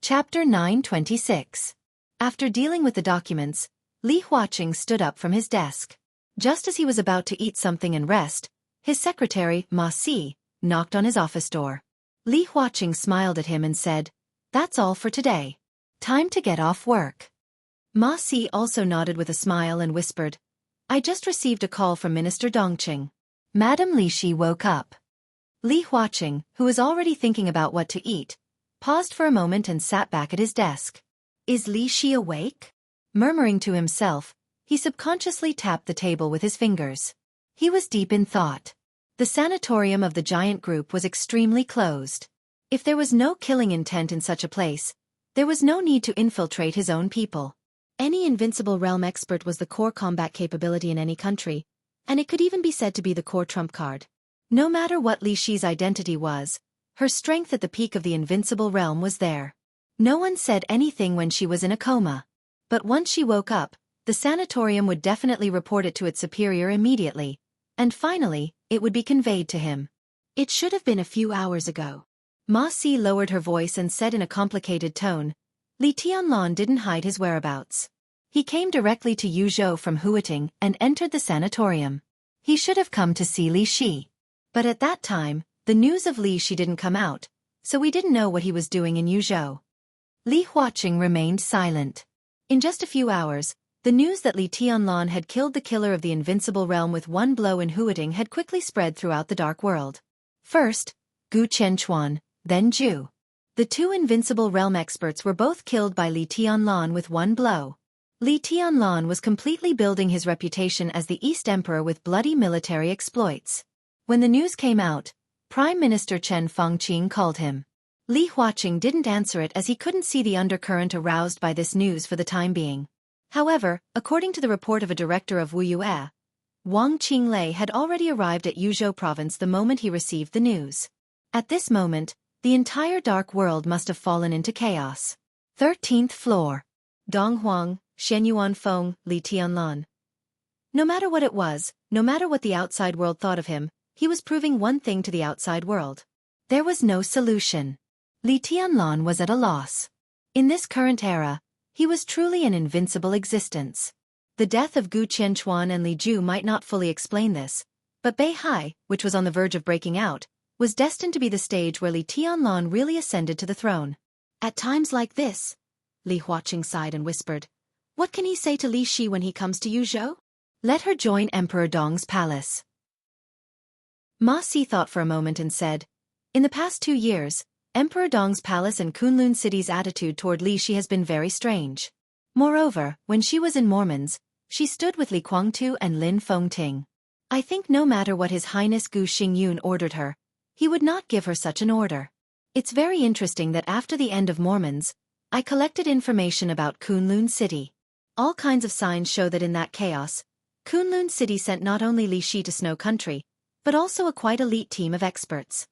Chapter 926. After dealing with the documents, Li Huaqing stood up from his desk. Just as he was about to eat something and rest, his secretary, Ma Si, knocked on his office door. Li Huaqing smiled at him and said, "That's all for today. Time to get off work." Ma Si also nodded with a smile and whispered, "I just received a call from Minister Dongqing." Madame Li Shi woke up. Li Huaqing, who was already thinking about what to eat, paused for a moment and sat back at his desk. "Is Li Shi awake?" Murmuring to himself, he subconsciously tapped the table with his fingers. He was deep in thought. The sanatorium of the giant group was extremely closed. If there was no killing intent in such a place, there was no need to infiltrate his own people. Any invincible realm expert was the core combat capability in any country, and it could even be said to be the core trump card. No matter what Li Shi's identity was, her strength at the peak of the invincible realm was there. No one said anything when she was in a coma. But once she woke up, the sanatorium would definitely report it to its superior immediately, and finally, it would be conveyed to him. It should have been a few hours ago. Ma Si lowered her voice and said in a complicated tone, Li Tianlan didn't hide his whereabouts. He came directly to Yuzhou from Huating and entered the sanatorium. He should have come to see Li Shi. But at that time, the news of Li Shi didn't come out, so we didn't know what he was doing in Yuzhou. Li Huaqing remained silent. In just a few hours, the news that Li Tianlan had killed the killer of the invincible realm with one blow in Huating had quickly spread throughout the dark world. First, Gu Qianchuan, then Zhu. The two invincible realm experts were both killed by Li Tianlan with one blow. Li Tianlan was completely building his reputation as the East Emperor with bloody military exploits. When the news came out, Prime Minister Chen Fangqing called him. Li Huaqing didn't answer it as he couldn't see the undercurrent aroused by this news for the time being. However, according to the report of a director of Wuxia, Wang Qinglei had already arrived at Yuzhou province the moment he received the news. At this moment, the entire dark world must have fallen into chaos. 13th floor. Dong Huang, Shenyuan Feng, Li Tianlan. No matter what it was, no matter what the outside world thought of him, he was proving one thing to the outside world. There was no solution. Li Tianlan was at a loss. In this current era, he was truly an invincible existence. The death of Gu Qianchuan and Li Zhu might not fully explain this, but Beihai, which was on the verge of breaking out, was destined to be the stage where Li Tianlan really ascended to the throne. At times like this, Li Huaqing sighed and whispered, "What can he say to Li Shi when he comes to Yuzhou? Let her join Emperor Dong's palace." Ma Si thought for a moment and said, "In the past 2 years, Emperor Dong's palace and Kunlun City's attitude toward Li Shi has been very strange. Moreover, when she was in Mormons, she stood with Li Guangtu and Lin Fengting. I think no matter what His Highness Gu Xingyun ordered her, he would not give her such an order. It's very interesting that after the end of Mormons, I collected information about Kunlun City. All kinds of signs show that in that chaos, Kunlun City sent not only Li Shi to Snow Country, but also a quite elite team of experts.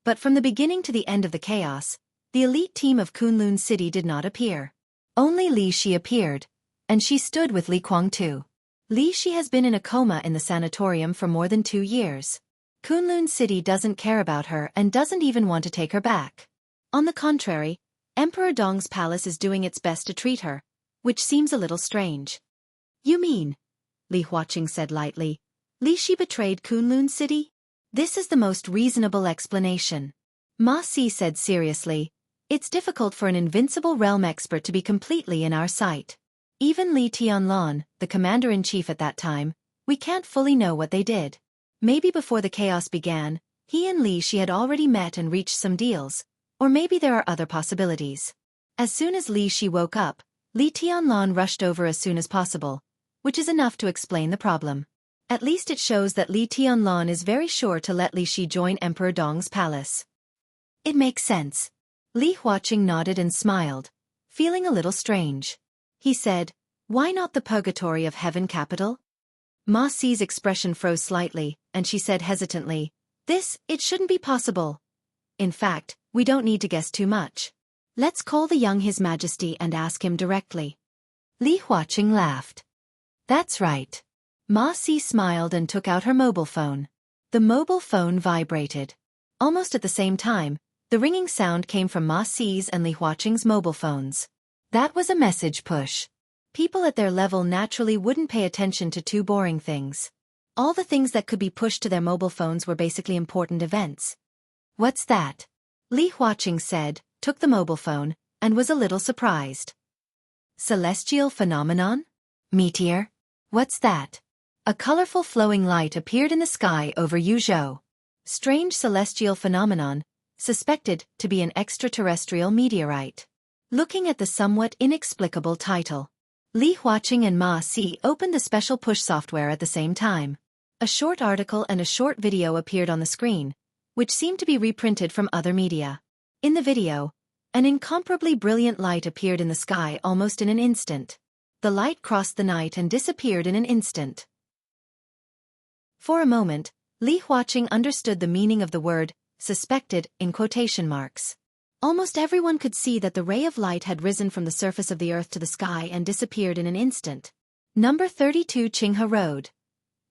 But from the beginning to the end of the chaos, the elite team of Kunlun City did not appear. Only Li Shi appeared, and she stood with Li Guangtu. Li Shi has been in a coma in the sanatorium for more than 2 years. Kunlun City doesn't care about her and doesn't even want to take her back. On the contrary, Emperor Dong's palace is doing its best to treat her, which seems a little strange." "You mean," Li Huaqing said lightly, "Li Shi betrayed Kunlun City? This is the most reasonable explanation." Ma Si said seriously, "It's difficult for an invincible realm expert to be completely in our sight. Even Li Tianlan, the commander-in-chief at that time, we can't fully know what they did. Maybe before the chaos began, he and Li Shi had already met and reached some deals, or maybe there are other possibilities." As soon as Li Shi woke up, Li Tianlan rushed over as soon as possible, which is enough to explain the problem. At least it shows that Li Tianlan is very sure to let Li Shi join Emperor Dong's palace. It makes sense. Li Huaqing nodded and smiled, feeling a little strange. He said, "Why not the purgatory of heaven capital?" Ma Si's expression froze slightly, and she said hesitantly, It shouldn't be possible. In fact, we don't need to guess too much. Let's call the young His Majesty and ask him directly." Li Huaqing laughed. "That's right." Ma Si smiled and took out her mobile phone. The mobile phone vibrated. Almost at the same time, The ringing sound came from Ma Si's and Li Huaqing's mobile phones. That was a message push. People at their level naturally wouldn't pay attention to two boring things. All the things that could be pushed to their mobile phones were basically important events. What's that? Li Huaqing said, took the mobile phone, and was a little surprised. Celestial phenomenon? Meteor? What's that? A colorful flowing light appeared in the sky over Yuzhou. Strange celestial phenomenon, suspected to be an extraterrestrial meteorite. Looking at the somewhat inexplicable title, Li Huaqing and Ma Si opened the special push software at the same time. A short article and a short video appeared on the screen, which seemed to be reprinted from other media. In the video, an incomparably brilliant light appeared in the sky almost in an instant. The light crossed the night and disappeared in an instant. For a moment, Li Huaqing understood the meaning of the word, suspected, in quotation marks. Almost everyone could see that the ray of light had risen from the surface of the earth to the sky and disappeared in an instant. Number 32 Qinghe Road.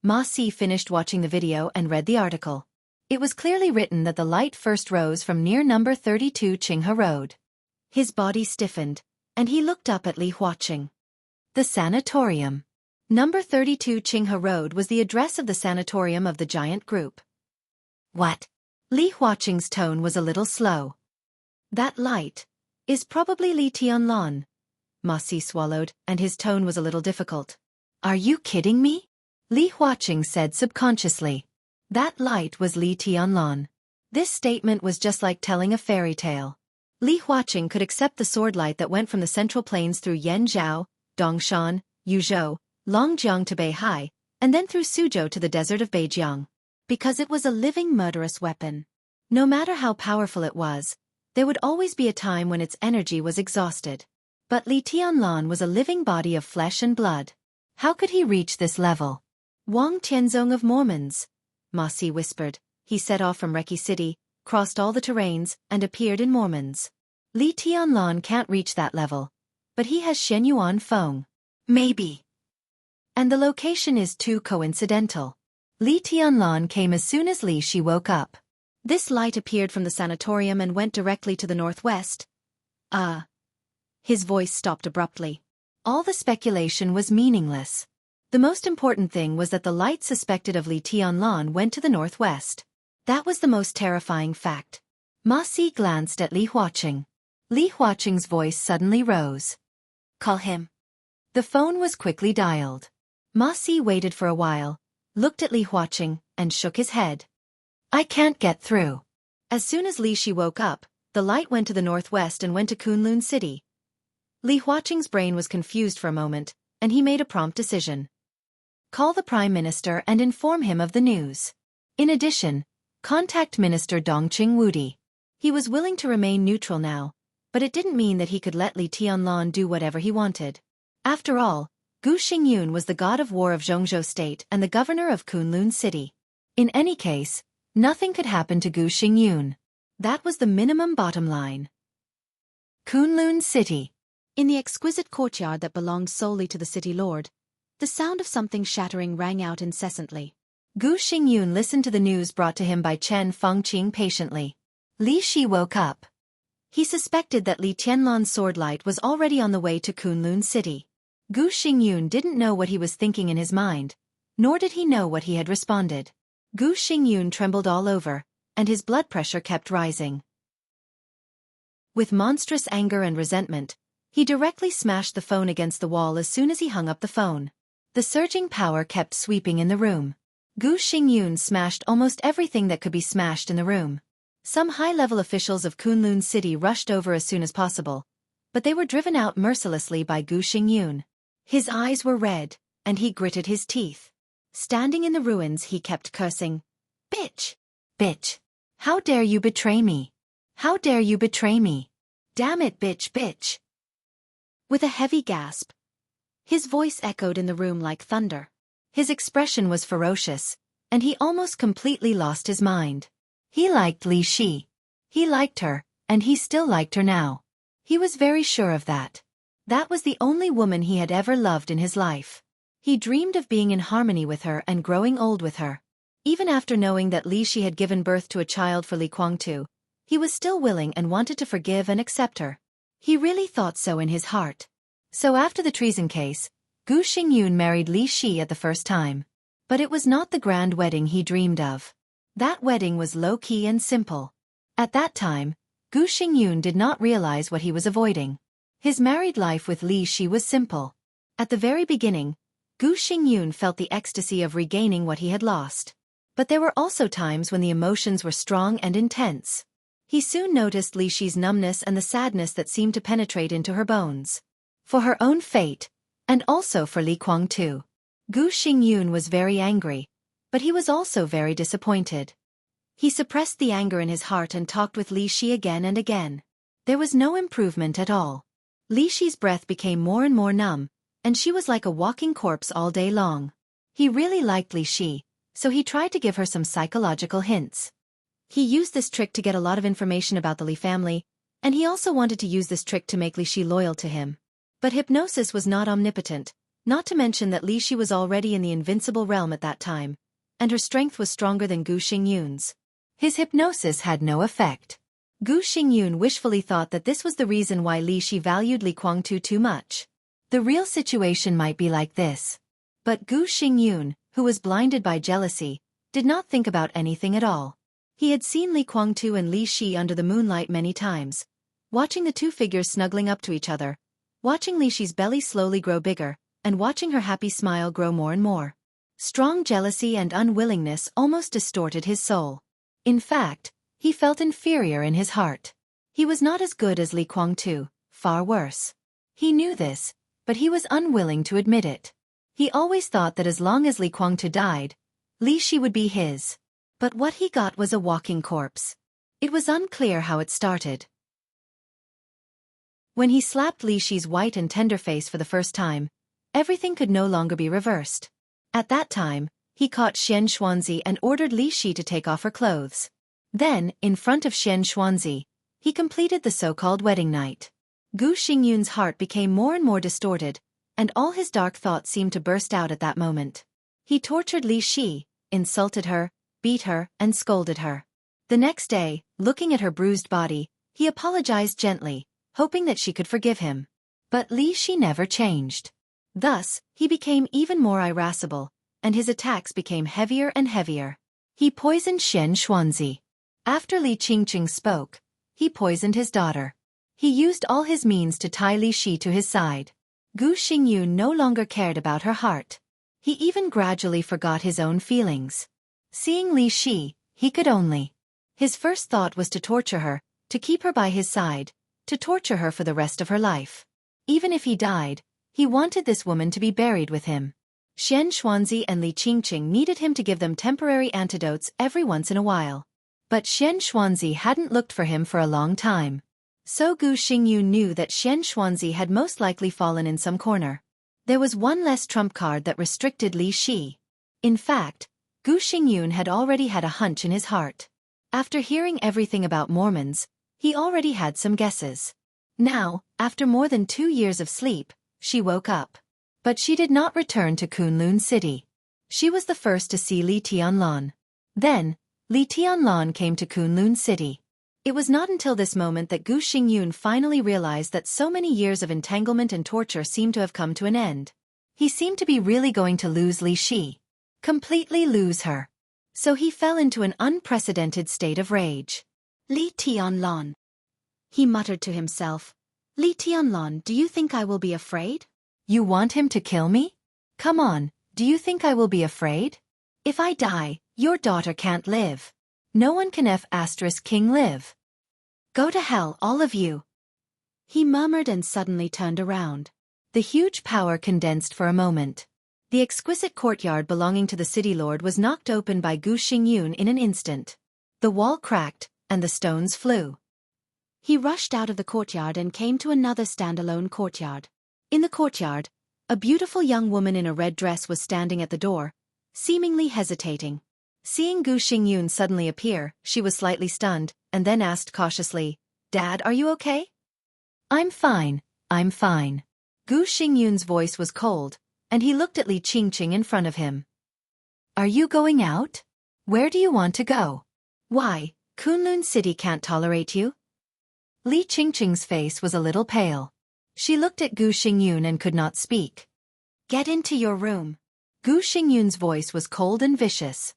Ma Si finished watching the video and read the article. It was clearly written that the light first rose from near number 32 Qinghe Road. His body stiffened, and he looked up at Li Huaqing. The sanatorium. Number 32 Qinghe Road was the address of the sanatorium of the giant group. What? Li Huaqing's tone was a little slow. That light is probably Li Tianlan. Ma Si swallowed, and his tone was a little difficult. Are you kidding me? Li Huaqing said subconsciously. That light was Li Tianlan. This statement was just like telling a fairy tale. Li Huaqing could accept the sword light that went from the central plains through Yanzhou, Dongshan, Yuzhou, Longjiang to Beihai, and then through Suzhou to the desert of Beijiang. Because it was a living murderous weapon. No matter how powerful it was, there would always be a time when its energy was exhausted. But Li Tianlan was a living body of flesh and blood. How could he reach this level? Wang Tianzong of Mormons, Ma Si whispered. He set off from Reki City, crossed all the terrains, and appeared in Mormons. Li Tianlan can't reach that level. But he has Shenyuan Feng. Maybe. And the location is too coincidental. Li Tianlan came as soon as Li Shi woke up. This light appeared from the sanatorium and went directly to the northwest. His voice stopped abruptly. All the speculation was meaningless. The most important thing was that the light suspected of Li Tianlan went to the northwest. That was the most terrifying fact. Ma Si glanced at Li Huaqing. Li Huaqing's voice suddenly rose. Call him. The phone was quickly dialed. Ma Si waited for a while, looked at Li Huaqing, and shook his head. I can't get through. As soon as Li Shi woke up, the light went to the northwest and went to Kunlun City. Li Huaqing's brain was confused for a moment, and he made a prompt decision. Call the Prime Minister and inform him of the news. In addition, contact Minister Dongqing Wudi. He was willing to remain neutral now, but it didn't mean that he could let Li Tianlan do whatever he wanted. After all, Gu Xingyun was the god of war of Zhongzhou State and the governor of Kunlun City. In any case, nothing could happen to Gu Xingyun. That was the minimum bottom line. Kunlun City. In the exquisite courtyard that belonged solely to the city lord, the sound of something shattering rang out incessantly. Gu Xingyun listened to the news brought to him by Chen Fengqing patiently. Li Shi woke up. He suspected that Li Tianlan's sword light was already on the way to Kunlun City. Gu Xingyun didn't know what he was thinking in his mind, nor did he know what he had responded. Gu Xingyun trembled all over, and his blood pressure kept rising. With monstrous anger and resentment, he directly smashed the phone against the wall as soon as he hung up the phone. The surging power kept sweeping in the room. Gu Xingyun smashed almost everything that could be smashed in the room. Some high-level officials of Kunlun City rushed over as soon as possible, but they were driven out mercilessly by Gu Xingyun. His eyes were red, and he gritted his teeth. Standing in the ruins, he kept cursing. Bitch! Bitch! How dare you betray me? How dare you betray me? Damn it, bitch, bitch! With a heavy gasp, his voice echoed in the room like thunder. His expression was ferocious, and he almost completely lost his mind. He liked Li Shi. He liked her, and he still liked her now. He was very sure of that. That was the only woman he had ever loved in his life. He dreamed of being in harmony with her and growing old with her. Even after knowing that Li Shi had given birth to a child for Li Guangtu, He was still willing and wanted to forgive and accept her. He really thought so in his heart. So after the treason case, Gu Xingyun married Li Shi at the first time. But it was not the grand wedding he dreamed of. That wedding was low-key and simple. At that time, Gu Xingyun did not realize what he was avoiding. His married life with Li Shi was simple. At the very beginning, Gu Xingyun felt the ecstasy of regaining what he had lost. But there were also times when the emotions were strong and intense. He soon noticed Li Shi's numbness and the sadness that seemed to penetrate into her bones. For her own fate, and also for Li Kuang too. Gu Xingyun was very angry, but he was also very disappointed. He suppressed the anger in his heart and talked with Li Shi again and again. There was no improvement at all. Li Shi's breath became more and more numb, and she was like a walking corpse all day long. He really liked Li Shi, so he tried to give her some psychological hints. He used this trick to get a lot of information about the Li family, and he also wanted to use this trick to make Li Shi loyal to him. But hypnosis was not omnipotent, not to mention that Li Shi was already in the invincible realm at that time, and her strength was stronger than Gu Xingyun's. His hypnosis had no effect. Gu Xingyun wishfully thought that this was the reason why Li Shi valued Li Kuangtu too much. The real situation might be like this. But Gu Xingyun, who was blinded by jealousy, did not think about anything at all. He had seen Li Kuangtu and Li Shi under the moonlight many times, watching the two figures snuggling up to each other, watching Li Shi's belly slowly grow bigger, and watching her happy smile grow more and more. Strong jealousy and unwillingness almost distorted his soul. In fact, he felt inferior in his heart. He was not as good as Li Kuangtu, far worse. He knew this, but he was unwilling to admit it. He always thought that as long as Li Kuangtu died, Li Shi would be his. But what he got was a walking corpse. It was unclear how it started. When he slapped Li Shi's white and tender face for the first time, everything could no longer be reversed. At that time, he caught Xianxia and ordered Li Shi to take off her clothes. Then, in front of Xianxia, he completed the so-called wedding night. Gu Xingyun's heart became more and more distorted, and all his dark thoughts seemed to burst out at that moment. He tortured Li Shi, insulted her, beat her, and scolded her. The next day, looking at her bruised body, he apologized gently, hoping that she could forgive him. But Li Shi never changed. Thus, he became even more irascible, and his attacks became heavier and heavier. He poisoned Xianxia. After Li Qingqing spoke, he poisoned his daughter. He used all his means to tie Li Shi to his side. Gu Xingyun no longer cared about her heart. He even gradually forgot his own feelings. Seeing Li Shi, he could only. His first thought was to torture her, to keep her by his side, to torture her for the rest of her life. Even if he died, he wanted this woman to be buried with him. Xianxia and Li Qingqing needed him to give them temporary antidotes every once in a while. But Xianxia hadn't looked for him for a long time. So Gu Xingyun knew that Xianxia had most likely fallen in some corner. There was one less trump card that restricted Li Shi. In fact, Gu Xingyun had already had a hunch in his heart. After hearing everything about Mormons, he already had some guesses. Now, after more than 2 years of sleep, she woke up. But she did not return to Kunlun City. She was the first to see Li Tianlan. Then, Li Tianlan came to Kunlun City. It was not until this moment that Gu Xingyun finally realized that so many years of entanglement and torture seemed to have come to an end. He seemed to be really going to lose Li Shi. Completely lose her. So he fell into an unprecedented state of rage. Li Tianlan. He muttered to himself. Li Tianlan, do you think I will be afraid? You want him to kill me? Come on, do you think I will be afraid? If I die, your daughter can't live. No one can King live. Go to hell, all of you. He murmured and suddenly turned around. The huge power condensed for a moment. The exquisite courtyard belonging to the city lord was knocked open by Gu Xingyun in an instant. The wall cracked, and the stones flew. He rushed out of the courtyard and came to another standalone courtyard. In the courtyard, a beautiful young woman in a red dress was standing at the door, seemingly hesitating. Seeing Gu Xingyun suddenly appear, she was slightly stunned, and then asked cautiously, "Dad, are you okay?" I'm fine. Gu Xingyun's voice was cold, and he looked at Li Qingqing in front of him. Are you going out? Where do you want to go? Why, Kunlun City can't tolerate you? Li Qingqing's face was a little pale. She looked at Gu Xingyun and could not speak. Get into your room. Gu Xingyun's voice was cold and vicious.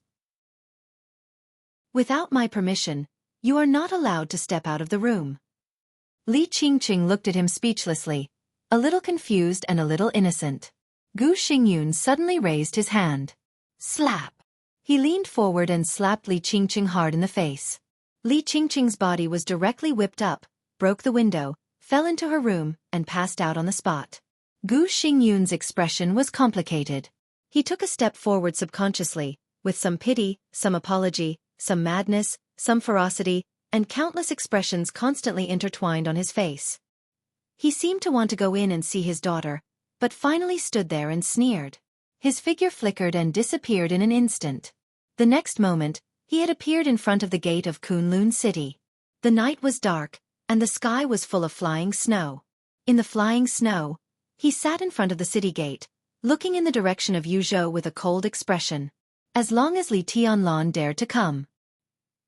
Without my permission, you are not allowed to step out of the room. Li Qingqing looked at him speechlessly, a little confused and a little innocent. Gu Xingyun suddenly raised his hand. Slap! He leaned forward and slapped Li Qingqing hard in the face. Li Qingqing's body was directly whipped up, broke the window, fell into her room, and passed out on the spot. Gu Xingyun's expression was complicated. He took a step forward subconsciously, with some pity, some apology, some madness, some ferocity, and countless expressions constantly intertwined on his face. He seemed to want to go in and see his daughter, but finally stood there and sneered. His figure flickered and disappeared in an instant. The next moment, he had appeared in front of the gate of Kunlun City. The night was dark, and the sky was full of flying snow. In the flying snow, he sat in front of the city gate, looking in the direction of Yuzhou with a cold expression. As long as Li Tianlan dared to come.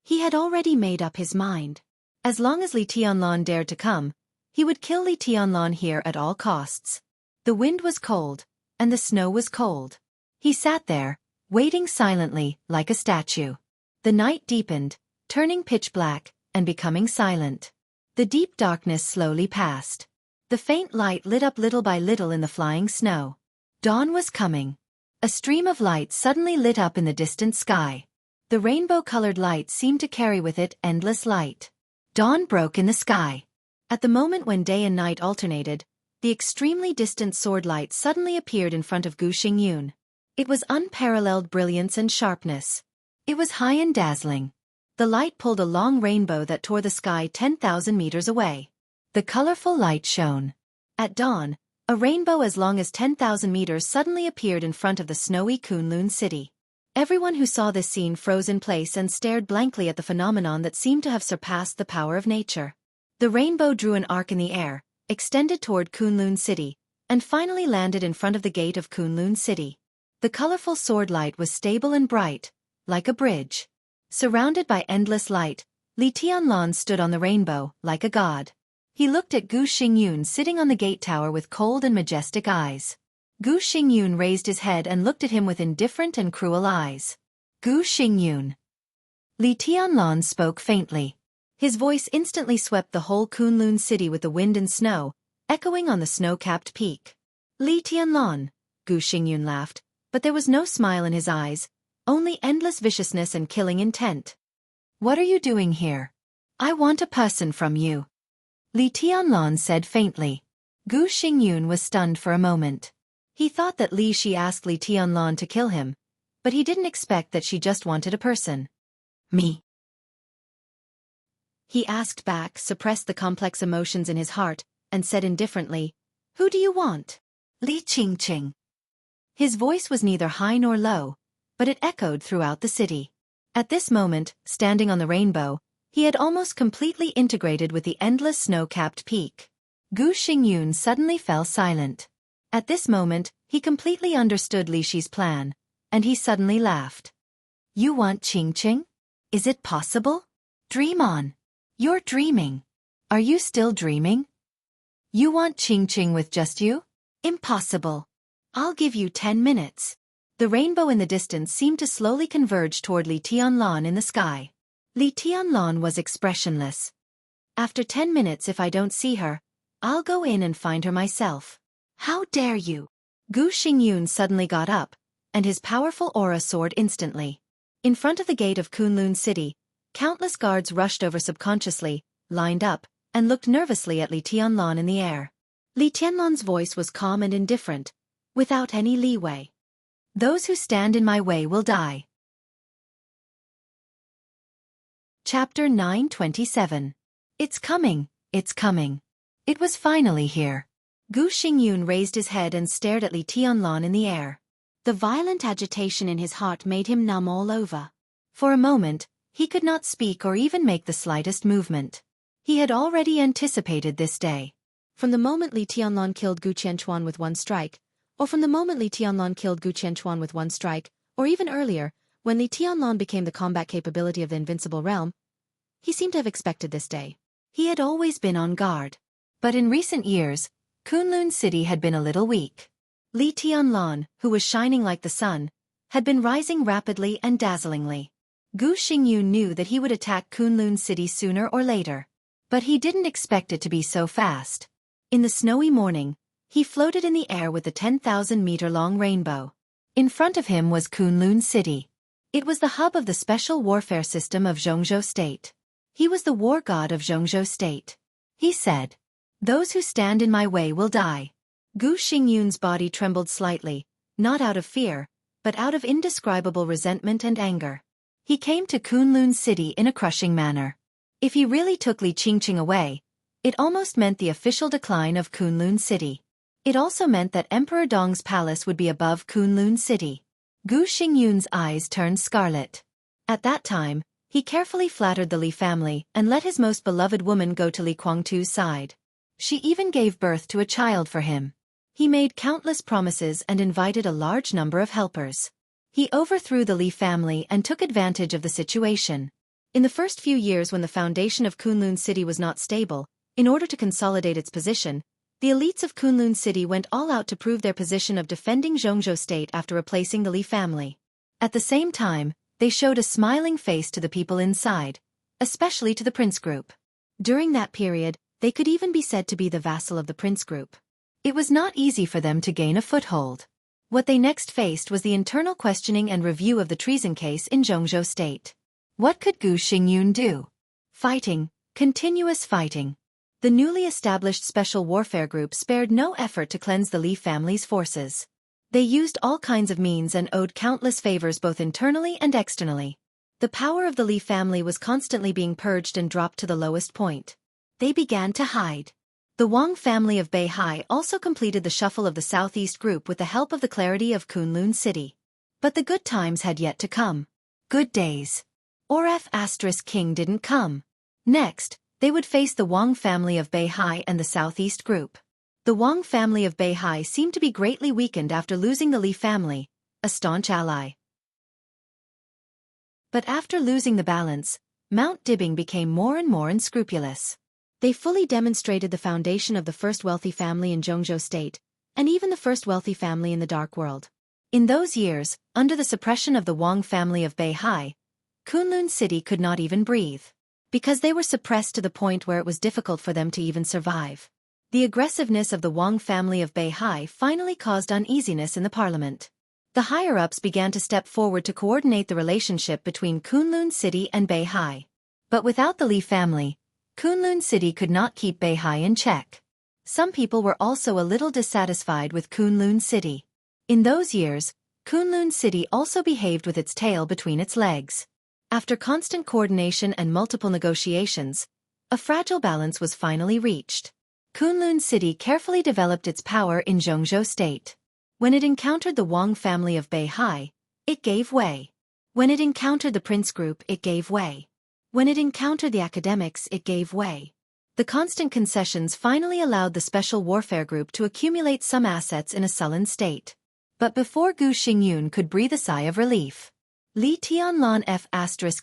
He had already made up his mind. As long as Li Tianlan dared to come, he would kill Li Tianlan here at all costs. The wind was cold, and the snow was cold. He sat there, waiting silently, like a statue. The night deepened, turning pitch black, and becoming silent. The deep darkness slowly passed. The faint light lit up little by little in the flying snow. Dawn was coming. A stream of light suddenly lit up in the distant sky. The rainbow-colored light seemed to carry with it endless light. Dawn broke in the sky. At the moment when day and night alternated, the extremely distant sword light suddenly appeared in front of Gu Xingyun. It was unparalleled brilliance and sharpness. It was high and dazzling. The light pulled a long rainbow that tore the sky 10,000 meters away. The colorful light shone. At dawn, a rainbow as long as 10,000 meters suddenly appeared in front of the snowy Kunlun City. Everyone who saw this scene froze in place and stared blankly at the phenomenon that seemed to have surpassed the power of nature. The rainbow drew an arc in the air, extended toward Kunlun City, and finally landed in front of the gate of Kunlun City. The colorful sword light was stable and bright, like a bridge. Surrounded by endless light, Li Tianlan stood on the rainbow, like a god. He looked at Gu Xingyun sitting on the gate tower with cold and majestic eyes. Gu Xingyun raised his head and looked at him with indifferent and cruel eyes. Gu Xingyun. Li Tianlan spoke faintly. His voice instantly swept the whole Kunlun City with the wind and snow, echoing on the snow-capped peak. Li Tianlan, Gu Xingyun laughed, but there was no smile in his eyes, only endless viciousness and killing intent. What are you doing here? I want a person from you. Li Tianlan said faintly. Gu Xingyun was stunned for a moment. He thought that Li Shi asked Li Tianlan to kill him, but he didn't expect that she just wanted a person. Me? He asked back, suppressed the complex emotions in his heart, and said indifferently, Who do you want? Li Qingqing. His voice was neither high nor low, but it echoed throughout the city. At this moment, standing on the rainbow, he had almost completely integrated with the endless snow-capped peak. Gu Xingyun suddenly fell silent. At this moment, he completely understood Li Shi's plan, and he suddenly laughed. You want Qingqing? Is it possible? Dream on. You're dreaming. Are you still dreaming? You want Qingqing with just you? Impossible. I'll give you 10 minutes. The rainbow in the distance seemed to slowly converge toward Li Tianlan in the sky. Li Tianlan was expressionless. After 10 minutes, if I don't see her, I'll go in and find her myself. How dare you? Gu Xingyun suddenly got up, and his powerful aura soared instantly. In front of the gate of Kunlun City, countless guards rushed over subconsciously, lined up, and looked nervously at Li Tianlan in the air. Li Tianlan's voice was calm and indifferent, without any leeway. Those who stand in my way will die. Chapter 927. It's coming, it's coming. It was finally here. Gu Xingyun raised his head and stared at Li Tianlan in the air. The violent agitation in his heart made him numb all over. For a moment, he could not speak or even make the slightest movement. He had already anticipated this day. From the moment Li Tianlan killed Gu Qianchuan with one strike, or from the moment Li Tianlan killed Gu Qianchuan with one strike, or even earlier, when Li Tianlan became the combat capability of the invincible realm, He seemed to have expected this day. He had always been on guard. But in recent years, Kunlun City had been a little weak. Li Tianlan, who was shining like the sun, had been rising rapidly and dazzlingly. Gu Xingyu knew that he would attack Kunlun City sooner or later. But he didn't expect it to be so fast. In the snowy morning, he floated in the air with the 10,000-meter-long rainbow. In front of him was Kunlun City. It was the hub of the special warfare system of Jianghu State. He was the war god of Jianghu State. He said, "Those who stand in my way will die." Gu Xingyun's body trembled slightly, not out of fear, but out of indescribable resentment and anger. He came to Kunlun City in a crushing manner. If he really took Li Qingqing away, it almost meant the official decline of Kunlun City. It also meant that Emperor Dong's palace would be above Kunlun City. Gu Xingyun's eyes turned scarlet. At that time, he carefully flattered the Li family and let his most beloved woman go to Li Guangtu's side. She even gave birth to a child for him. He made countless promises and invited a large number of helpers. He overthrew the Li family and took advantage of the situation. In the first few years when the foundation of Kunlun City was not stable, in order to consolidate its position, the elites of Kunlun City went all out to prove their position of defending Jianghu State after replacing the Li family. At the same time, they showed a smiling face to the people inside, especially to the prince group. During that period, they could even be said to be the vassal of the prince group. It was not easy for them to gain a foothold. What they next faced was the internal questioning and review of the treason case in Jianghu State. What could Gu Xingyun do? Fighting, continuous fighting. The newly established Special Warfare Group spared no effort to cleanse the Li family's forces. They used all kinds of means and owed countless favors both internally and externally. The power of the Li family was constantly being purged and dropped to the lowest point. They began to hide. The Wang family of Beihai also completed the shuffle of the Southeast Group with the help of the clarity of Kunlun City. But the good times had yet to come. Good days. King didn't come. Next, they would face the Wang family of Beihai and the Southeast Group. The Wang family of Beihai seemed to be greatly weakened after losing the Li family, a staunch ally. But after losing the balance, Mount Dibing became more and more unscrupulous. They fully demonstrated the foundation of the first wealthy family in Jianghu State, and even the first wealthy family in the Dark World. In those years, under the suppression of the Wang family of Beihai, Kunlun City could not even breathe. Because they were suppressed to the point where it was difficult for them to even survive. The aggressiveness of the Wang family of Beihai finally caused uneasiness in the parliament. The higher-ups began to step forward to coordinate the relationship between Kunlun City and Beihai. But without the Li family, Kunlun City could not keep Beihai in check. Some people were also a little dissatisfied with Kunlun City. In those years, Kunlun City also behaved with its tail between its legs. After constant coordination and multiple negotiations, a fragile balance was finally reached. Kunlun City carefully developed its power in Jianghu State. When it encountered the Wang family of Beihai, it gave way. When it encountered the prince group, it gave way. When it encountered the academics, it gave way. The constant concessions finally allowed the Special Warfare Group to accumulate some assets in a sullen state. But before Gu Xingyun could breathe a sigh of relief, Li Tianlan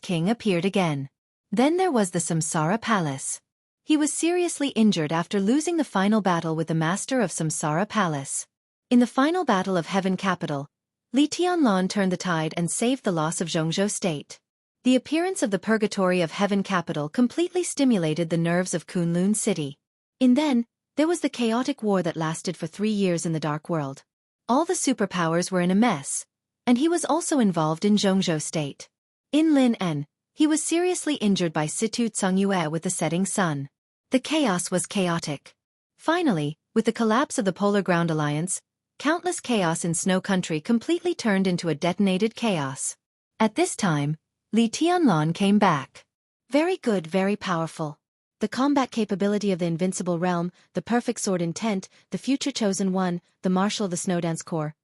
King appeared again. Then there was the Samsara Palace. He was seriously injured after losing the final battle with the master of Samsara Palace. In the final battle of Heaven Capital, Li Tianlan turned the tide and saved the loss of Jianghu State. The appearance of the Purgatory of Heaven Capital completely stimulated the nerves of Kunlun City. Then, there was the chaotic war that lasted for 3 years in the Dark World. All the superpowers were in a mess, and he was also involved in Jianghu State. In Lin-En, he was seriously injured by Situ Tsungyue with the setting sun. The chaos was chaotic. Finally, with the collapse of the Polar Ground Alliance, countless chaos in Snow Country completely turned into a detonated chaos. At this time, Li Tianlan came back. Very good, very powerful. The combat capability of the Invincible Realm, the perfect sword intent, the future chosen one, the marshal of the Snowdance Corps.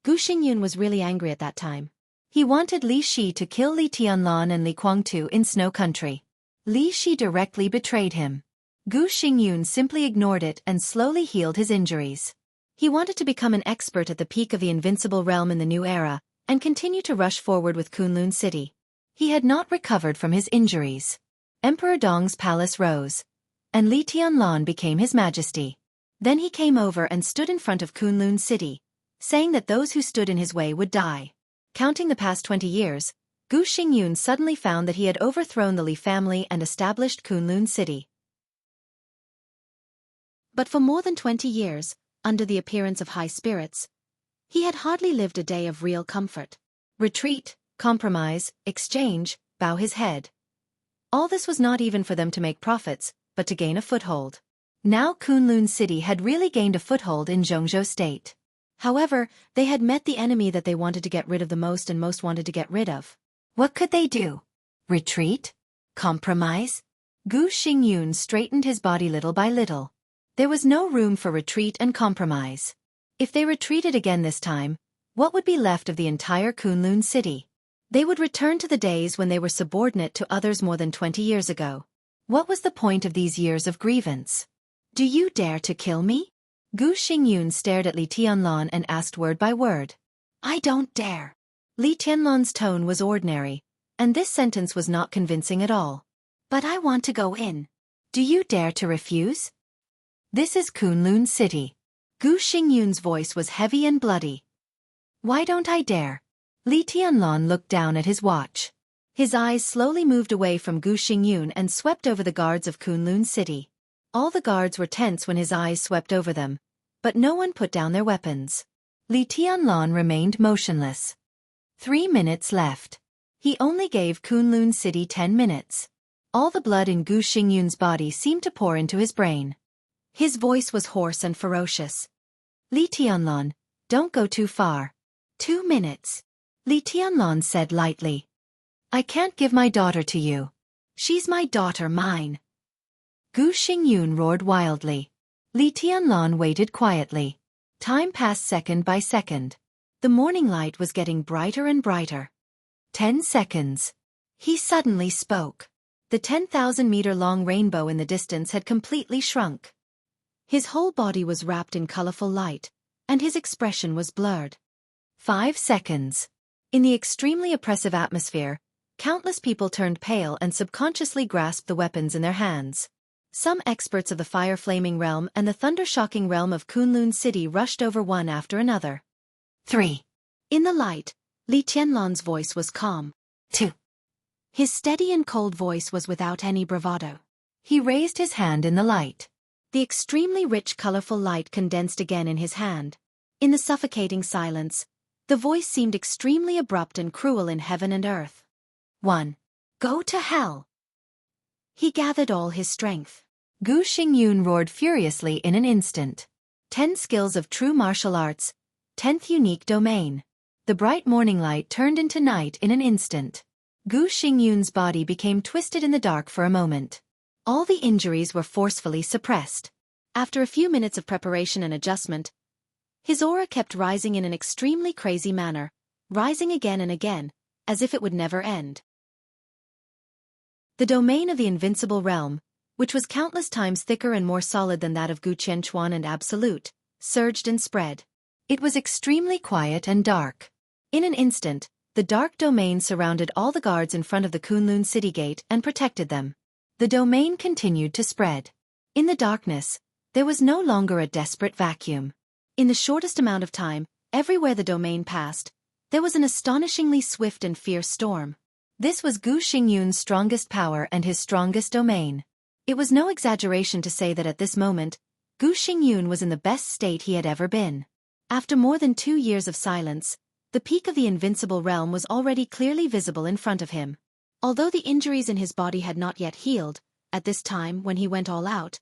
Gu Xingyun was really angry at that time. He wanted Li Shi to kill Li Tianlan and Li Guangtu in Snow Country. Li Shi directly betrayed him. Gu Xingyun simply ignored it and slowly healed his injuries. He wanted to become an expert at the peak of the Invincible Realm in the new era, and continue to rush forward with Kunlun City. He had not recovered from his injuries. Emperor Dong's palace rose, and Li Tianlan became his majesty. Then he came over and stood in front of Kunlun City, saying that those who stood in his way would die. Counting the past 20 years, Gu Xingyun suddenly found that he had overthrown the Li family and established Kunlun City. But for more than 20 years, under the appearance of high spirits, he had hardly lived a day of real comfort. Retreat, compromise, exchange, bow his head. All this was not even for them to make profits, but to gain a foothold. Now Kunlun City had really gained a foothold in Jianghu state. However, they had met the enemy that they wanted to get rid of the most and most wanted to get rid of. What could they do? Retreat? Compromise? Gu Xingyun straightened his body little by little. There was no room for retreat and compromise. If they retreated again this time, what would be left of the entire Kunlun City? They would return to the days when they were subordinate to others more than 20 years ago. What was the point of these years of grievance? Do you dare to kill me? Gu Xingyun stared at Li Tianlan and asked word by word. I don't dare. Li Tianlan's tone was ordinary, and this sentence was not convincing at all. But I want to go in. Do you dare to refuse? This is Kunlun City. Gu Xingyun's voice was heavy and bloody. Why don't I dare? Li Tianlan looked down at his watch. His eyes slowly moved away from Gu Xingyun and swept over the guards of Kunlun City. All the guards were tense when his eyes swept over them, but no one put down their weapons. Li Tianlan remained motionless. 3 minutes left. He only gave Kunlun City 10 minutes. All the blood in Gu Xingyun's body seemed to pour into his brain. His voice was hoarse and ferocious. Li Tianlan, don't go too far. 2 minutes. Li Tianlan said lightly. I can't give my daughter to you. She's my daughter, mine. Gu Xingyun roared wildly. Li Tianlan waited quietly. Time passed second by second. The morning light was getting brighter and brighter. 10 seconds. He suddenly spoke. The 10,000-meter-long rainbow in the distance had completely shrunk. His whole body was wrapped in colorful light, and his expression was blurred. 5 seconds. In the extremely oppressive atmosphere, countless people turned pale and subconsciously grasped the weapons in their hands. Some experts of the fire-flaming realm and the thunder-shocking realm of Kunlun City rushed over one after another. 3. In the light, Li Tianlan's voice was calm. 2. His steady and cold voice was without any bravado. He raised his hand in the light. The extremely rich colorful light condensed again in his hand. In the suffocating silence, the voice seemed extremely abrupt and cruel in heaven and earth. 1. Go to hell. He gathered all his strength. Gu Xingyun roared furiously in an instant. 10 skills of true martial arts, 10th unique domain. The bright morning light turned into night in an instant. Gu Xingyun's body became twisted in the dark for a moment. All the injuries were forcefully suppressed. After a few minutes of preparation and adjustment, his aura kept rising in an extremely crazy manner, rising again and again, as if it would never end. The domain of the invincible realm, which was countless times thicker and more solid than that of Gu Qianchuan and Absolute, surged and spread. It was extremely quiet and dark. In an instant, the dark domain surrounded all the guards in front of the Kunlun City gate and protected them. The domain continued to spread. In the darkness, there was no longer a desperate vacuum. In the shortest amount of time, everywhere the domain passed, there was an astonishingly swift and fierce storm. This was Gu Xingyun's strongest power and his strongest domain. It was no exaggeration to say that at this moment, Gu Xingyun was in the best state he had ever been. After more than 2 years of silence, the peak of the invincible realm was already clearly visible in front of him. Although the injuries in his body had not yet healed, at this time when he went all out,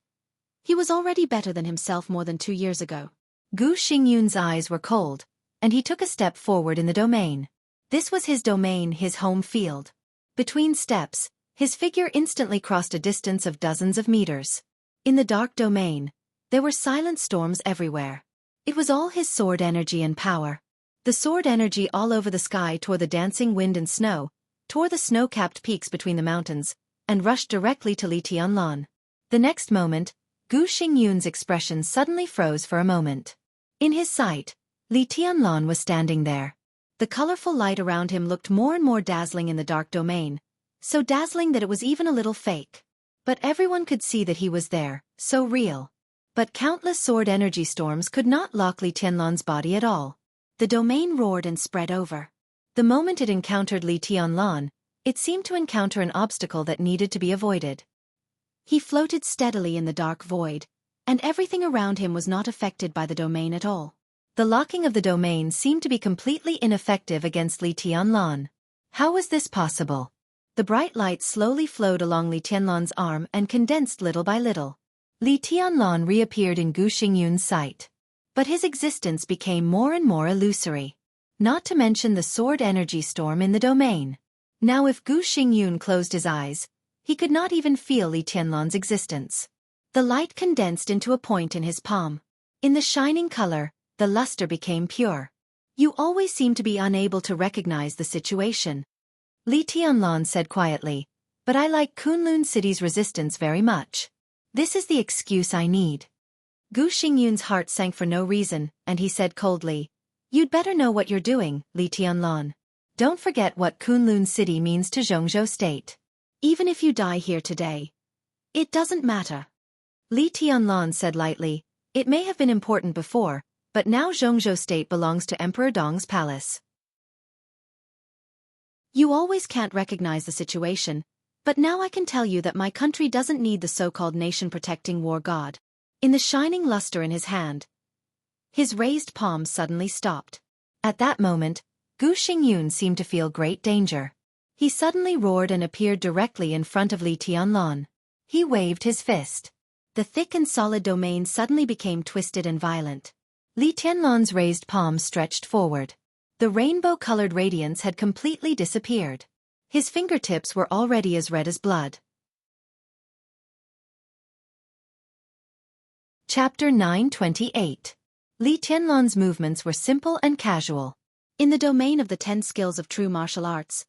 he was already better than himself more than 2 years ago. Gu Xingyun's eyes were cold, and he took a step forward in the domain. This was his domain, his home field. Between steps, his figure instantly crossed a distance of dozens of meters. In the dark domain, there were silent storms everywhere. It was all his sword energy and power. The sword energy all over the sky tore the dancing wind and snow, tore the snow-capped peaks between the mountains, and rushed directly to Li Tianlan. The next moment, Gu Xingyun's expression suddenly froze for a moment. In his sight, Li Tianlan was standing there. The colorful light around him looked more and more dazzling in the dark domain, so dazzling that it was even a little fake. But everyone could see that he was there, so real. But countless sword energy storms could not lock Li Tianlan's body at all. The domain roared and spread over. The moment it encountered Li Tianlan, it seemed to encounter an obstacle that needed to be avoided. He floated steadily in the dark void, and everything around him was not affected by the domain at all. The locking of the domain seemed to be completely ineffective against Li Tianlan. How was this possible? The bright light slowly flowed along Li Tianlan's arm and condensed little by little. Li Tianlan reappeared in Gu Xingyun's sight. But his existence became more and more illusory. Not to mention the sword energy storm in the domain. Now if Gu Xingyun closed his eyes, he could not even feel Li Tianlan's existence. The light condensed into a point in his palm. In the shining color, the luster became pure. You always seem to be unable to recognize the situation. Li Tianlan said quietly, but I like Kunlun City's resistance very much. This is the excuse I need. Gu Xingyun's heart sank for no reason, and he said coldly, you'd better know what you're doing, Li Tianlan. Don't forget what Kunlun City means to Jianghu State. Even if you die here today, it doesn't matter. Li Tianlan said lightly, it may have been important before, but now Jianghu State belongs to Emperor Dong's palace. You always can't recognize the situation, but now I can tell you that my country doesn't need the so-called nation-protecting war god. In the shining luster in his hand, his raised palm suddenly stopped. At that moment, Gu Xingyun seemed to feel great danger. He suddenly roared and appeared directly in front of Li Tianlan. He waved his fist. The thick and solid domain suddenly became twisted and violent. Li Tianlan's raised palm stretched forward. The rainbow-colored radiance had completely disappeared. His fingertips were already as red as blood. Chapter 928. Li Tianlan's movements were simple and casual. In the domain of the 10 skills of true martial arts,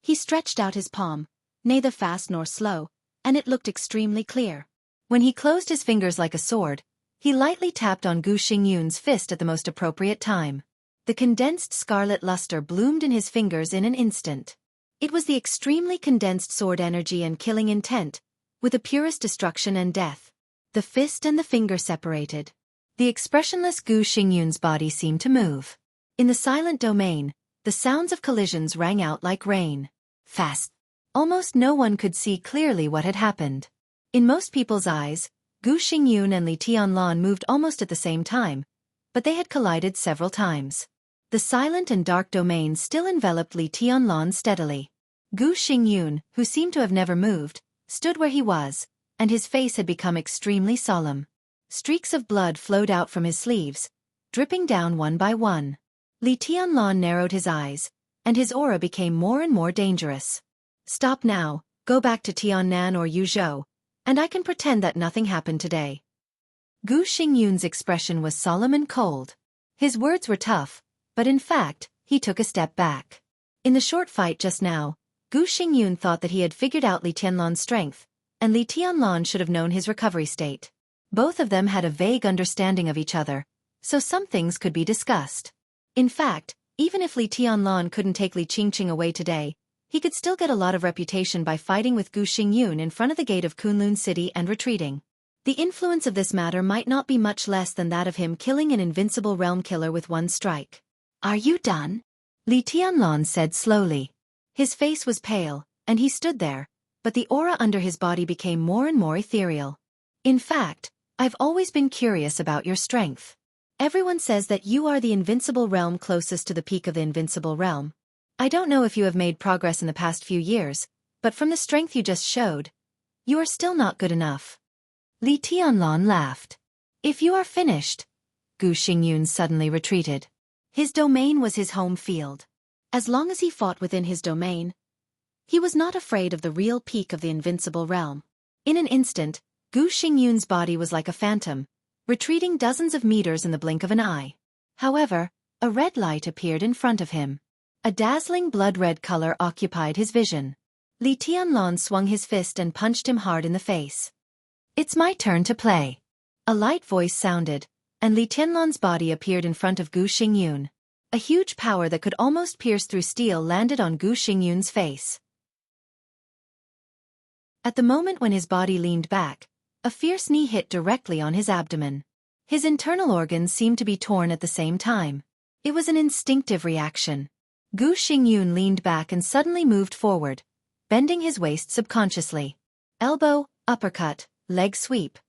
he stretched out his palm, neither fast nor slow, and it looked extremely clear. When he closed his fingers like a sword, he lightly tapped on Gu Xingyun's fist at the most appropriate time. The condensed scarlet luster bloomed in his fingers in an instant. It was the extremely condensed sword energy and killing intent, with the purest destruction and death. The fist and the finger separated. The expressionless Gu Xingyun's body seemed to move. In the silent domain, the sounds of collisions rang out like rain. Fast. Almost no one could see clearly what had happened. In most people's eyes, Gu Xingyun and Li Tianlan moved almost at the same time, but they had collided several times. The silent and dark domain still enveloped Li Tianlan steadily. Gu Xingyun, who seemed to have never moved, stood where he was, and his face had become extremely solemn. Streaks of blood flowed out from his sleeves, dripping down one by one. Li Tianlan narrowed his eyes, and his aura became more and more dangerous. Stop now, go back to Tiannan or Yuzhou, and I can pretend that nothing happened today. Gu Xingyun's expression was solemn and cold. His words were tough, but in fact, he took a step back. In the short fight just now, Gu Xingyun thought that he had figured out Li Tianlan's strength, and Li Tianlan should have known his recovery state. Both of them had a vague understanding of each other, so some things could be discussed. In fact, even if Li Tianlan couldn't take Li Qingqing away today, he could still get a lot of reputation by fighting with Gu Xingyun in front of the gate of Kunlun City and retreating. The influence of this matter might not be much less than that of him killing an invincible realm killer with one strike. Are you done? Li Tianlan said slowly. His face was pale, and he stood there, but the aura under his body became more and more ethereal. In fact, I've always been curious about your strength. Everyone says that you are the invincible realm closest to the peak of the invincible realm. I don't know if you have made progress in the past few years, but from the strength you just showed, you are still not good enough. Li Tianlan laughed. If you are finished, Gu Xingyun suddenly retreated. His domain was his home field. As long as he fought within his domain, he was not afraid of the real peak of the invincible realm. In an instant, Gu Xingyun's body was like a phantom, retreating dozens of meters in the blink of an eye. However, a red light appeared in front of him. A dazzling blood-red color occupied his vision. Li Tianlan swung his fist and punched him hard in the face. It's my turn to play. A light voice sounded, and Li Tianlan's body appeared in front of Gu Xingyun. A huge power that could almost pierce through steel landed on Gu Xingyun's face. At the moment when his body leaned back, a fierce knee hit directly on his abdomen. His internal organs seemed to be torn at the same time. It was an instinctive reaction. Gu Xingyun leaned back and suddenly moved forward, bending his waist subconsciously. Elbow, uppercut, leg sweep.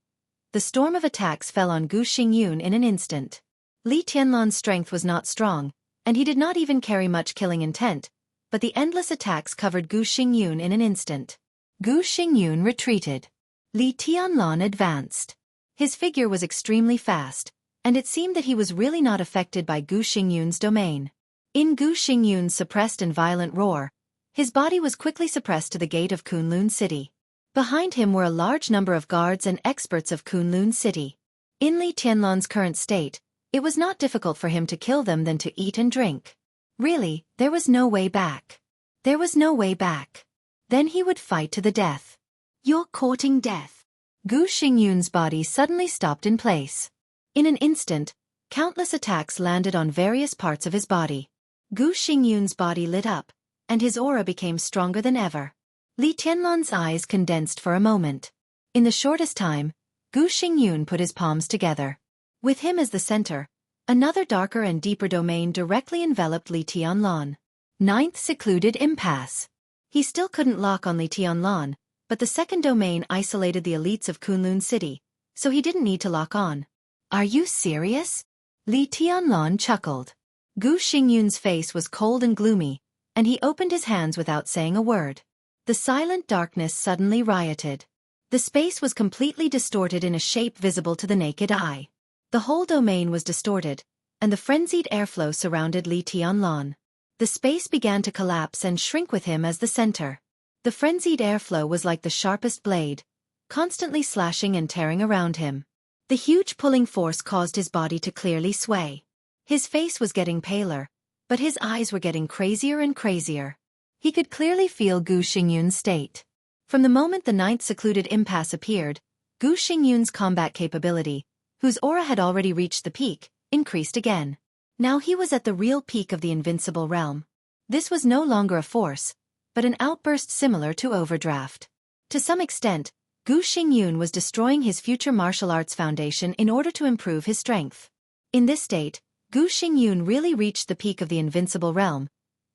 The storm of attacks fell on Gu Xingyun in an instant. Li Tianlan's strength was not strong, and he did not even carry much killing intent, but the endless attacks covered Gu Xingyun in an instant. Gu Xingyun retreated. Li Tianlan advanced. His figure was extremely fast, and it seemed that he was really not affected by Gu Xingyun's domain. In Gu Xingyun's suppressed and violent roar, his body was quickly suppressed to the gate of Kunlun City. Behind him were a large number of guards and experts of Kunlun City. In Li Tianlan's current state, it was not difficult for him to kill them than to eat and drink. Really, there was no way back. There was no way back. Then he would fight to the death. You're courting death. Gu Xingyun's body suddenly stopped in place. In an instant, countless attacks landed on various parts of his body. Gu Xingyun's body lit up, and his aura became stronger than ever. Li Tianlan's eyes condensed for a moment. In the shortest time, Gu Xingyun put his palms together. With him as the center, another darker and deeper domain directly enveloped Li Tianlan. Ninth secluded impasse. He still couldn't lock on Li Tianlan, but the second domain isolated the elites of Kunlun City, so he didn't need to lock on. Are you serious? Li Tianlan chuckled. Gu Xingyun's face was cold and gloomy, and he opened his hands without saying a word. The silent darkness suddenly rioted. The space was completely distorted in a shape visible to the naked eye. The whole domain was distorted, and the frenzied airflow surrounded Li Tianlan. The space began to collapse and shrink with him as the center. The frenzied airflow was like the sharpest blade, constantly slashing and tearing around him. The huge pulling force caused his body to clearly sway. His face was getting paler, but his eyes were getting crazier and crazier. He could clearly feel Gu Xingyun's state. From the moment the ninth secluded impasse appeared, Gu Xingyun's combat capability, whose aura had already reached the peak, increased again. Now he was at the real peak of the invincible realm. This was no longer a force, but an outburst similar to overdraft. To some extent, Gu Xingyun was destroying his future martial arts foundation in order to improve his strength. In this state, Gu Xingyun really reached the peak of the invincible realm,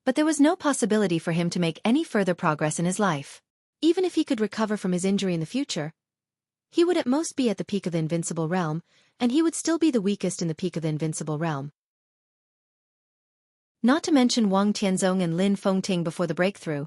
but there was no possibility for him to make any further progress in his life. Even if he could recover from his injury in the future, he would at most be at the peak of the invincible realm, and he would still be the weakest in the peak of the invincible realm. Not to mention Wang Tianzong and Lin Fengting before the breakthrough.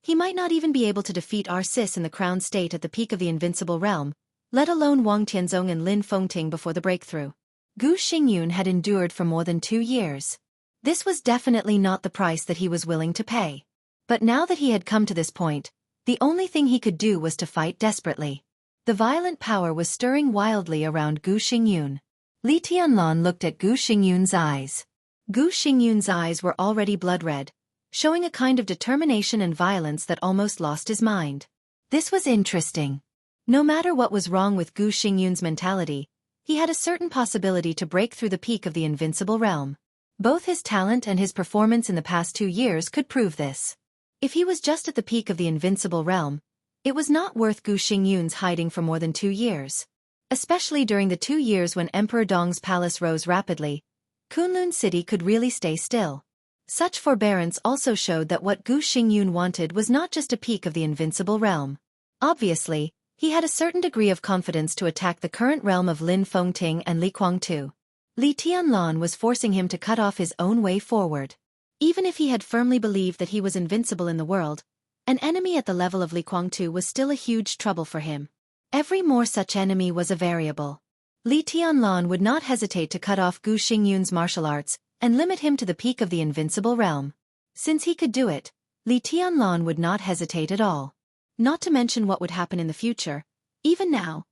He might not even be able to defeat Sis in the crown state at the peak of the invincible realm, let alone Wang Tianzong and Lin Fengting before the breakthrough. Gu Xingyun had endured for more than 2 years. This was definitely not the price that he was willing to pay. But now that he had come to this point, the only thing he could do was to fight desperately. The violent power was stirring wildly around Gu Xingyun. Li Tianlan looked at Gu Xingyun's eyes. Gu Xingyun's eyes were already blood-red, showing a kind of determination and violence that almost lost his mind. This was interesting. No matter what was wrong with Gu Xingyun's mentality, he had a certain possibility to break through the peak of the invincible realm. Both his talent and his performance in the past 2 years could prove this. If he was just at the peak of the invincible realm, it was not worth Gu Xingyun's hiding for more than 2 years. Especially during the 2 years when Emperor Dong's palace rose rapidly, Kunlun City could really stay still. Such forbearance also showed that what Gu Xingyun wanted was not just a peak of the invincible realm. Obviously, he had a certain degree of confidence to attack the current realm of Lin Fengting and Li Guangtu. Li Tianlan was forcing him to cut off his own way forward. Even if he had firmly believed that he was invincible in the world, an enemy at the level of Li Guangtu was still a huge trouble for him. Every more such enemy was a variable. Li Tianlan would not hesitate to cut off Gu Xingyun's martial arts and limit him to the peak of the invincible realm. Since he could do it, Li Tianlan would not hesitate at all. Not to mention what would happen in the future. Even now,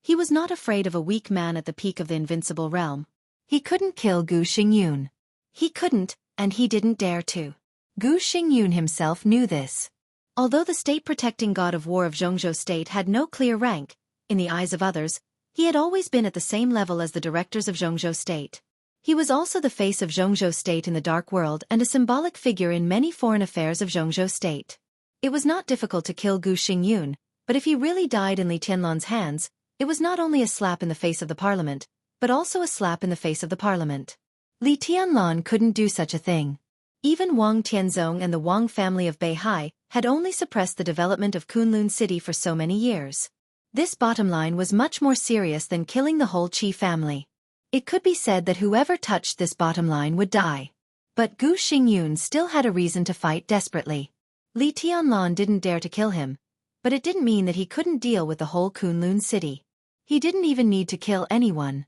he was not afraid of a weak man at the peak of the invincible realm. He couldn't kill Gu Xingyun. He couldn't, and he didn't dare to. Gu Xingyun himself knew this. Although the state-protecting god of war of Jianghu state had no clear rank, in the eyes of others, he had always been at the same level as the directors of Jianghu state. He was also the face of Jianghu state in the dark world and a symbolic figure in many foreign affairs of Jianghu state. It was not difficult to kill Gu Xingyun, But if he really died in Li Tianlan's hands, it was not only a slap in the face of the parliament, but also a slap in the face of the parliament. Li Tianlan couldn't do such a thing. Even Wang Tianzong and the Wang family of Beihai had only suppressed the development of Kunlun City for so many years. This bottom line was much more serious than killing the whole Qi family. It could be said that whoever touched this bottom line would die. But Gu Xingyun still had a reason to fight desperately. Li Tianlan didn't dare to kill him, but it didn't mean that he couldn't deal with the whole Kunlun City. He didn't even need to kill anyone.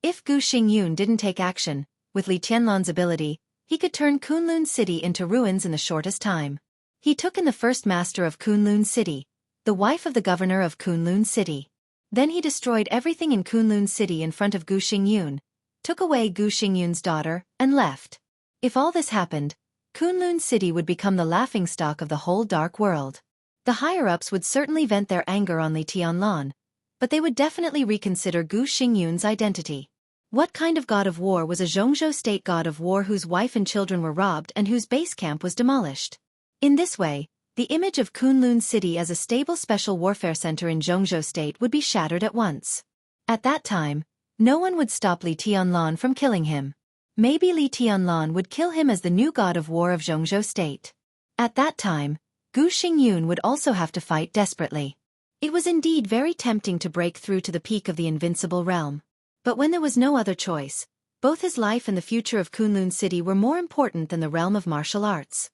If Gu Xingyun didn't take action, with Li Tianlan's ability, he could turn Kunlun City into ruins in the shortest time. He took in the first master of Kunlun City, the wife of the governor of Kunlun City. Then he destroyed everything in Kunlun City in front of Gu Xingyun, took away Gu Xingyun's daughter, and left. If all this happened, Kunlun City would become the laughingstock of the whole dark world. The higher-ups would certainly vent their anger on Li Tianlan, but they would definitely reconsider Gu Xingyun's identity. What kind of god of war was a Jianghu state god of war whose wife and children were robbed and whose base camp was demolished? In this way, the image of Kunlun City as a stable special warfare center in Jianghu state would be shattered at once. At that time, no one would stop Li Tianlan from killing him. Maybe Li Tianlan would kill him as the new god of war of Jianghu state. At that time, Gu Xingyun would also have to fight desperately. It was indeed very tempting to break through to the peak of the invincible realm. But when there was no other choice, both his life and the future of Kunlun City were more important than the realm of martial arts.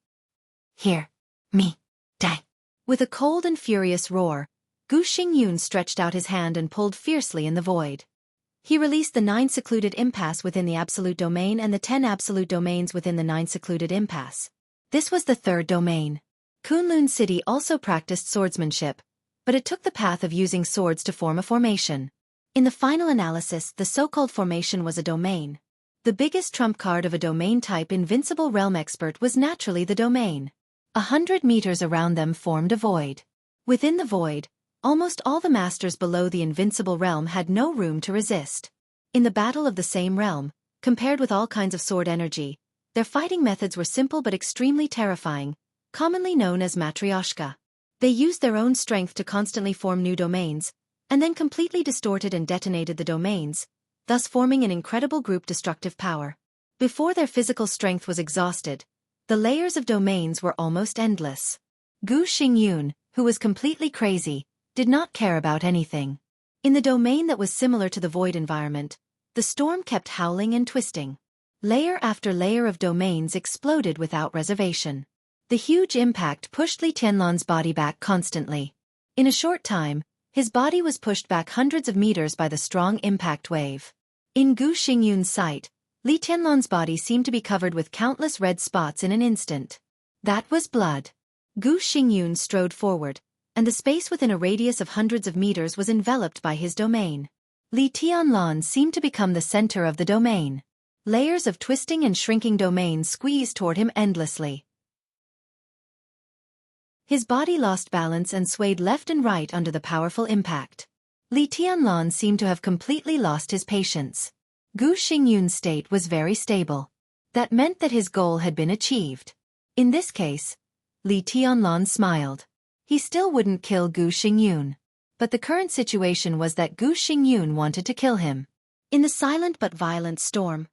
Hear me, die. With a cold and furious roar, Gu Xingyun stretched out his hand and pulled fiercely in the void. He released the 9 secluded impasse within the absolute domain and the 10 absolute domains within the 9 secluded impasse. This was the third domain. Kunlun City also practiced swordsmanship, but it took the path of using swords to form a formation. In the final analysis, the so-called formation was a domain. The biggest trump card of a domain-type invincible realm expert was naturally the domain. 100 meters around them formed a void. Within the void, almost all the masters below the invincible realm had no room to resist. In the battle of the same realm, compared with all kinds of sword energy, their fighting methods were simple but extremely terrifying, commonly known as matryoshka. They used their own strength to constantly form new domains, and then completely distorted and detonated the domains, thus forming an incredible group destructive power. Before their physical strength was exhausted, the layers of domains were almost endless. Gu Xingyun, who was completely crazy, did not care about anything. In the domain that was similar to the void environment, the storm kept howling and twisting. Layer after layer of domains exploded without reservation. The huge impact pushed Li Tianlan's body back constantly. In a short time, his body was pushed back hundreds of meters by the strong impact wave. In Gu Xingyun's sight, Li Tianlan's body seemed to be covered with countless red spots in an instant. That was blood. Gu Xingyun strode forward, and the space within a radius of hundreds of meters was enveloped by his domain. Li Tianlan seemed to become the center of the domain. Layers of twisting and shrinking domains squeezed toward him endlessly. His body lost balance and swayed left and right under the powerful impact. Li Tianlan seemed to have completely lost his patience. Gu Xingyun's state was very stable. That meant that his goal had been achieved. In this case, Li Tianlan smiled. He still wouldn't kill Gu Xingyun. But the current situation was that Gu Xingyun wanted to kill him. In the silent but violent storm,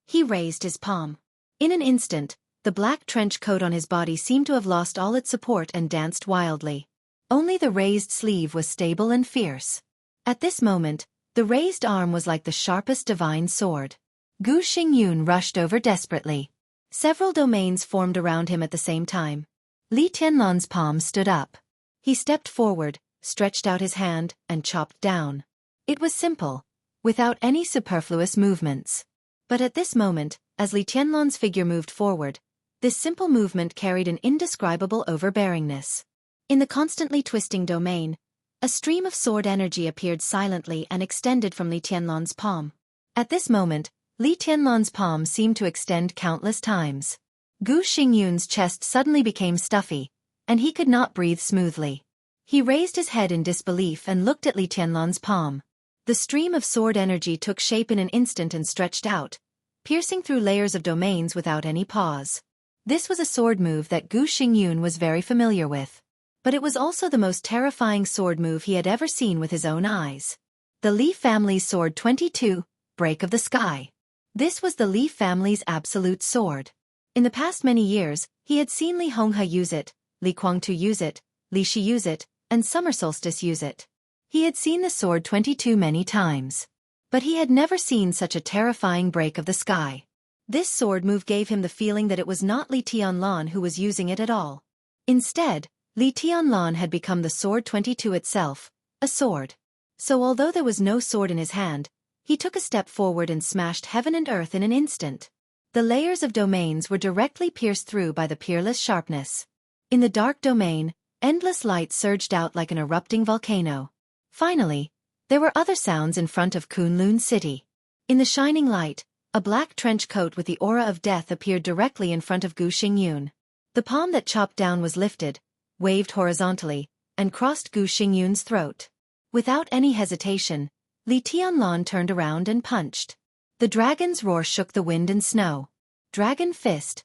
he raised his palm. In an instant, the black trench coat on his body seemed to have lost all its support and danced wildly. Only the raised sleeve was stable and fierce. At this moment, the raised arm was like the sharpest divine sword. Gu Xingyun rushed over desperately. Several domains formed around him at the same time. Li Tianlan's palm stood up. He stepped forward, stretched out his hand, and chopped down. It was simple, without any superfluous movements. But at this moment, as Li Tianlan's figure moved forward, this simple movement carried an indescribable overbearingness. In the constantly twisting domain, a stream of sword energy appeared silently and extended from Li Tianlan's palm. At this moment, Li Tianlan's palm seemed to extend countless times. Gu Xingyun's chest suddenly became stuffy, and he could not breathe smoothly. He raised his head in disbelief and looked at Li Tianlan's palm. The stream of sword energy took shape in an instant and stretched out, piercing through layers of domains without any pause. This was a sword move that Gu Xingyun was very familiar with. But it was also the most terrifying sword move he had ever seen with his own eyes. The Li family's sword 22, Break of the Sky. This was the Li family's absolute sword. In the past many years, he had seen Li Honghe use it, Li Guangtu use it, Li Shi use it, and Summer Solstice use it. He had seen the sword 22 many times. But he had never seen such a terrifying break of the sky. This sword move gave him the feeling that it was not Li Tianlan who was using it at all. Instead, Li Tianlan had become the sword 22 itself, a sword. So although there was no sword in his hand, he took a step forward and smashed heaven and earth in an instant. The layers of domains were directly pierced through by the peerless sharpness. In the dark domain, endless light surged out like an erupting volcano. Finally, there were other sounds in front of Kunlun City. In the shining light, a black trench coat with the aura of death appeared directly in front of Gu Xingyun. The palm that chopped down was lifted, waved horizontally, and crossed Gu Xingyun's throat. Without any hesitation, Li Tianlan turned around and punched. The dragon's roar shook the wind and snow. Dragon Fist.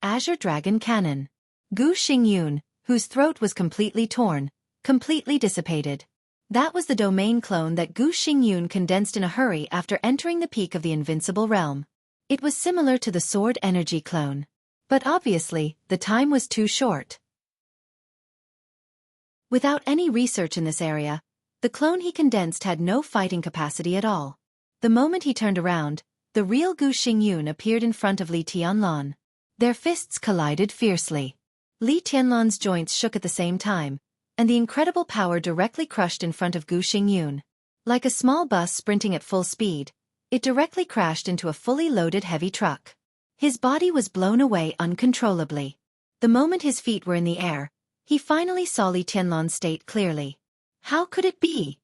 Azure Dragon Cannon. Gu Xingyun, whose throat was completely torn, completely dissipated. That was the domain clone that Gu Xingyun condensed in a hurry after entering the peak of the invincible realm. It was similar to the sword energy clone. But obviously, the time was too short. Without any research in this area, the clone he condensed had no fighting capacity at all. The moment he turned around, the real Gu Xingyun appeared in front of Li Tianlan. Their fists collided fiercely. Li Tianlan's joints shook at the same time, and the incredible power directly crushed in front of Gu Xingyun. Like a small bus sprinting at full speed, it directly crashed into a fully loaded heavy truck. His body was blown away uncontrollably. The moment his feet were in the air, he finally saw Li Tianlan's state clearly. How could it be?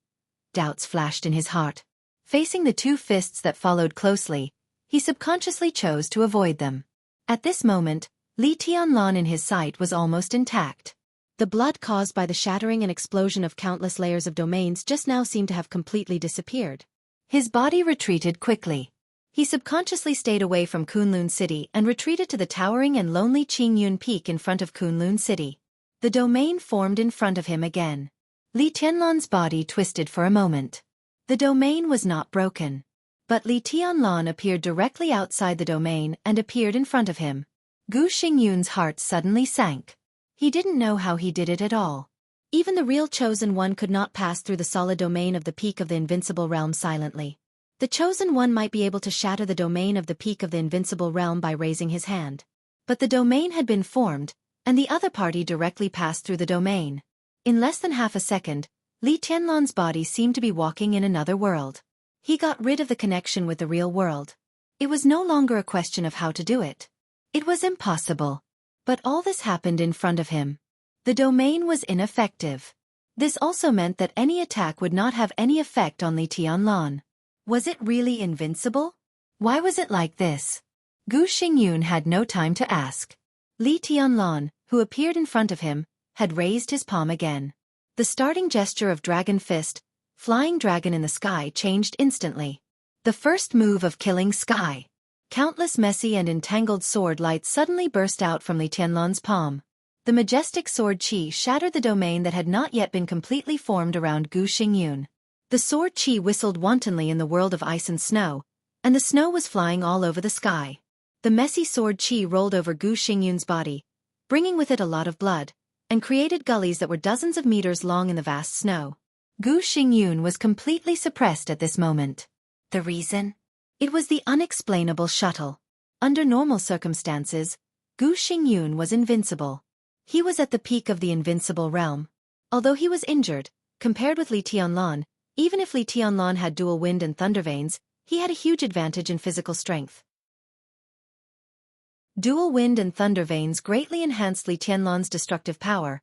Doubts flashed in his heart. Facing the two fists that followed closely, he subconsciously chose to avoid them. At this moment, Li Tianlan in his sight was almost intact. The blood caused by the shattering and explosion of countless layers of domains just now seemed to have completely disappeared. His body retreated quickly. He subconsciously stayed away from Kunlun City and retreated to the towering and lonely Qingyun Peak in front of Kunlun City. The domain formed in front of him again. Li Tianlan's body twisted for a moment. The domain was not broken. But Li Tianlan appeared directly outside the domain and appeared in front of him. Gu Xingyun's heart suddenly sank. He didn't know how he did it at all. Even the real Chosen One could not pass through the solid domain of the peak of the invincible realm silently. The Chosen One might be able to shatter the domain of the peak of the invincible realm by raising his hand. But the domain had been formed, and the other party directly passed through the domain. In less than half a second, Li Tianlan's body seemed to be walking in another world. He got rid of the connection with the real world. It was no longer a question of how to do it. It was impossible. But all this happened in front of him. The domain was ineffective. This also meant that any attack would not have any effect on Li Tianlan. Was it really invincible? Why was it like this? Gu Xingyun had no time to ask. Li Tianlan, who appeared in front of him, had raised his palm again. The starting gesture of Dragon Fist, Flying Dragon in the Sky, changed instantly. The first move of Killing Sky. Countless messy and entangled sword lights suddenly burst out from Li Tianlan's palm. The majestic sword chi shattered the domain that had not yet been completely formed around Gu Xingyun. The sword chi whistled wantonly in the world of ice and snow, and the snow was flying all over the sky. The messy sword chi rolled over Gu Xingyun's body, bringing with it a lot of blood, and created gullies that were dozens of meters long in the vast snow. Gu Xingyun was completely suppressed at this moment. The reason? It was the unexplainable shuttle. Under normal circumstances, Gu Xingyun was invincible. He was at the peak of the invincible realm. Although he was injured, compared with Li Tianlan, even if Li Tianlan had dual wind and thunder veins, he had a huge advantage in physical strength. Dual wind and thunder veins greatly enhanced Li Tianlan's destructive power,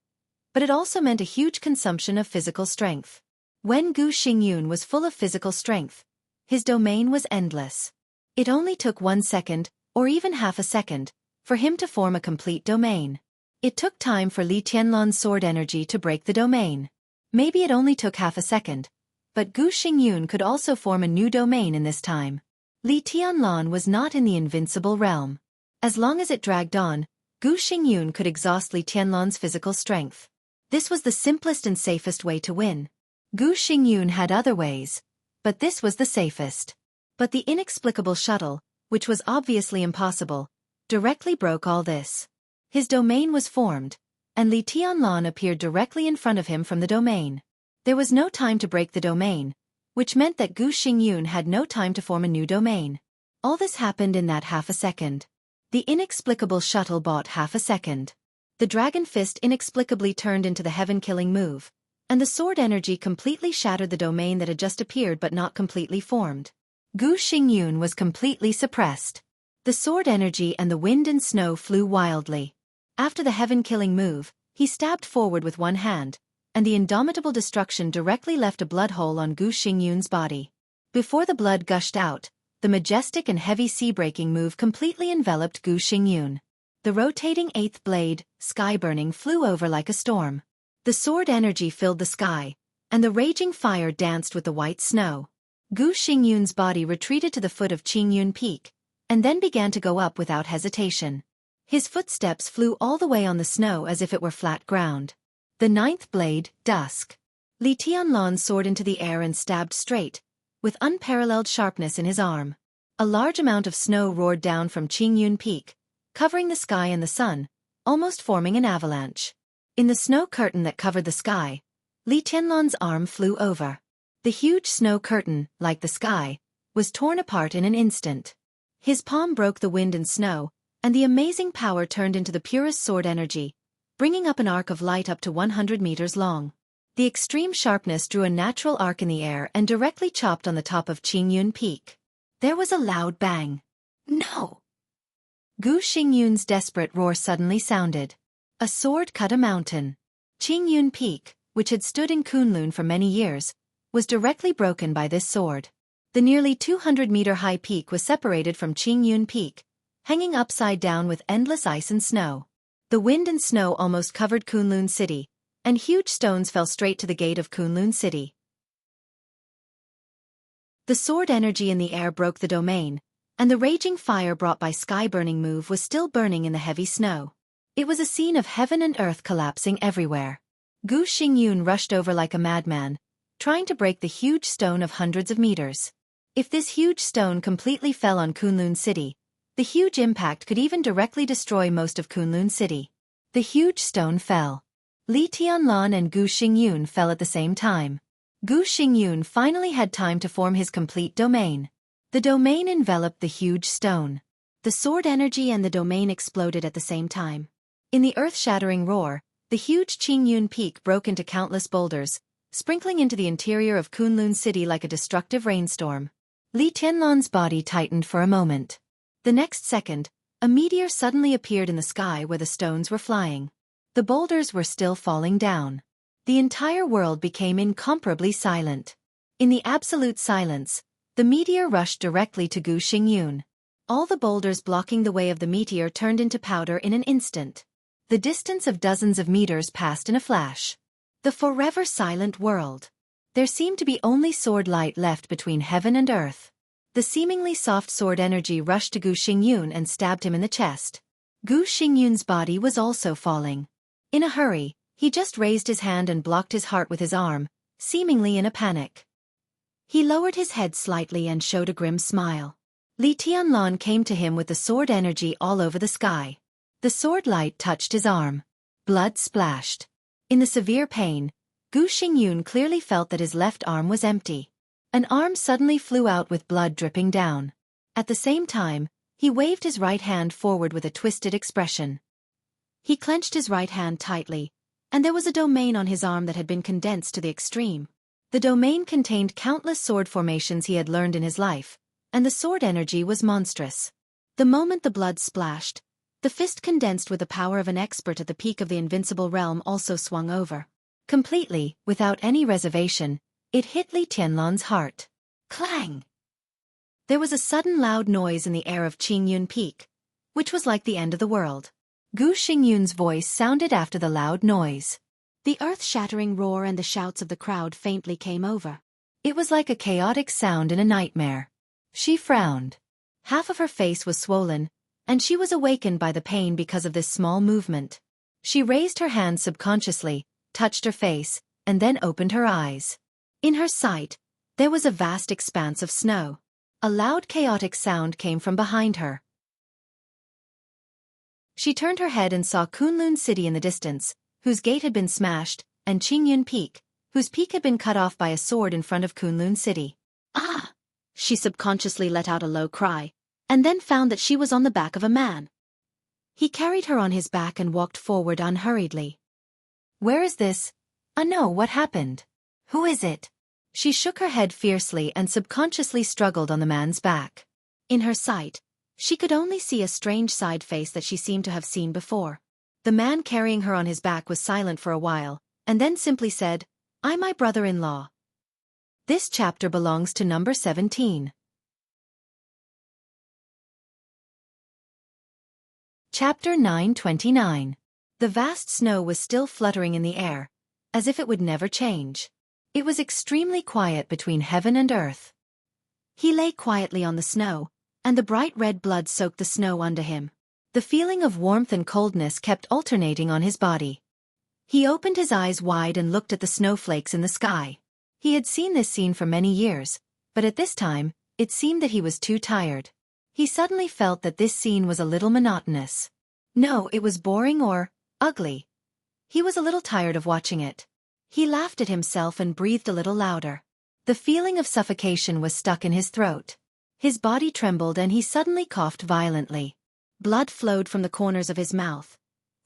but it also meant a huge consumption of physical strength. When Gu Xingyun was full of physical strength, his domain was endless. It only took 1 second, or even half a second, for him to form a complete domain. It took time for Li Tianlan's sword energy to break the domain. Maybe it only took half a second, but Gu Xingyun could also form a new domain in this time. Li Tianlan was not in the invincible realm. As long as it dragged on, Gu Xingyun could exhaust Li Tianlan's physical strength. This was the simplest and safest way to win. Gu Xingyun had other ways, but this was the safest. But the inexplicable shuttle, which was obviously impossible, directly broke all this. His domain was formed, and Li Tianlan appeared directly in front of him from the domain. There was no time to break the domain, which meant that Gu Xingyun had no time to form a new domain. All this happened in that half a second. The inexplicable shuttle bought half a second. The dragon fist inexplicably turned into the heaven-killing move, and the sword energy completely shattered the domain that had just appeared but not completely formed. Gu Xingyun was completely suppressed. The sword energy and the wind and snow flew wildly. After the heaven-killing move, he stabbed forward with one hand, and the indomitable destruction directly left a blood hole on Gu Xingyun's body. Before the blood gushed out, the majestic and heavy sea-breaking move completely enveloped Gu Xingyun. The rotating eighth blade, sky burning, flew over like a storm. The sword energy filled the sky, and the raging fire danced with the white snow. Gu Xingyun's body retreated to the foot of Qingyun Peak, and then began to go up without hesitation. His footsteps flew all the way on the snow as if it were flat ground. The ninth blade, dusk. Li Tianlan soared into the air and stabbed straight, with unparalleled sharpness in his arm. A large amount of snow roared down from Qingyun Peak, covering the sky and the sun, almost forming an avalanche. In the snow curtain that covered the sky, Li Tianlan's arm flew over. The huge snow curtain, like the sky, was torn apart in an instant. His palm broke the wind and snow, and the amazing power turned into the purest sword energy, bringing up an arc of light up to 100 meters long. The extreme sharpness drew a natural arc in the air and directly chopped on the top of Qingyun Peak. There was a loud bang. No! Gu Xingyun's desperate roar suddenly sounded. A sword cut a mountain. Qingyun Peak, which had stood in Kunlun for many years, was directly broken by this sword. The nearly 200-meter-high peak was separated from Qingyun Peak, hanging upside down with endless ice and snow. The wind and snow almost covered Kunlun City, and huge stones fell straight to the gate of Kunlun City. The sword energy in the air broke the domain, and the raging fire brought by sky-burning move was still burning in the heavy snow. It was a scene of heaven and earth collapsing everywhere. Gu Xingyun rushed over like a madman, trying to break the huge stone of hundreds of meters. If this huge stone completely fell on Kunlun City, the huge impact could even directly destroy most of Kunlun City. The huge stone fell. Li Tianlan and Gu Xingyun fell at the same time. Gu Xingyun finally had time to form his complete domain. The domain enveloped the huge stone. The sword energy and the domain exploded at the same time. In the earth-shattering roar, the huge Qingyun Peak broke into countless boulders, sprinkling into the interior of Kunlun City like a destructive rainstorm. Li Tianlan's body tightened for a moment. The next second, a meteor suddenly appeared in the sky where the stones were flying. The boulders were still falling down. The entire world became incomparably silent. In the absolute silence, the meteor rushed directly to Gu Xingyun. All the boulders blocking the way of the meteor turned into powder in an instant. The distance of dozens of meters passed in a flash. The forever silent world. There seemed to be only sword light left between heaven and earth. The seemingly soft sword energy rushed to Gu Xingyun and stabbed him in the chest. Gu Xingyun's body was also falling. In a hurry, he just raised his hand and blocked his heart with his arm, seemingly in a panic. He lowered his head slightly and showed a grim smile. Li Tianlan came to him with the sword energy all over the sky. The sword light touched his arm. Blood splashed. In the severe pain, Gu Xingyun clearly felt that his left arm was empty. An arm suddenly flew out with blood dripping down. At the same time, he waved his right hand forward with a twisted expression. He clenched his right hand tightly, and there was a domain on his arm that had been condensed to the extreme. The domain contained countless sword formations he had learned in his life, and the sword energy was monstrous. The moment the blood splashed, the fist condensed with the power of an expert at the peak of the invincible realm also swung over. Completely, without any reservation, it hit Li Tianlan's heart. Clang! There was a sudden loud noise in the air of Qingyun Peak, which was like the end of the world. Gu Xingyun's voice sounded after the loud noise. The earth-shattering roar and the shouts of the crowd faintly came over. It was like a chaotic sound in a nightmare. She frowned. Half of her face was swollen, and she was awakened by the pain because of this small movement. She raised her hand subconsciously, touched her face, and then opened her eyes. In her sight, there was a vast expanse of snow. A loud chaotic sound came from behind her. She turned her head and saw Kunlun City in the distance, whose gate had been smashed, and Qingyun Peak, whose peak had been cut off by a sword in front of Kunlun City. Ah! She subconsciously let out a low cry, and then found that she was on the back of a man. He carried her on his back and walked forward unhurriedly. Where is this? No, what happened? Who is it? She shook her head fiercely and subconsciously struggled on the man's back. In her sight, she could only see a strange side face that she seemed to have seen before. The man carrying her on his back was silent for a while, and then simply said, "I'm my brother-in-law." This chapter belongs to number 17. Chapter 929. The vast snow was still fluttering in the air, as if it would never change. It was extremely quiet between heaven and earth. He lay quietly on the snow, and the bright red blood soaked the snow under him. The feeling of warmth and coldness kept alternating on his body. He opened his eyes wide and looked at the snowflakes in the sky. He had seen this scene for many years, but at this time, it seemed that he was too tired. He suddenly felt that this scene was a little monotonous. No, it was boring or ugly. He was a little tired of watching it. He laughed at himself and breathed a little louder. The feeling of suffocation was stuck in his throat. His body trembled and he suddenly coughed violently. Blood flowed from the corners of his mouth,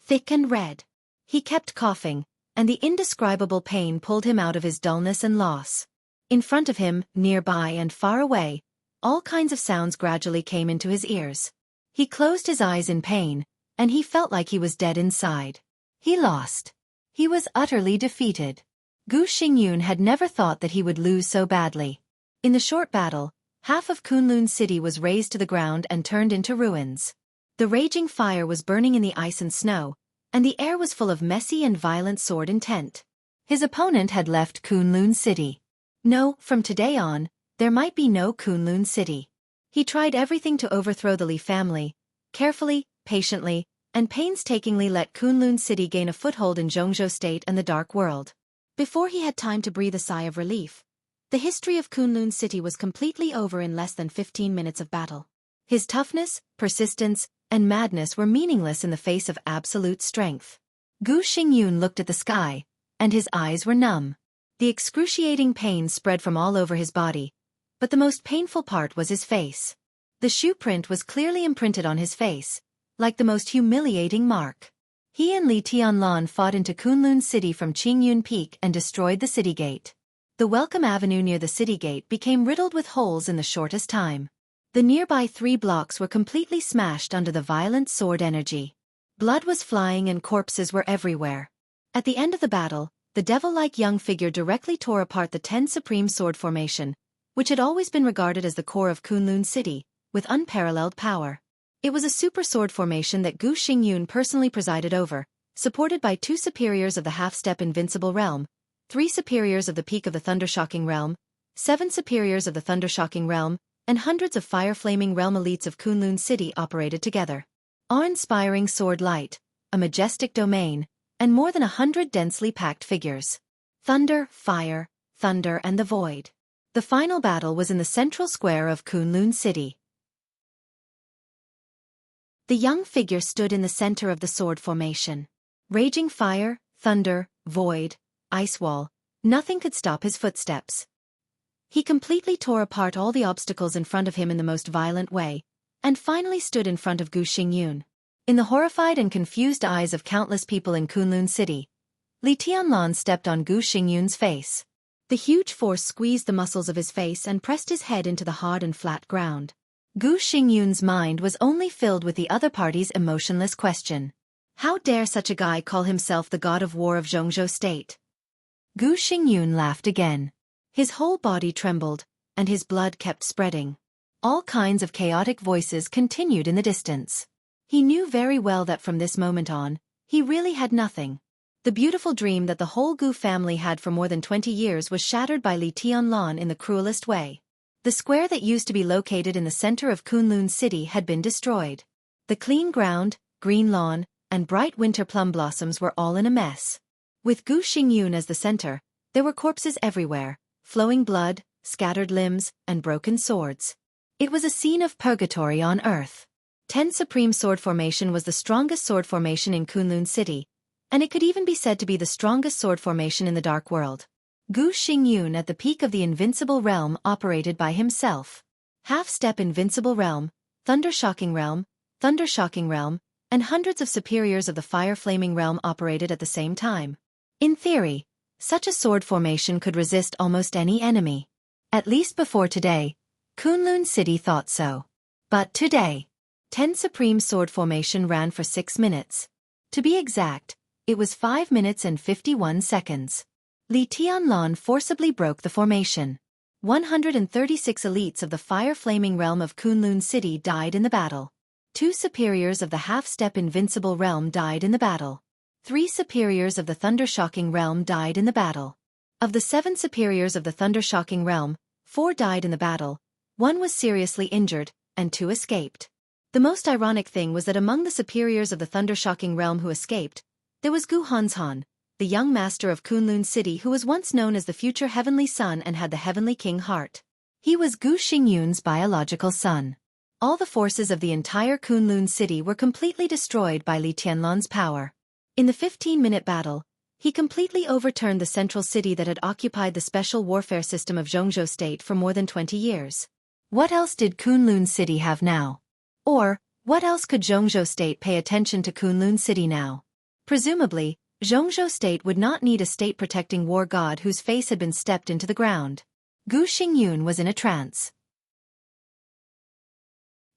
thick and red. He kept coughing, and the indescribable pain pulled him out of his dullness and loss. In front of him, nearby and far away, all kinds of sounds gradually came into his ears. He closed his eyes in pain, and he felt like he was dead inside. He lost. He was utterly defeated. Gu Xingyun had never thought that he would lose so badly. In the short battle, half of Kunlun City was razed to the ground and turned into ruins. The raging fire was burning in the ice and snow, and the air was full of messy and violent sword intent. His opponent had left Kunlun City. No, from today on, there might be no Kunlun City. He tried everything to overthrow the Li family, carefully, patiently, and painstakingly let Kunlun City gain a foothold in Jianghu State and the Dark World. Before he had time to breathe a sigh of relief, the history of Kunlun City was completely over in less than 15 minutes of battle. His toughness, persistence, and madness were meaningless in the face of absolute strength. Gu Xingyun looked at the sky, and his eyes were numb. The excruciating pain spread from all over his body, but the most painful part was his face. The shoe print was clearly imprinted on his face, like the most humiliating mark. He and Li Tianlan fought into Kunlun City from Qingyun Peak and destroyed the city gate. The Welcome Avenue near the city gate became riddled with holes in the shortest time. The nearby 3 blocks were completely smashed under the violent sword energy. Blood was flying and corpses were everywhere. At the end of the battle, the devil-like young figure directly tore apart the 10 Supreme Sword Formation, which had always been regarded as the core of Kunlun City, with unparalleled power. It was a super sword formation that Gu Xingyun personally presided over, supported by 2 superiors of the half-step invincible realm, 3 superiors of the peak of the thundershocking realm, 7 superiors of the thundershocking realm, and hundreds of fire-flaming realm elites of Kunlun City operated together. Awe-inspiring sword light, a majestic domain, and more than 100 densely packed figures. Thunder, fire, thunder and the void. The final battle was in the central square of Kunlun City. The young figure stood in the center of the sword formation. Raging fire, thunder, void, ice wall, nothing could stop his footsteps. He completely tore apart all the obstacles in front of him in the most violent way, and finally stood in front of Gu Xingyun. In the horrified and confused eyes of countless people in Kunlun City, Li Tianlan stepped on Gu Xingyun's face. The huge force squeezed the muscles of his face and pressed his head into the hard and flat ground. Gu Xingyun's mind was only filled with the other party's emotionless question. How dare such a guy call himself the god of war of Jianghu State? Gu Xingyun laughed again. His whole body trembled, and his blood kept spreading. All kinds of chaotic voices continued in the distance. He knew very well that from this moment on, he really had nothing. The beautiful dream that the whole Gu family had for more than 20 years was shattered by Li Tianlan in the cruelest way. The square that used to be located in the center of Kunlun City had been destroyed. The clean ground, green lawn, and bright winter plum blossoms were all in a mess. With Gu Xingyun as the center, there were corpses everywhere, flowing blood, scattered limbs, and broken swords. It was a scene of purgatory on earth. 10 Supreme Sword Formation was the strongest sword formation in Kunlun City, and it could even be said to be the strongest sword formation in the Dark World. Gu Xingyun at the peak of the Invincible Realm operated by himself. Half-step Invincible Realm, Thunder-Shocking Realm, Thunder-Shocking Realm, and hundreds of superiors of the Fire-Flaming Realm operated at the same time. In theory, such a sword formation could resist almost any enemy. At least before today, Kunlun City thought so. But today, 10 Supreme Sword Formation ran for 6 minutes. To be exact, it was 5 minutes and 51 seconds. Li Tianlan forcibly broke the formation. 136 elites of the Fire-Flaming Realm of Kunlun City died in the battle. 2 superiors of the half-step Invincible Realm died in the battle. 3 superiors of the Thunder-Shocking Realm died in the battle. Of the 7 superiors of the Thunder-Shocking Realm, 4 died in the battle, 1 was seriously injured, and 2 escaped. The most ironic thing was that among the superiors of the Thunder-Shocking Realm who escaped, there was Gu Hanzhan, the young master of Kunlun City who was once known as the future Heavenly Son and had the Heavenly King heart. He was Gu Xingyun's biological son. All the forces of the entire Kunlun City were completely destroyed by Li Tianlan's power. In the 15-minute battle, he completely overturned the central city that had occupied the special warfare system of Jianghu State for more than 20 years. What else did Kunlun City have now? Or, what else could Jianghu State pay attention to Kunlun City now? Presumably, Jianghu State would not need a state-protecting war god whose face had been stepped into the ground. Gu Xingyun was in a trance.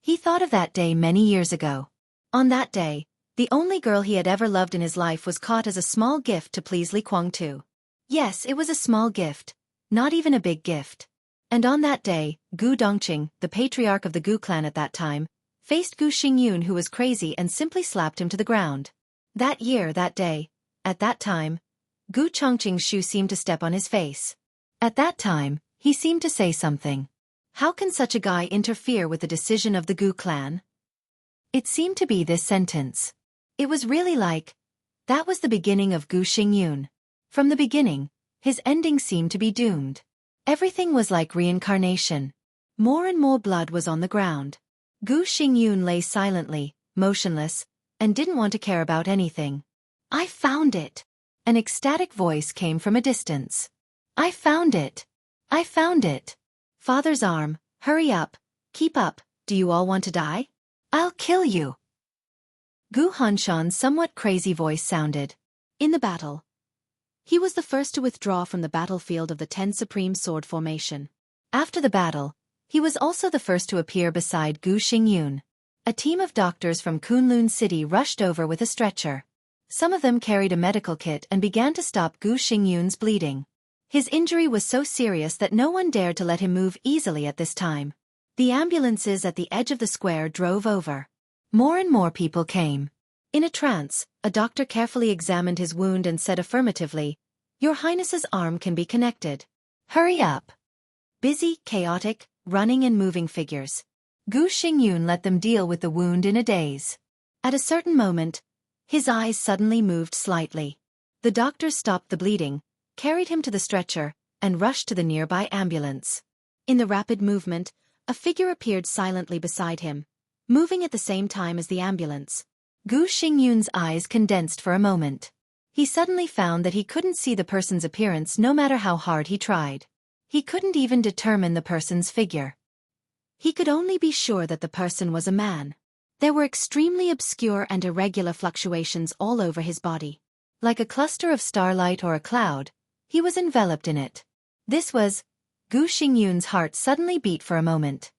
He thought of that day many years ago. On that day, the only girl he had ever loved in his life was caught as a small gift to please Li Guangtu. Yes, it was a small gift, not even a big gift. And on that day, Gu Dongqing, the patriarch of the Gu clan at that time, faced Gu Xingyun who was crazy and simply slapped him to the ground. That year, that day, at that time, Gu Chongqing's shoe seemed to step on his face. At that time, he seemed to say something. How can such a guy interfere with the decision of the Gu clan? It seemed to be this sentence. It was really like, that was the beginning of Gu Xingyun. From the beginning, his ending seemed to be doomed. Everything was like reincarnation. More and more blood was on the ground. Gu Xingyun lay silently, motionless, and didn't want to care about anything. I found it. An ecstatic voice came from a distance. I found it. I found it. Father's arm, hurry up, keep up, do you all want to die? I'll kill you. Gu Hanshan's somewhat crazy voice sounded. In the battle. He was the first to withdraw from the battlefield of the 10 Supreme Sword Formation. After the battle, he was also the first to appear beside Gu Xingyun. A team of doctors from Kunlun City rushed over with a stretcher. Some of them carried a medical kit and began to stop Gu Xingyun's bleeding. His injury was so serious that no one dared to let him move easily at this time. The ambulances at the edge of the square drove over. More and more people came. In a trance, a doctor carefully examined his wound and said affirmatively, Your Highness's arm can be connected. Hurry up. Busy, chaotic, running and moving figures. Gu Xingyun let them deal with the wound in a daze. At a certain moment, his eyes suddenly moved slightly. The doctors stopped the bleeding, carried him to the stretcher, and rushed to the nearby ambulance. In the rapid movement, a figure appeared silently beside him, moving at the same time as the ambulance. Gu Xingyun's eyes condensed for a moment. He suddenly found that he couldn't see the person's appearance no matter how hard he tried. He couldn't even determine the person's figure. He could only be sure that the person was a man. There were extremely obscure and irregular fluctuations all over his body. Like a cluster of starlight or a cloud, he was enveloped in it. This was... Gu Xingyun's heart suddenly beat for a moment.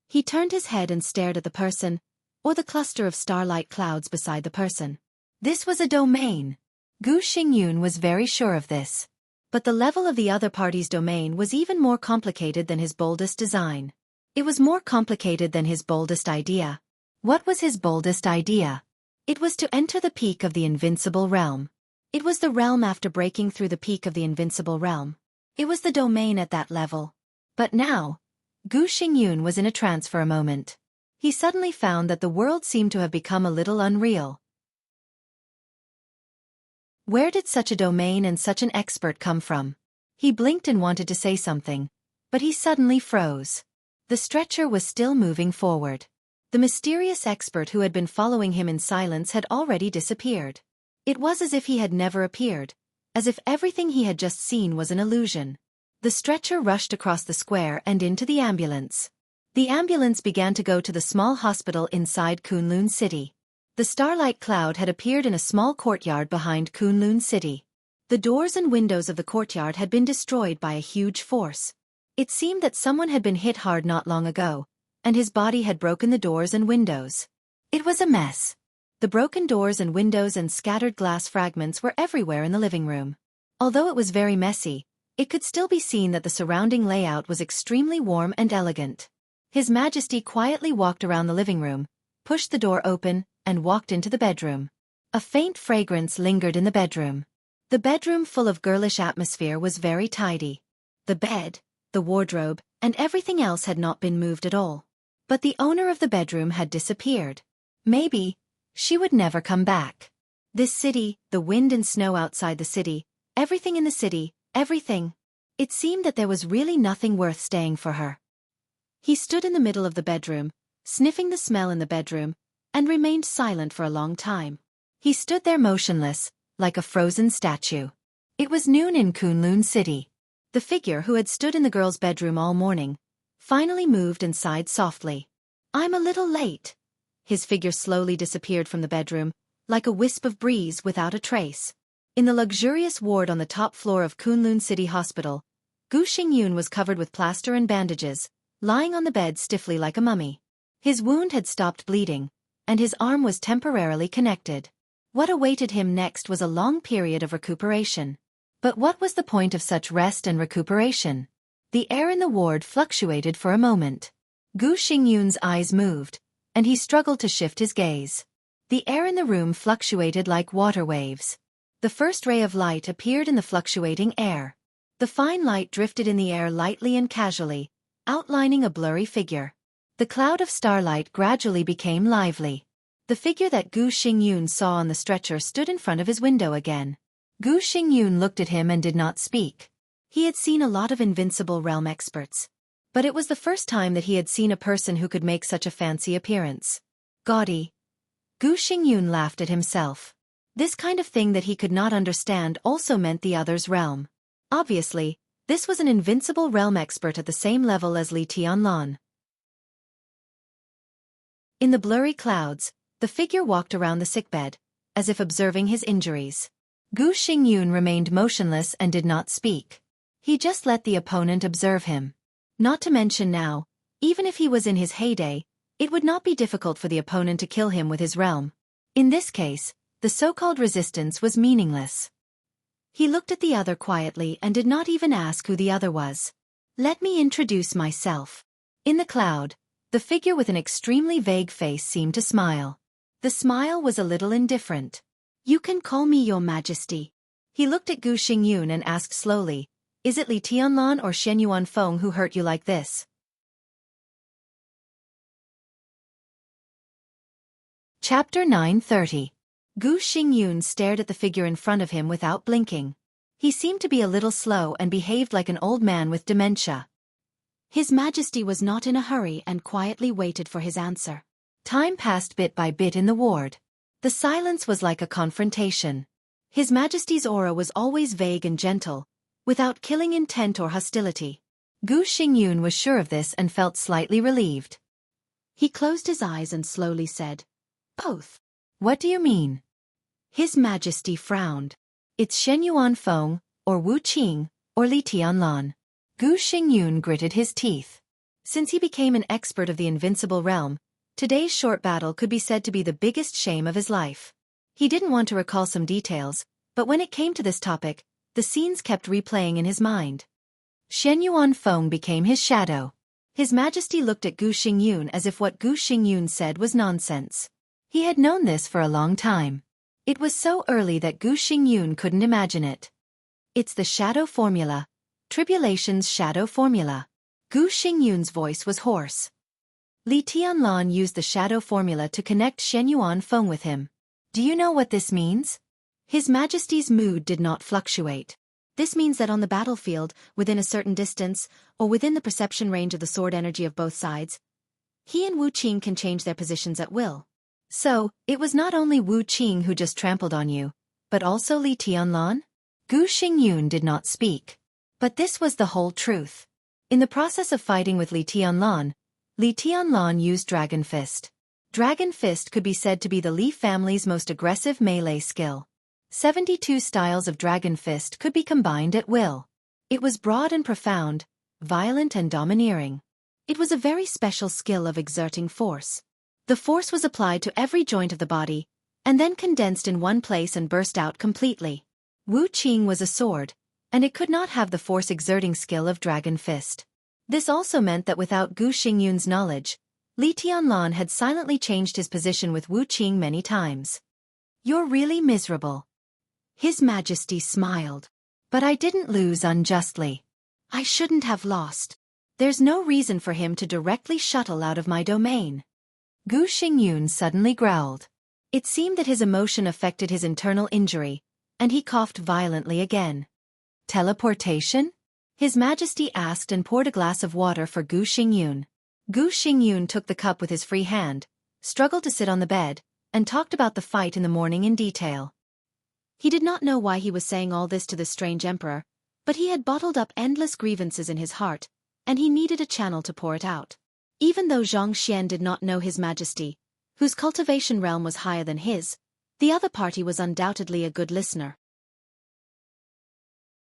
He turned his head and stared at the person, or the cluster of starlight clouds beside the person. This was a domain. Gu Xingyun was very sure of this. But the level of the other party's domain was even more complicated than his boldest design. It was more complicated than his boldest idea. What was his boldest idea? It was to enter the peak of the Invincible Realm. It was the realm after breaking through the peak of the Invincible Realm. It was the domain at that level. But now, Gu Xingyun was in a trance for a moment. He suddenly found that the world seemed to have become a little unreal. Where did such a domain and such an expert come from? He blinked and wanted to say something, but he suddenly froze. The stretcher was still moving forward. The mysterious expert who had been following him in silence had already disappeared. It was as if he had never appeared, as if everything he had just seen was an illusion. The stretcher rushed across the square and into the ambulance. The ambulance began to go to the small hospital inside Kunlun City. The starlight cloud had appeared in a small courtyard behind Kunlun City. The doors and windows of the courtyard had been destroyed by a huge force. It seemed that someone had been hit hard not long ago, and his body had broken the doors and windows. It was a mess. The broken doors and windows and scattered glass fragments were everywhere in the living room. Although it was very messy, it could still be seen that the surrounding layout was extremely warm and elegant. His Majesty quietly walked around the living room, pushed the door open, and walked into the bedroom. A faint fragrance lingered in the bedroom. The bedroom, full of girlish atmosphere, was very tidy. The bed, the wardrobe, and everything else had not been moved at all. But the owner of the bedroom had disappeared. Maybe she would never come back. This city, the wind and snow outside the city, everything in the city, everything. It seemed that there was really nothing worth staying for her. He stood in the middle of the bedroom, sniffing the smell in the bedroom, and remained silent for a long time. He stood there motionless, like a frozen statue. It was noon in Kunlun City. The figure who had stood in the girl's bedroom all morning finally moved and sighed softly. "I'm a little late." His figure slowly disappeared from the bedroom, like a wisp of breeze without a trace. In the luxurious ward on the top floor of Kunlun City Hospital, Gu Xingyun was covered with plaster and bandages, lying on the bed stiffly like a mummy. His wound had stopped bleeding, and his arm was temporarily connected. What awaited him next was a long period of recuperation. But what was the point of such rest and recuperation? The air in the ward fluctuated for a moment. Gu Xingyun's eyes moved, and he struggled to shift his gaze. The air in the room fluctuated like water waves. The first ray of light appeared in the fluctuating air. The fine light drifted in the air lightly and casually, outlining a blurry figure. The cloud of starlight gradually became lively. The figure that Gu Xingyun saw on the stretcher stood in front of his window again. Gu Xingyun looked at him and did not speak. He had seen a lot of invincible realm experts, but it was the first time that he had seen a person who could make such a fancy appearance. Gaudy. Gu Xingyun laughed at himself. This kind of thing that he could not understand also meant the other's realm. Obviously, this was an invincible realm expert at the same level as Li Tianlan. In the blurry clouds, the figure walked around the sickbed, as if observing his injuries. Gu Xingyun remained motionless and did not speak. He just let the opponent observe him. Not to mention now, even if he was in his heyday, it would not be difficult for the opponent to kill him with his realm. In this case, the so-called resistance was meaningless. He looked at the other quietly and did not even ask who the other was. "Let me introduce myself." In the cloud, the figure with an extremely vague face seemed to smile. The smile was a little indifferent. "You can call me Your Majesty." He looked at Gu Xingyun and asked slowly, "Is it Li Tianlan or Shenyuan Feng who hurt you like this?" Chapter 930. Gu Xingyun stared at the figure in front of him without blinking. He seemed to be a little slow and behaved like an old man with dementia. His Majesty was not in a hurry and quietly waited for his answer. Time passed bit by bit in the ward. The silence was like a confrontation. His Majesty's aura was always vague and gentle, without killing intent or hostility. Gu Xingyun was sure of this and felt slightly relieved. He closed his eyes and slowly said, "Both." "What do you mean?" His Majesty frowned. "It's Shenyuan Feng, or Wu Qing, or Li Tianlan." Gu Xingyun gritted his teeth. Since he became an expert of the invincible realm, today's short battle could be said to be the biggest shame of his life. He didn't want to recall some details, but when it came to this topic, the scenes kept replaying in his mind. Shenyuan Feng became his shadow. His Majesty looked at Gu Xingyun as if what Gu Xingyun said was nonsense. He had known this for a long time. It was so early that Gu Xingyun couldn't imagine it. "It's the shadow formula. Tribulation's shadow formula." Gu Xingyun's voice was hoarse. Li Tianlan used the shadow formula to connect Shenyuan Feng with him. "Do you know what this means?" His Majesty's mood did not fluctuate. This means that on the battlefield, within a certain distance, or within the perception range of the sword energy of both sides, he and Wu Qing can change their positions at will. So, it was not only Wu Qing who just trampled on you, but also Li Tianlan? Gu Xingyun did not speak. But this was the whole truth. In the process of fighting with Li Tianlan used Dragon Fist. Dragon Fist could be said to be the Li family's most aggressive melee skill. 72 styles of Dragon Fist could be combined at will. It was broad and profound, violent and domineering. It was a very special skill of exerting force. The force was applied to every joint of the body, and then condensed in one place and burst out completely. Wu Qing was a sword, and it could not have the force-exerting skill of Dragon Fist. This also meant that without Gu Xingyun's knowledge, Li Tianlan had silently changed his position with Wu Qing many times. "You're really miserable." His Majesty smiled. "But I didn't lose unjustly. I shouldn't have lost. There's no reason for him to directly shuttle out of my domain." Gu Xingyun suddenly growled. It seemed that his emotion affected his internal injury, and he coughed violently again. "Teleportation?" His Majesty asked and poured a glass of water for Gu Xingyun. Gu Xingyun took the cup with his free hand, struggled to sit on the bed, and talked about the fight in the morning in detail. He did not know why he was saying all this to the strange emperor, but he had bottled up endless grievances in his heart, and he needed a channel to pour it out. Even though Xianxia did not know His Majesty, whose cultivation realm was higher than his, the other party was undoubtedly a good listener.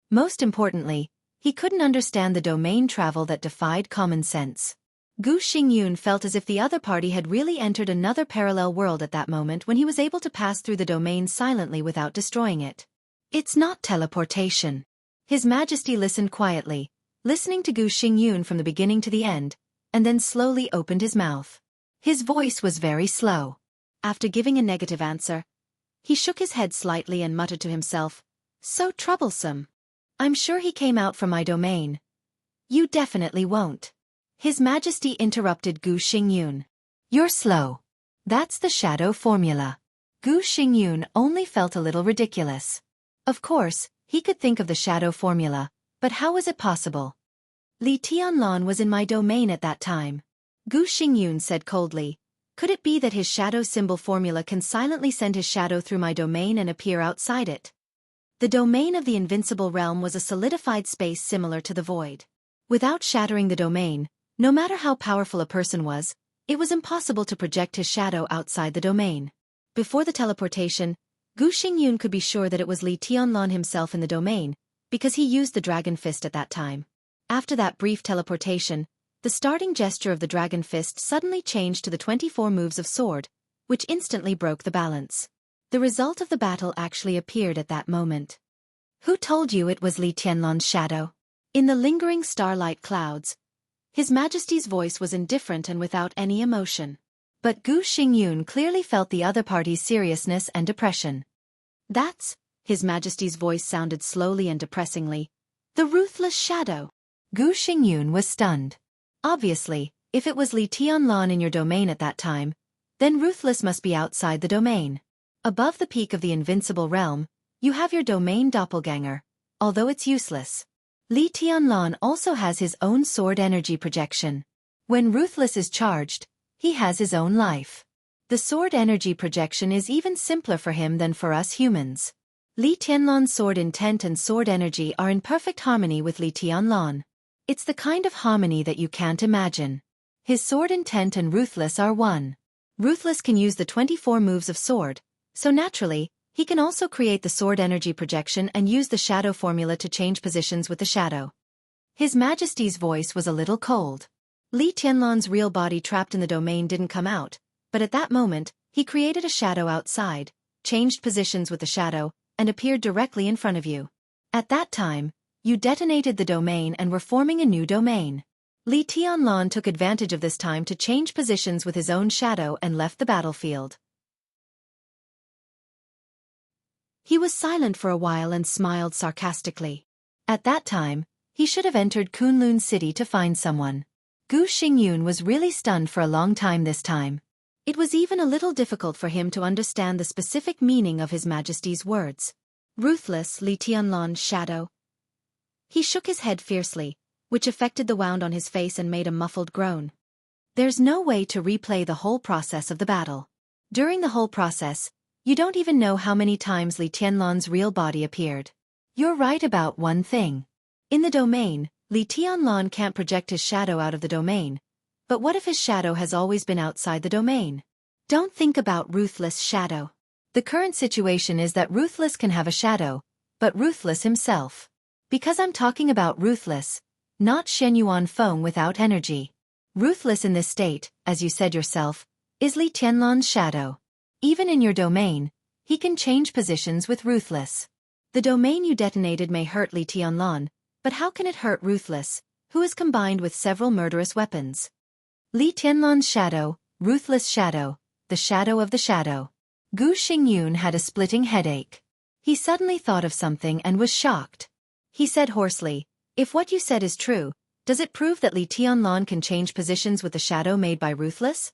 Most importantly, he couldn't understand the domain travel that defied common sense. Gu Xingyun felt as if the other party had really entered another parallel world at that moment when he was able to pass through the domain silently without destroying it. "It's not teleportation." His Majesty listened quietly, listening to Gu Xingyun from the beginning to the end, and then slowly opened his mouth. His voice was very slow. After giving a negative answer, he shook his head slightly and muttered to himself, "So troublesome. I'm sure he came out from my domain." "You definitely won't." His Majesty interrupted Gu Xingyun. "You're slow. That's the shadow formula." Gu Xingyun only felt a little ridiculous. Of course, he could think of the shadow formula, but how was it possible? "Li Tianlan was in my domain at that time." Gu Xingyun said coldly. "Could it be that his shadow symbol formula can silently send his shadow through my domain and appear outside it?" The domain of the invincible realm was a solidified space similar to the void. Without shattering the domain, no matter how powerful a person was, it was impossible to project his shadow outside the domain. Before the teleportation, Gu Xingyun could be sure that it was Li Tianlan himself in the domain, because he used the Dragon Fist at that time. After that brief teleportation, the starting gesture of the Dragon Fist suddenly changed to the 24 moves of sword, which instantly broke the balance. The result of the battle actually appeared at that moment. "Who told you it was Li Tianlan's shadow?" In the lingering starlight clouds, His Majesty's voice was indifferent and without any emotion. But Gu Xingyun clearly felt the other party's seriousness and depression. "That's," His Majesty's voice sounded slowly and depressingly, "the ruthless shadow." Gu Xingyun was stunned. Obviously, if it was Li Tianlan in your domain at that time, then ruthless must be outside the domain. Above the peak of the invincible realm, you have your domain doppelganger, although it's useless. Li Tianlan also has his own sword energy projection. When Ruthless is charged, he has his own life. The sword energy projection is even simpler for him than for us humans. Li Tianlan's sword intent and sword energy are in perfect harmony with Li Tianlan. It's the kind of harmony that you can't imagine. His sword intent and Ruthless are one. Ruthless can use the 24 moves of sword, so naturally, he can also create the sword energy projection and use the shadow formula to change positions with the shadow. His Majesty's voice was a little cold. Li Tianlan's real body trapped in the domain didn't come out, but at that moment, he created a shadow outside, changed positions with the shadow, and appeared directly in front of you. At that time, you detonated the domain and were forming a new domain. Li Tianlan took advantage of this time to change positions with his own shadow and left the battlefield. He was silent for a while and smiled sarcastically. At that time, he should have entered Kunlun City to find someone. Gu Xingyun was really stunned for a long time this time. It was even a little difficult for him to understand the specific meaning of His Majesty's words. Ruthless Li Tianlan's shadow. He shook his head fiercely, which affected the wound on his face and made a muffled groan. There's no way to replay the whole process of the battle. During the whole process, you don't even know how many times Li Tianlan's real body appeared. You're right about one thing. In the domain, Li Tianlan can't project his shadow out of the domain. But what if his shadow has always been outside the domain? Don't think about Ruthless' shadow. The current situation is that Ruthless can have a shadow, but Ruthless himself. Because I'm talking about Ruthless, not Shen Yuan Feng without energy. Ruthless in this state, as you said yourself, is Li Tianlan's shadow. Even in your domain, he can change positions with Ruthless. The domain you detonated may hurt Li Tianlan, but how can it hurt Ruthless, who is combined with several murderous weapons? Li Tianlan's shadow, Ruthless shadow, the shadow of the shadow. Gu Xingyun had a splitting headache. He suddenly thought of something and was shocked. He said hoarsely, "If what you said is true, does it prove that Li Tianlan can change positions with the shadow made by Ruthless?"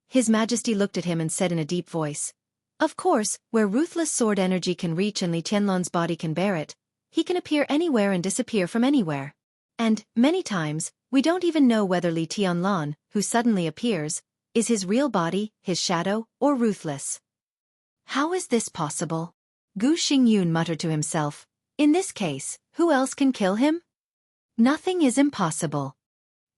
His Majesty looked at him and said in a deep voice, "Of course, where Ruthless sword energy can reach and Li Tianlan's body can bear it, he can appear anywhere and disappear from anywhere. And, many times, we don't even know whether Li Tianlan, who suddenly appears, is his real body, his shadow, or Ruthless." How is this possible? Gu Xingyun muttered to himself. In this case, who else can kill him? Nothing is impossible.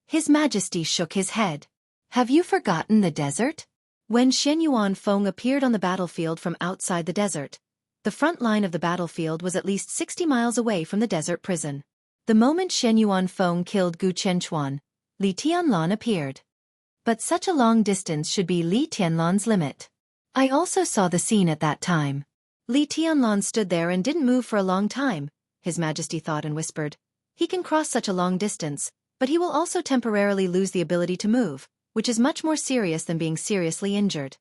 His Majesty shook his head. Have you forgotten the desert? When Shen Yuan Feng appeared on the battlefield from outside the desert, the front line of the battlefield was at least 60 miles away from the desert prison. The moment Shen Yuan Feng killed Gu Chenchuan, Li Tianlan appeared. But such a long distance should be Li Tianlan's limit. I also saw the scene at that time. Li Tianlan stood there and didn't move for a long time, His Majesty thought and whispered. He can cross such a long distance, but he will also temporarily lose the ability to move, which is much more serious than being seriously injured.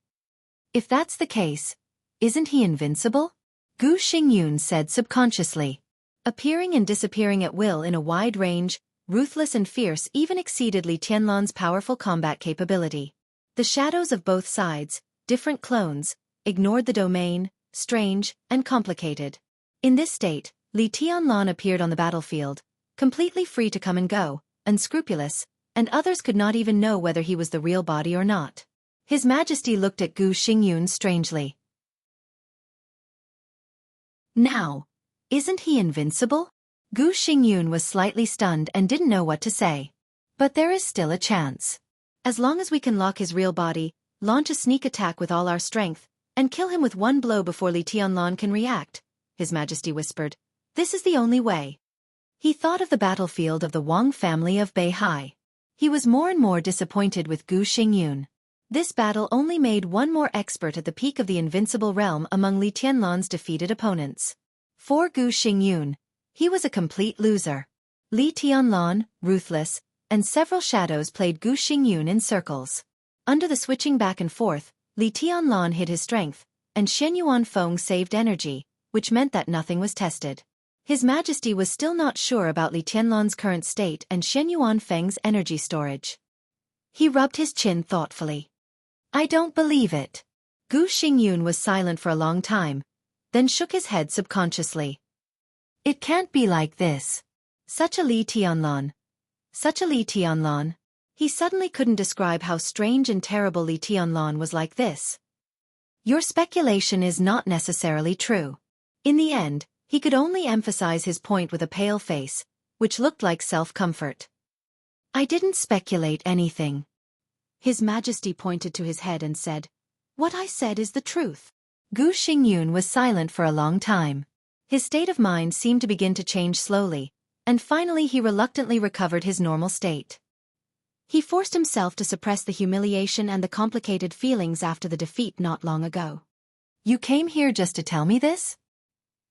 If that's the case, isn't he invincible? Gu Xingyun said subconsciously. Appearing and disappearing at will in a wide range, Ruthless and fierce even exceeded Li Tianlan's powerful combat capability. The shadows of both sides, different clones, ignored the domain, strange, and complicated. In this state, Li Tianlan appeared on the battlefield, completely free to come and go, unscrupulous, and others could not even know whether he was the real body or not. His Majesty looked at Gu Xingyun strangely. Now, isn't he invincible? Gu Xingyun was slightly stunned and didn't know what to say. But there is still a chance. As long as we can lock his real body, launch a sneak attack with all our strength, and kill him with one blow before Li Tianlan can react, His Majesty whispered. This is the only way. He thought of the battlefield of the Wang family of Beihai. He was more and more disappointed with Gu Xingyun. This battle only made one more expert at the peak of the invincible realm among Li Tianlan's defeated opponents. For Gu Xingyun, he was a complete loser. Li Tianlan, Ruthless, and several shadows played Gu Xingyun in circles. Under the switching back and forth, Li Tianlan hid his strength, and Shen Yuan Feng saved energy, which meant that nothing was tested. His Majesty was still not sure about Li Tianlan's current state and Shen Yuan Feng's energy storage. He rubbed his chin thoughtfully. I don't believe it. Gu Xingyun was silent for a long time, then shook his head subconsciously. It can't be like this. Such a Li Tianlan. Such a Li Tianlan. He suddenly couldn't describe how strange and terrible Li Tianlan was like this. Your speculation is not necessarily true. In the end, he could only emphasize his point with a pale face, which looked like self-comfort. I didn't speculate anything. His Majesty pointed to his head and said, What I said is the truth. Gu Xingyun was silent for a long time. His state of mind seemed to begin to change slowly, and finally he reluctantly recovered his normal state. He forced himself to suppress the humiliation and the complicated feelings after the defeat not long ago. You came here just to tell me this?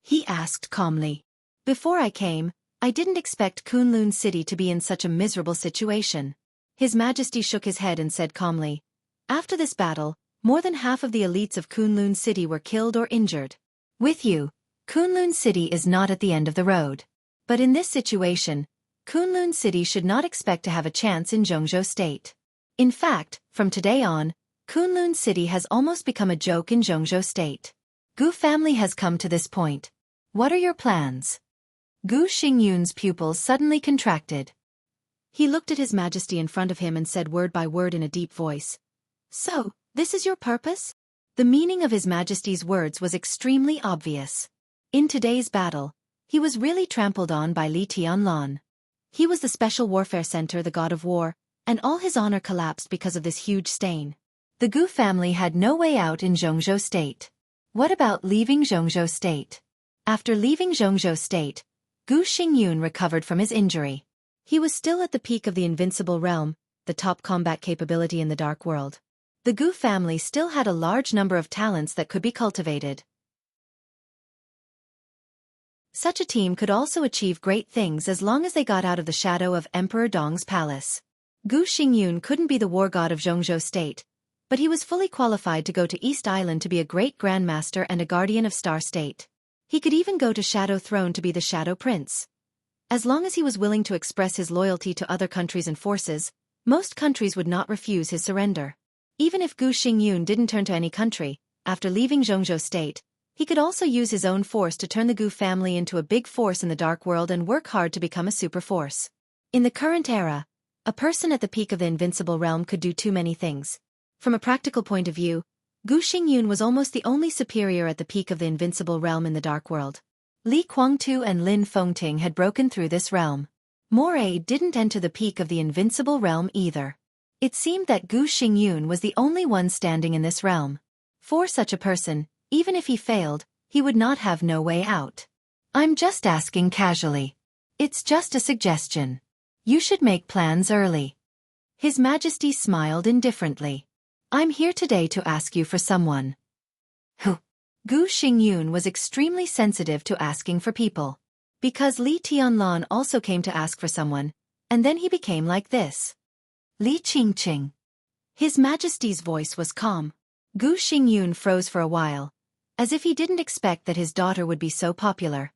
He asked calmly. Before I came, I didn't expect Kunlun City to be in such a miserable situation. His Majesty shook his head and said calmly, After this battle, more than half of the elites of Kunlun City were killed or injured. With you, Kunlun City is not at the end of the road. But in this situation, Kunlun City should not expect to have a chance in Jianghu State. In fact, from today on, Kunlun City has almost become a joke in Jianghu State. Gu family has come to this point. What are your plans? Gu Xingyun's pupils suddenly contracted. He looked at His Majesty in front of him and said word by word in a deep voice. So, this is your purpose? The meaning of His Majesty's words was extremely obvious. In today's battle, he was really trampled on by Li Tianlan. He was the special warfare center, the god of war, and all his honor collapsed because of this huge stain. The Gu family had no way out in Jianghu State. What about leaving Jianghu State? After leaving Jianghu State, Gu Xingyun recovered from his injury. He was still at the peak of the invincible realm, the top combat capability in the dark world. The Gu family still had a large number of talents that could be cultivated. Such a team could also achieve great things as long as they got out of the shadow of Emperor Dong's palace. Gu Xingyun couldn't be the war god of Jianghu State, but he was fully qualified to go to East Island to be a great grandmaster and a guardian of Star State. He could even go to Shadow Throne to be the Shadow Prince. As long as he was willing to express his loyalty to other countries and forces, most countries would not refuse his surrender. Even if Gu Xingyun didn't turn to any country, after leaving Jianghu State, he could also use his own force to turn the Gu family into a big force in the dark world and work hard to become a super force. In the current era, a person at the peak of the invincible realm could do too many things. From a practical point of view, Gu Xingyun was almost the only superior at the peak of the invincible realm in the dark world. Li Guangtu and Lin Fengting had broken through this realm. Moray didn't enter the peak of the invincible realm either. It seemed that Gu Xingyun was the only one standing in this realm. For such a person, even if he failed, he would not have no way out. I'm just asking casually. It's just a suggestion. You should make plans early. His Majesty smiled indifferently. I'm here today to ask you for someone. Who? Gu Xingyun was extremely sensitive to asking for people. Because Li Tianlan also came to ask for someone, and then he became like this. Li Qingqing. His Majesty's voice was calm. Gu Xingyun froze for a while, as if he didn't expect that his daughter would be so popular.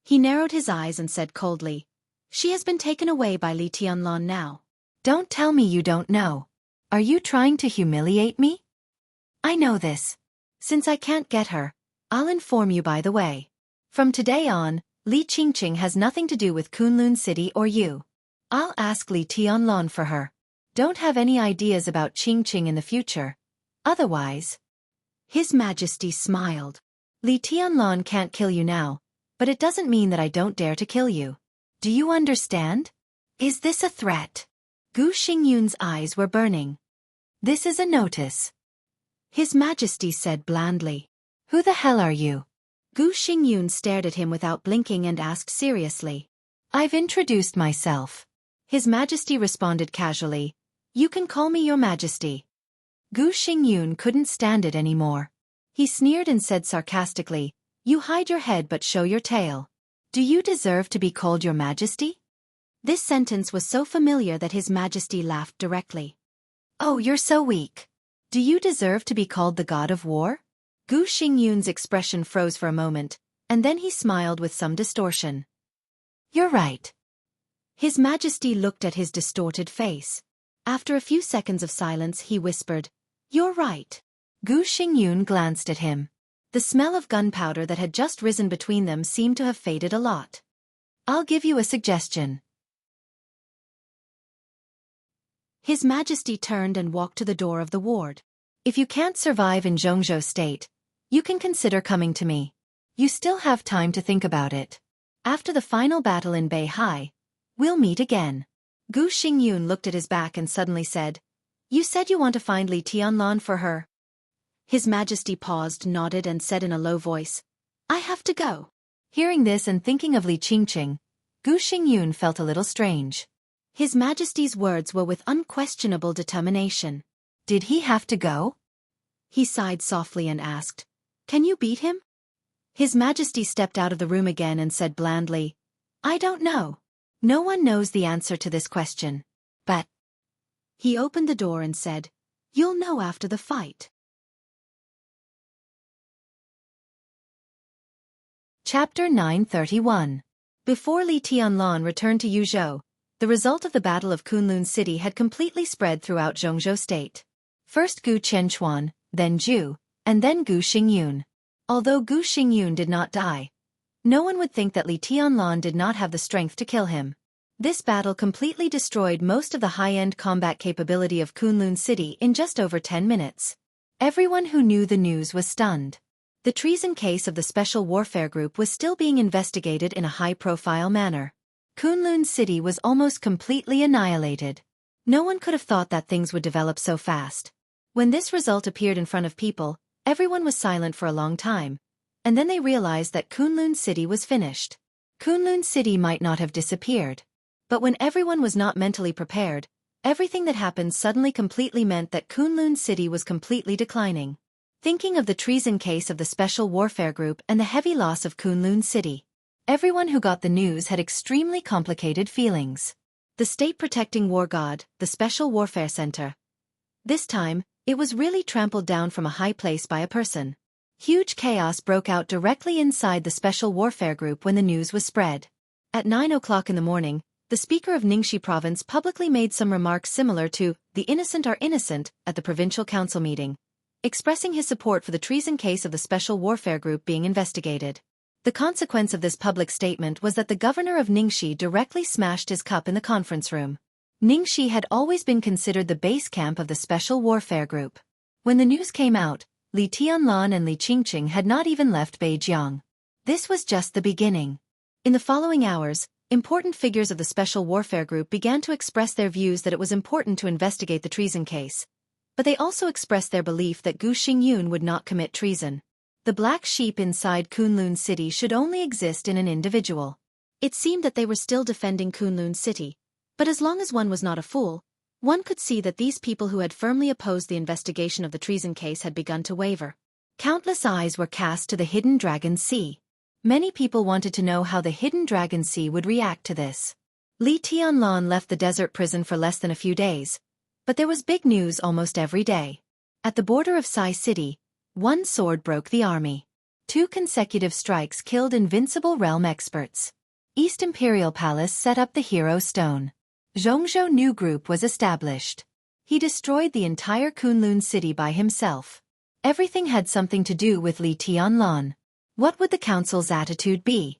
He narrowed his eyes and said coldly, She has been taken away by Li Tianlan now. Don't tell me you don't know. Are you trying to humiliate me? I know this. Since I can't get her, I'll inform you by the way. From today on, Li Qingqing has nothing to do with Kunlun City or you. I'll ask Li Tianlan for her. Don't have any ideas about Qingqing in the future. Otherwise. His Majesty smiled. Li Tianlan can't kill you now, but it doesn't mean that I don't dare to kill you. Do you understand? Is this a threat? Gu Xingyun's eyes were burning. This is a notice. His Majesty said blandly. Who the hell are you? Gu Xingyun stared at him without blinking and asked seriously. I've introduced myself. His Majesty responded casually. You can call me Your Majesty. Gu Xingyun couldn't stand it anymore. He sneered and said sarcastically, You hide your head but show your tail. Do you deserve to be called Your Majesty? This sentence was so familiar that His Majesty laughed directly. Oh, you're so weak. Do you deserve to be called the God of War? Gu Xingyun's expression froze for a moment, and then he smiled with some distortion. You're right. His Majesty looked at his distorted face. After a few seconds of silence he whispered, You're right. Gu Xingyun glanced at him. The smell of gunpowder that had just risen between them seemed to have faded a lot. I'll give you a suggestion. His Majesty turned and walked to the door of the ward. If you can't survive in Jianghu State, you can consider coming to me. You still have time to think about it. After the final battle in Beihai, we'll meet again. Gu Xingyun looked at his back and suddenly said, You said you want to find Li Tianlan for her. His Majesty paused, nodded and said in a low voice, I have to go. Hearing this and thinking of Li Qingqing, Gu Xingyun felt a little strange. His Majesty's words were with unquestionable determination. Did he have to go? He sighed softly and asked, Can you beat him? His Majesty stepped out of the room again and said blandly, I don't know. No one knows the answer to this question. But he opened the door and said, You'll know after the fight. Chapter 931. Before Li Tianlan returned to Yuzhou, the result of the Battle of Kunlun City had completely spread throughout Jianghu State. First Gu Qianchuan, then Zhu, and then Gu Xingyun. Although Gu Xingyun did not die, no one would think that Li Tianlan did not have the strength to kill him. This battle completely destroyed most of the high-end combat capability of Kunlun City in just over 10 minutes. Everyone who knew the news was stunned. The treason case of the Special Warfare Group was still being investigated in a high-profile manner. Kunlun City was almost completely annihilated. No one could have thought that things would develop so fast. When this result appeared in front of people, everyone was silent for a long time, and then they realized that Kunlun City was finished. Kunlun City might not have disappeared. But when everyone was not mentally prepared, everything that happened suddenly completely meant that Kunlun City was completely declining. Thinking of the treason case of the Special Warfare Group and the heavy loss of Kunlun City, everyone who got the news had extremely complicated feelings. The state-protecting war god, the Special Warfare Center. This time, it was really trampled down from a high place by a person. Huge chaos broke out directly inside the Special Warfare Group when the news was spread. At 9 o'clock in the morning, the speaker of Ningxi province publicly made some remarks similar to, "The innocent are innocent," at the provincial council meeting, expressing his support for the treason case of the Special Warfare Group being investigated. The consequence of this public statement was that the governor of Ningxi directly smashed his cup in the conference room. Ningxi had always been considered the base camp of the Special Warfare Group. When the news came out, Li Tianlan and Li Qingqing had not even left Beijiang. This was just the beginning. In the following hours, important figures of the Special Warfare Group began to express their views that it was important to investigate the treason case. But they also expressed their belief that Gu Xingyun would not commit treason. The black sheep inside Kunlun City should only exist in an individual. It seemed that they were still defending Kunlun City, but as long as one was not a fool, one could see that these people who had firmly opposed the investigation of the treason case had begun to waver. Countless eyes were cast to the Hidden Dragon Sea. Many people wanted to know how the Hidden Dragon Sea would react to this. Li Tianlan left the desert prison for less than a few days, but there was big news almost every day. At the border of Sai City, one sword broke the army. 2 consecutive strikes killed invincible realm experts. East Imperial Palace set up the Hero Stone. Zhongzhou new group was established. He destroyed the entire Kunlun City by himself. Everything had something to do with Li Tianlan. What would the council's attitude be?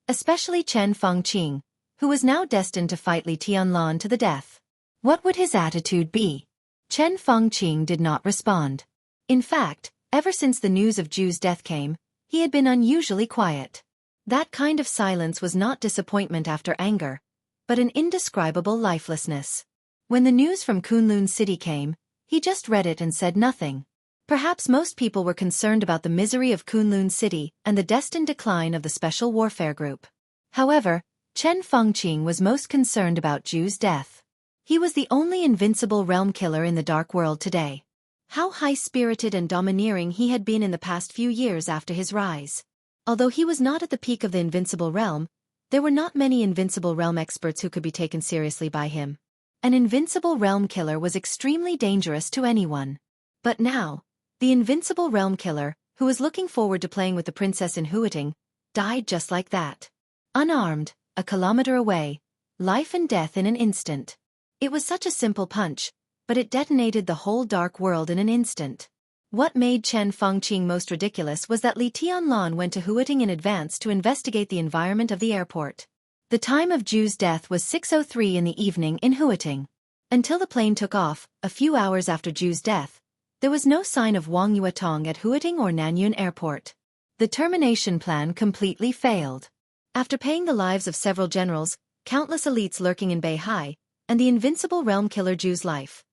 Especially Chen Fengqing, who was now destined to fight Li Tianlan to the death. What would his attitude be? Chen Fengqing did not respond. In fact, ever since the news of Zhu's death came, he had been unusually quiet. That kind of silence was not disappointment after anger, but an indescribable lifelessness. When the news from Kunlun City came, he just read it and said nothing. Perhaps most people were concerned about the misery of Kunlun City and the destined decline of the Special Warfare Group. However, Chen Fengqing was most concerned about Zhu's death. He was the only invincible realm killer in the dark world today. How high-spirited and domineering he had been in the past few years after his rise. Although he was not at the peak of the invincible realm, there were not many invincible realm experts who could be taken seriously by him. An invincible realm killer was extremely dangerous to anyone. But now, the invincible realm killer, who was looking forward to playing with the princess in Huiting, died just like that. Unarmed, a kilometer away, life and death in an instant. It was such a simple punch, but it detonated the whole dark world in an instant. What made Chen Fengqing most ridiculous was that Li Tianlan went to Huiting in advance to investigate the environment of the airport. The time of Zhu's death was 6:03 in the evening in Huiting. Until the plane took off, a few hours after Zhu's death, there was no sign of Wang Yuetong at Huiting or Nanyun Airport. The termination plan completely failed. After paying the lives of several generals, countless elites lurking in Beihai, and the invincible realm killer Zhu's life,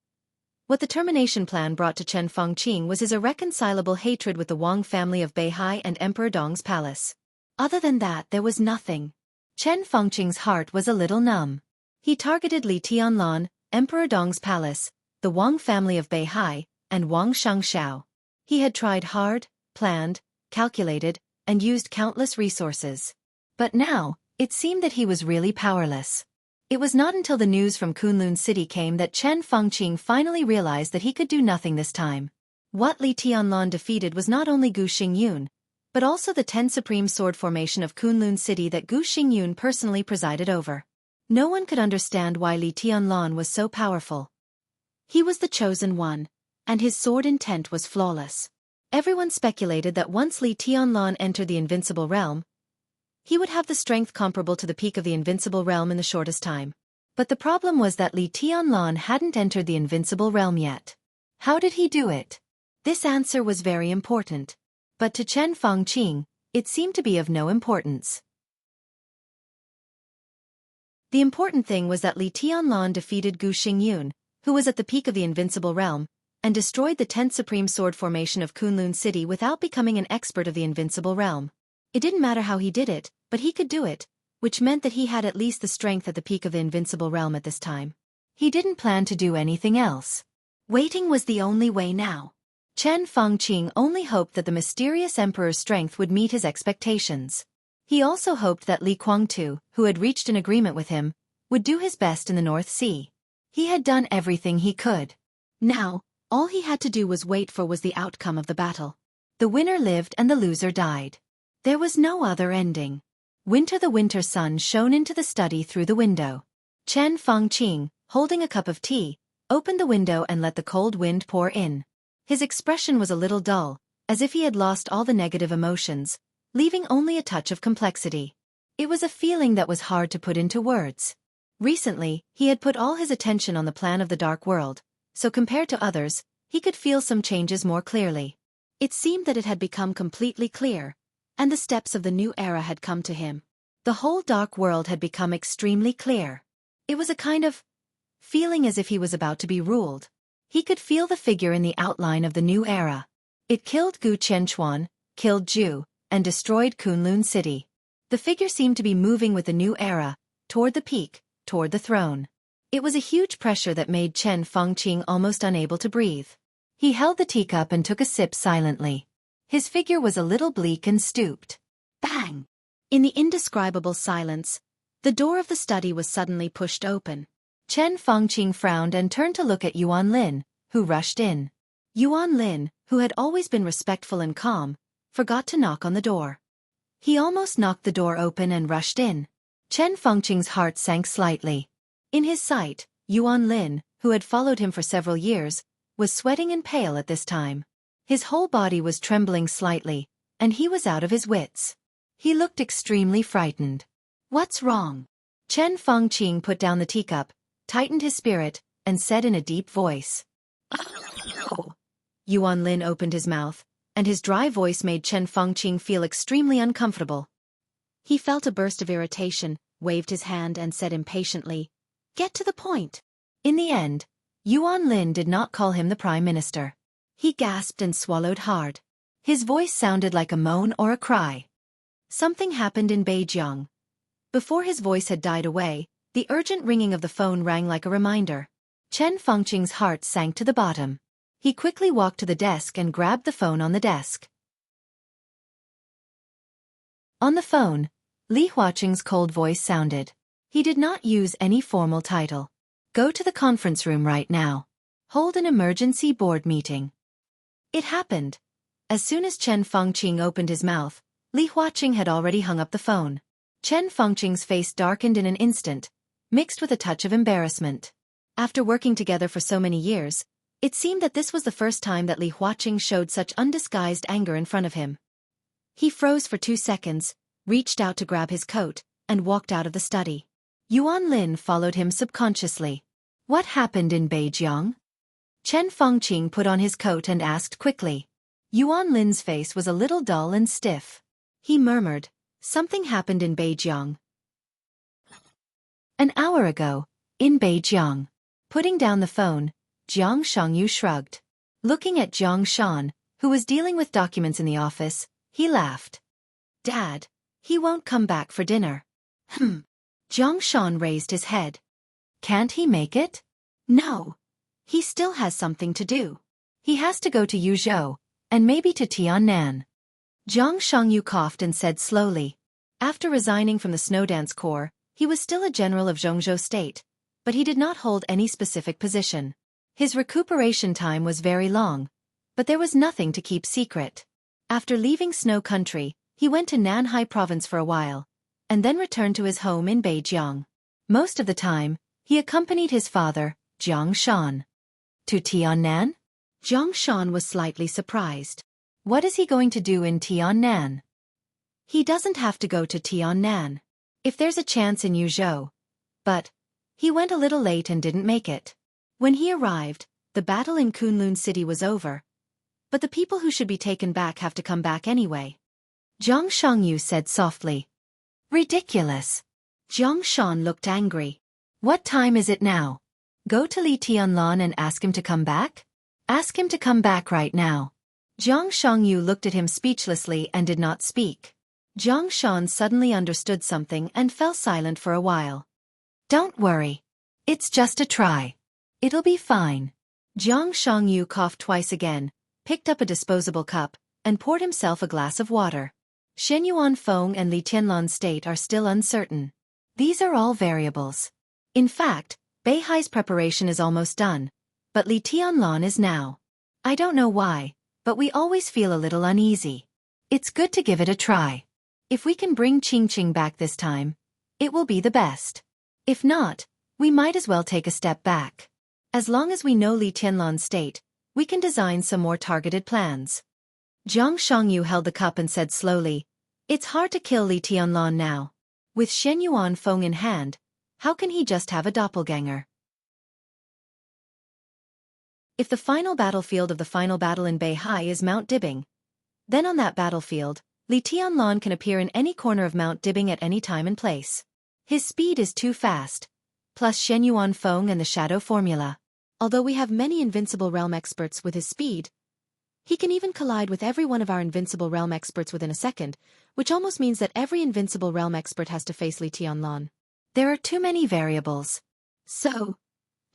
what the termination plan brought to Chen Fengqing was his irreconcilable hatred with the Wang family of Beihai and Emperor Dong's palace. Other than that, there was nothing. Chen Fengqing's heart was a little numb. He targeted Li Tianlan, Emperor Dong's palace, the Wang family of Beihai, and Wang Xianxia. He had tried hard, planned, calculated, and used countless resources. But now, it seemed that he was really powerless. It was not until the news from Kunlun City came that Chen Fengqing finally realized that he could do nothing this time. What Li Tianlan defeated was not only Gu Xingyun, but also the 10 Supreme Sword formation of Kunlun City that Gu Xingyun personally presided over. No one could understand why Li Tianlan was so powerful. He was the chosen one, and his sword intent was flawless. Everyone speculated that once Li Tianlan entered the invincible realm, he would have the strength comparable to the peak of the invincible realm in the shortest time. But the problem was that Li Tianlan hadn't entered the invincible realm yet. How did he do it? This answer was very important. But to Chen Fangqing, it seemed to be of no importance. The important thing was that Li Tianlan defeated Gu Xingyun, who was at the peak of the invincible realm, and destroyed the 10th supreme sword formation of Kunlun City without becoming an expert of the invincible realm. It didn't matter how he did it, but he could do it, which meant that he had at least the strength at the peak of the invincible realm at this time. He didn't plan to do anything else. Waiting was the only way now. Chen Fangqing only hoped that the mysterious emperor's strength would meet his expectations. He also hoped that Li Guangtu, who had reached an agreement with him, would do his best in the North Sea. He had done everything he could. Now, all he had to do was wait for was the outcome of the battle. The winner lived and the loser died. There was no other ending. The winter sun shone into the study through the window. Chen Fangqing, holding a cup of tea, opened the window and let the cold wind pour in. His expression was a little dull, as if he had lost all the negative emotions, leaving only a touch of complexity. It was a feeling that was hard to put into words. Recently, he had put all his attention on the plan of the Dark World, so compared to others, he could feel some changes more clearly. It seemed that it had become completely clear, and the steps of the new era had come to him. The whole Dark World had become extremely clear. It was a kind of feeling as if he was about to be ruled. He could feel the figure in the outline of the new era. It killed Gu Qianchuan, killed Zhu, and destroyed Kunlun City. The figure seemed to be moving with the new era, toward the peak, toward the throne. It was a huge pressure that made Chen Fangqing almost unable to breathe. He held the teacup and took a sip silently. His figure was a little bleak and stooped. Bang! In the indescribable silence, the door of the study was suddenly pushed open. Chen Fangqing frowned and turned to look at Yuan Lin, who rushed in. Yuan Lin, who had always been respectful and calm, forgot to knock on the door. He almost knocked the door open and rushed in. Chen Fangqing's heart sank slightly. In his sight, Yuan Lin, who had followed him for several years, was sweating and pale at this time. His whole body was trembling slightly, and he was out of his wits. He looked extremely frightened. What's wrong? Chen Fangqing put down the teacup, tightened his spirit, and said in a deep voice. Oh. Yuan Lin opened his mouth, and his dry voice made Chen Fangqing feel extremely uncomfortable. He felt a burst of irritation, waved his hand and said impatiently, "Get to the point." In the end, Yuan Lin did not call him the Prime Minister. He gasped and swallowed hard. His voice sounded like a moan or a cry. Something happened in Beijing. Before his voice had died away, the urgent ringing of the phone rang like a reminder. Chen Fangqing's heart sank to the bottom. He quickly walked to the desk and grabbed the phone on the desk. On the phone, Li Huaqing's cold voice sounded. He did not use any formal title. Go to the conference room right now. Hold an emergency board meeting. It happened. As soon as Chen Fangqing opened his mouth, Li Huaqing had already hung up the phone. Chen Fangqing's face darkened in an instant, mixed with a touch of embarrassment. After working together for so many years, it seemed that this was the first time that Li Huaqing showed such undisguised anger in front of him. He froze for 2 seconds, reached out to grab his coat, and walked out of the study. Yuan Lin followed him subconsciously. What happened in Beijing? Chen Fangqing put on his coat and asked quickly. Yuan Lin's face was a little dull and stiff. He murmured, "Something happened in Beijing. An hour ago, in Beijing." Putting down the phone, Jianghu shrugged. Looking at Jiang Shan, who was dealing with documents in the office, he laughed. "Dad, he won't come back for dinner." Jiang Shan raised his head. "Can't he make it?" "No. He still has something to do. He has to go to Yuzhou, and maybe to Tiannan." Jiang Shangyu coughed and said slowly. After resigning from the Snowdance Corps, he was still a general of Zhongzhou State, but he did not hold any specific position. His recuperation time was very long, but there was nothing to keep secret. After leaving Snow Country, he went to Nanhai Province for a while, and then returned to his home in Beijing. Most of the time, he accompanied his father, Jiang Shan. To Tiannan? Zhang Shan was slightly surprised. What is he going to do in Tiannan? He doesn't have to go to Tiannan. If there's a chance in Yuzhou. But he went a little late and didn't make it. When he arrived, the battle in Kunlun City was over. But the people who should be taken back have to come back anyway. Zhang Shangyu said softly. Ridiculous. Zhang Shan looked angry. What time is it now? Go to Li Tianlan and ask him to come back? Ask him to come back right now. Zhang Shangyu looked at him speechlessly and did not speak. Zhang Shan suddenly understood something and fell silent for a while. Don't worry. It's just a try. It'll be fine. Zhang Shangyu coughed twice again, picked up a disposable cup, and poured himself a glass of water. Shenyuan Feng and Li Tianlan's state are still uncertain. These are all variables. In fact, Beihai's preparation is almost done, but Li Tianlan is now. I don't know why, but we always feel a little uneasy. It's good to give it a try. If we can bring Qingqing back this time, it will be the best. If not, we might as well take a step back. As long as we know Li Tianlan's state, we can design some more targeted plans. Zhang Shangyu held the cup and said slowly, It's hard to kill Li Tianlan now. With Shenyuan Feng in hand, how can he just have a doppelganger? If the final battlefield of the final battle in Beihai is Mount Dibing, then on that battlefield, Li Tianlan can appear in any corner of Mount Dibing at any time and place. His speed is too fast, plus Shenyuan Feng and the Shadow Formula. Although we have many Invincible Realm experts with his speed, he can even collide with every one of our Invincible Realm experts within a second, which almost means that every Invincible Realm expert has to face Li Tianlan. There are too many variables. So,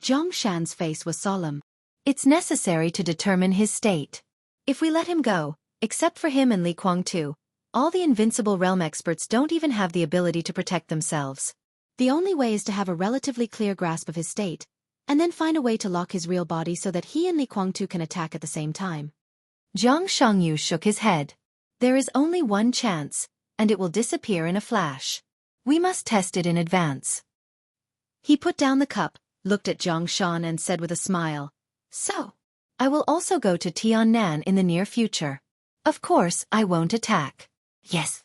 Zhang Shan's face was solemn. It's necessary to determine his state. If we let him go, except for him and Li Kuang-tu, all the Invincible Realm experts don't even have the ability to protect themselves. The only way is to have a relatively clear grasp of his state, and then find a way to lock his real body so that he and Li Kuang-tu can attack at the same time. Zhang Shangyu shook his head. There is only one chance, and it will disappear in a flash. We must test it in advance. He put down the cup, looked at Zhang Shan and said with a smile, So, I will also go to Tiannan in the near future. Of course, I won't attack. Yes.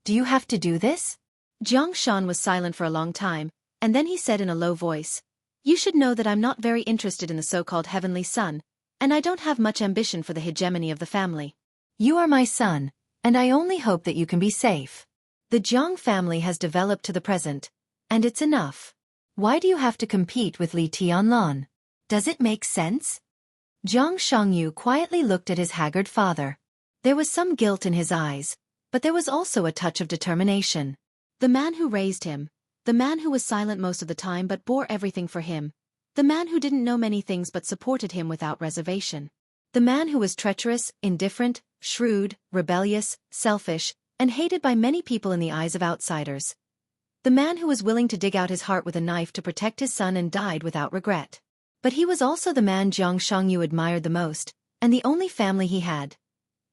Do you have to do this? Zhang Shan was silent for a long time, and then he said in a low voice, You should know that I'm not very interested in the so-called heavenly son, and I don't have much ambition for the hegemony of the family. You are my son, and I only hope that you can be safe. The Jiang family has developed to the present, and it's enough. Why do you have to compete with Li Tianlan? Does it make sense? Zhang Shangyu quietly looked at his haggard father. There was some guilt in his eyes, but there was also a touch of determination. The man who raised him, the man who was silent most of the time but bore everything for him, the man who didn't know many things but supported him without reservation. The man who was treacherous, indifferent, shrewd, rebellious, selfish, and hated by many people in the eyes of outsiders. The man who was willing to dig out his heart with a knife to protect his son and died without regret. But he was also the man Zhang Shangyu admired the most, and the only family he had.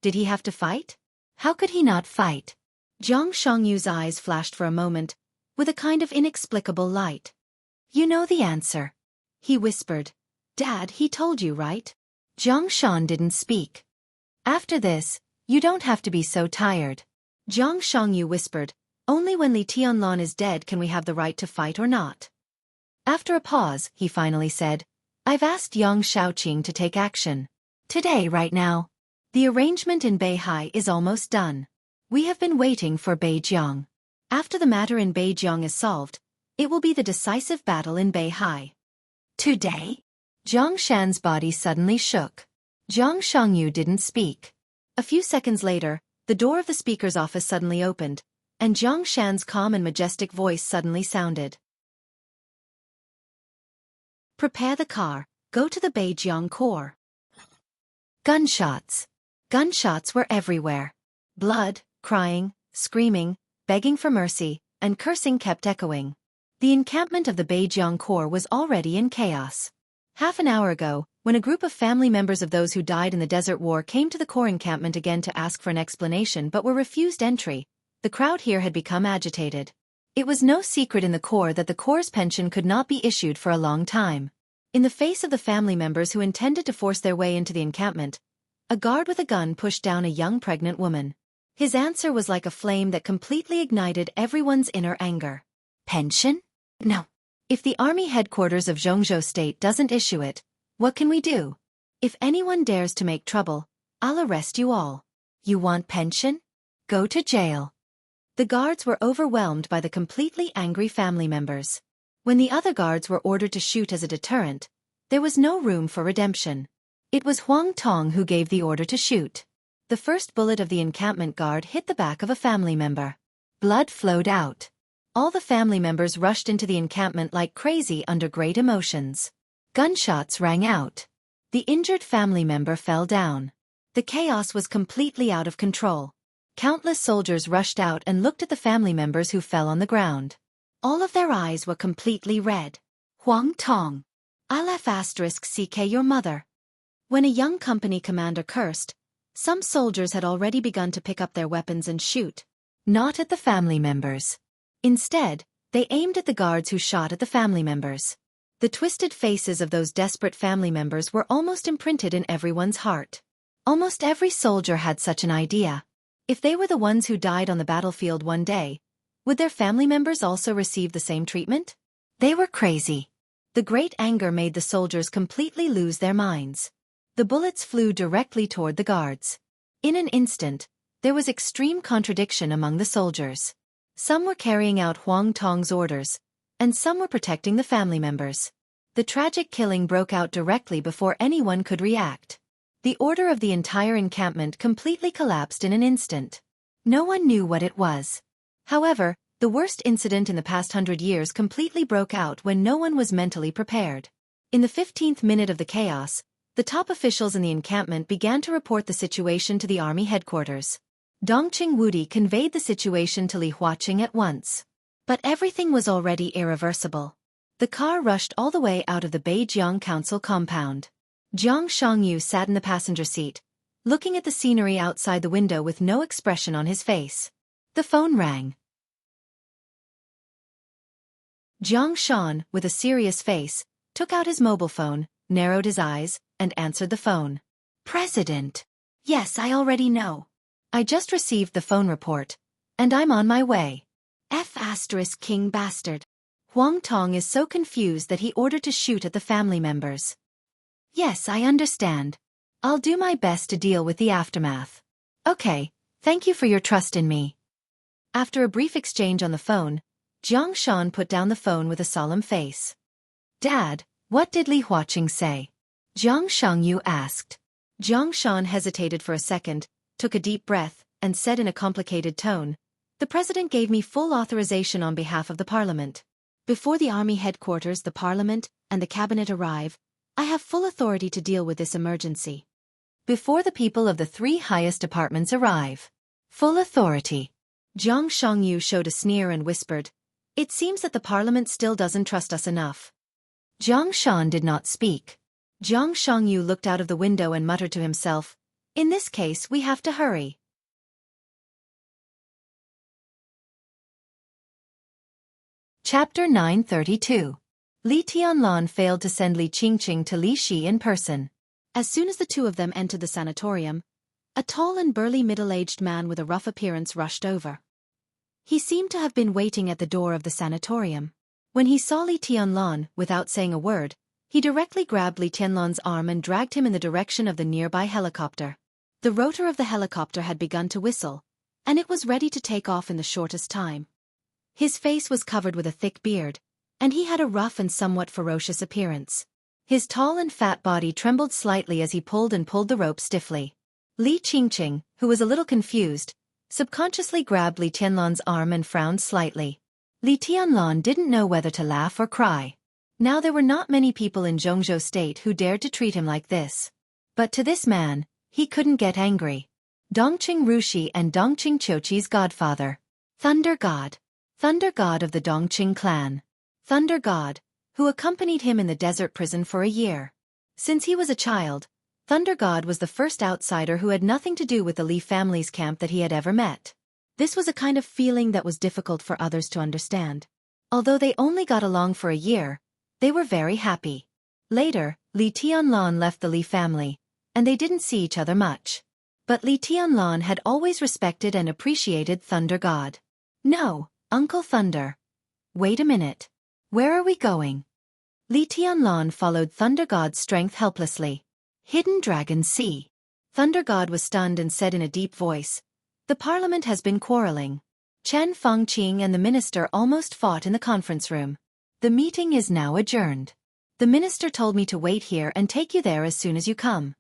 Did he have to fight? How could he not fight? Zhang Shangyu's eyes flashed for a moment, with a kind of inexplicable light. You know the answer. He whispered. Dad, he told you, right? Zhang Shan didn't speak. After this, you don't have to be so tired. Zhang Shangyu whispered, Only when Li Tianlan is dead can we have the right to fight or not. After a pause, he finally said, I've asked Yang Shaoqing to take action. Today, right now. The arrangement in Beihai is almost done. We have been waiting for Beijiang. After the matter in Beijiang is solved, it will be the decisive battle in Beihai. Today? Zhang Shan's body suddenly shook. Zhang Shangyu didn't speak. A few seconds later, the door of the speaker's office suddenly opened, and Zhang Shan's calm and majestic voice suddenly sounded. Prepare the car, go to the Beijiang core. Gunshots. Gunshots were everywhere. Blood, crying, screaming, begging for mercy, and cursing kept echoing. The encampment of the Beijiang Corps was already in chaos. Half an hour ago, when a group of family members of those who died in the Desert War came to the Corps encampment again to ask for an explanation but were refused entry, the crowd here had become agitated. It was no secret in the Corps that the Corps' pension could not be issued for a long time. In the face of the family members who intended to force their way into the encampment, a guard with a gun pushed down a young pregnant woman. His answer was like a flame that completely ignited everyone's inner anger. Pension? No. If the army headquarters of Jianghu state doesn't issue it, what can we do? If anyone dares to make trouble, I'll arrest you all. You want pension? Go to jail. The guards were overwhelmed by the completely angry family members. When the other guards were ordered to shoot as a deterrent, there was no room for redemption. It was Huang Tong who gave the order to shoot. The first bullet of the encampment guard hit the back of a family member. Blood flowed out. All the family members rushed into the encampment like crazy under great emotions. Gunshots rang out. The injured family member fell down. The chaos was completely out of control. Countless soldiers rushed out and looked at the family members who fell on the ground. All of their eyes were completely red. Huang Tong. I'll *CK your mother. When a young company commander cursed, some soldiers had already begun to pick up their weapons and shoot. Not at the family members. Instead, they aimed at the guards who shot at the family members. The twisted faces of those desperate family members were almost imprinted in everyone's heart. Almost every soldier had such an idea. If they were the ones who died on the battlefield one day, would their family members also receive the same treatment? They were crazy. The great anger made the soldiers completely lose their minds. The bullets flew directly toward the guards. In an instant, there was extreme contradiction among the soldiers. Some were carrying out Huang Tong's orders, and some were protecting the family members. The tragic killing broke out directly before anyone could react. The order of the entire encampment completely collapsed in an instant. No one knew what it was. However, the worst incident in the past 100 years completely broke out when no one was mentally prepared. In the 15th minute of the chaos, the top officials in the encampment began to report the situation to the army headquarters. Dongqing Wudi conveyed the situation to Li Huaqing at once. But everything was already irreversible. The car rushed all the way out of the Beijiang Council compound. Jiang Shangyu sat in the passenger seat, looking at the scenery outside the window with no expression on his face. The phone rang. Jiang Shan, with a serious face, took out his mobile phone, narrowed his eyes, and answered the phone. President. Yes, I already know. I just received the phone report, and I'm on my way. King bastard. Huang Tong is so confused that he ordered to shoot at the family members. Yes, I understand. I'll do my best to deal with the aftermath. Okay, thank you for your trust in me. After a brief exchange on the phone, Jiang Shan put down the phone with a solemn face. Dad, what did Li Huaqing say? Jiang Shangyu asked. Jiang Shan hesitated for a second, took a deep breath, and said in a complicated tone, The president gave me full authorization on behalf of the parliament. Before the army headquarters, the parliament, and the cabinet arrive, I have full authority to deal with this emergency. Before the people of the 3 highest departments arrive. Full authority. Jiang Shangyu showed a sneer and whispered, It seems that the parliament still doesn't trust us enough. Jiang Shan did not speak. Jiang Shangyu looked out of the window and muttered to himself, In this case we have to hurry. Chapter 932. Li Tianlan failed to send Li Qingqing to Li Shi in person. As soon as the two of them entered the sanatorium, a tall and burly middle-aged man with a rough appearance rushed over. He seemed to have been waiting at the door of the sanatorium. When he saw Li Tianlan, without saying a word, he directly grabbed Li Tianlan's arm and dragged him in the direction of the nearby helicopter. The rotor of the helicopter had begun to whistle, and it was ready to take off in the shortest time. His face was covered with a thick beard, and he had a rough and somewhat ferocious appearance. His tall and fat body trembled slightly as he pulled the rope stiffly. Li Qingqing, who was a little confused, subconsciously grabbed Li Tianlan's arm and frowned slightly. Li Tianlan didn't know whether to laugh or cry. Now there were not many people in Jianghu state who dared to treat him like this. But to this man, he couldn't get angry. Dongqing Rushi and Dongqing Qiuqi's godfather. Thunder God of the Dongqing clan. Thunder God, who accompanied him in the desert prison for a year. Since he was a child, Thunder God was the first outsider who had nothing to do with the Li family's camp that he had ever met. This was a kind of feeling that was difficult for others to understand. Although they only got along for a year, they were very happy. Later, Li Tianlan left the Li family, and they didn't see each other much. But Li Tianlan had always respected and appreciated Thunder God. No, Uncle Thunder. Wait a minute. Where are we going? Li Tianlan followed Thunder God's strength helplessly. Hidden Dragon Sea. Thunder God was stunned and said in a deep voice, "The parliament has been quarreling. Chen Fengqing and the minister almost fought in the conference room. The meeting is now adjourned. The minister told me to wait here and take you there as soon as you come."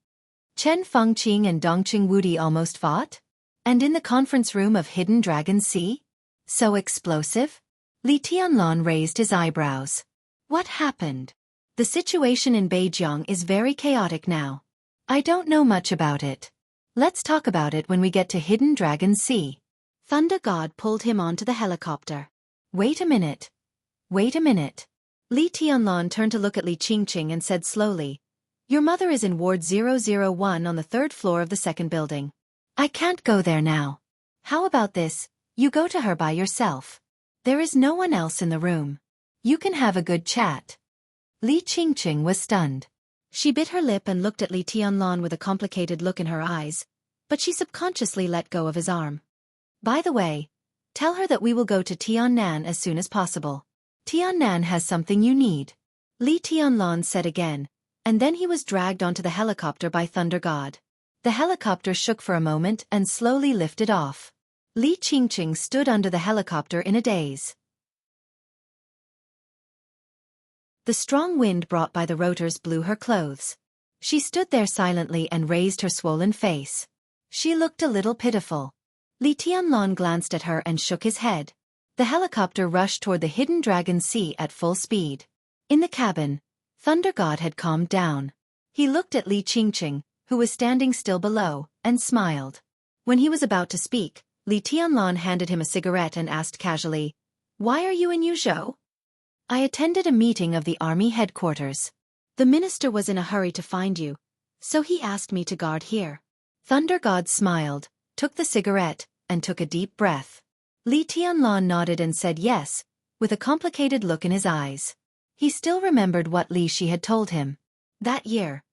Chen Fengqing and Dongqing Wudi almost fought? And in the conference room of Hidden Dragon Sea? So explosive? Li Tianlan raised his eyebrows. What happened? The situation in Beijing is very chaotic now. I don't know much about it. Let's talk about it when we get to Hidden Dragon Sea. Thunder God pulled him onto the helicopter. Wait a minute. Wait a minute. Li Tianlan turned to look at Li Qingqing and said slowly, "Your mother is in Ward 001 on the 3rd floor of the 2nd building. I can't go there now. How about this, you go to her by yourself. There is no one else in the room. You can have a good chat." Li Qingqing was stunned. She bit her lip and looked at Li Tianlan with a complicated look in her eyes, but she subconsciously let go of his arm. "By the way, tell her that we will go to Tiannan as soon as possible. Tiannan has something you need," Li Tianlan said again, and then he was dragged onto the helicopter by Thunder God. The helicopter shook for a moment and slowly lifted off. Li Qingqing stood under the helicopter in a daze. The strong wind brought by the rotors blew her clothes. She stood there silently and raised her swollen face. She looked a little pitiful. Li Tianlan glanced at her and shook his head. The helicopter rushed toward the Hidden Dragon Sea at full speed. In the cabin, Thunder God had calmed down. He looked at Li Qingqing, who was standing still below, and smiled. When he was about to speak, Li Tianlan handed him a cigarette and asked casually, "Why are you in Yuzhou?" "I attended a meeting of the army headquarters. The minister was in a hurry to find you, so he asked me to guard here." Thunder God smiled, took the cigarette, and took a deep breath. Li Tianlan nodded and said yes, with a complicated look in his eyes. He still remembered what Li Shi had told him. That year,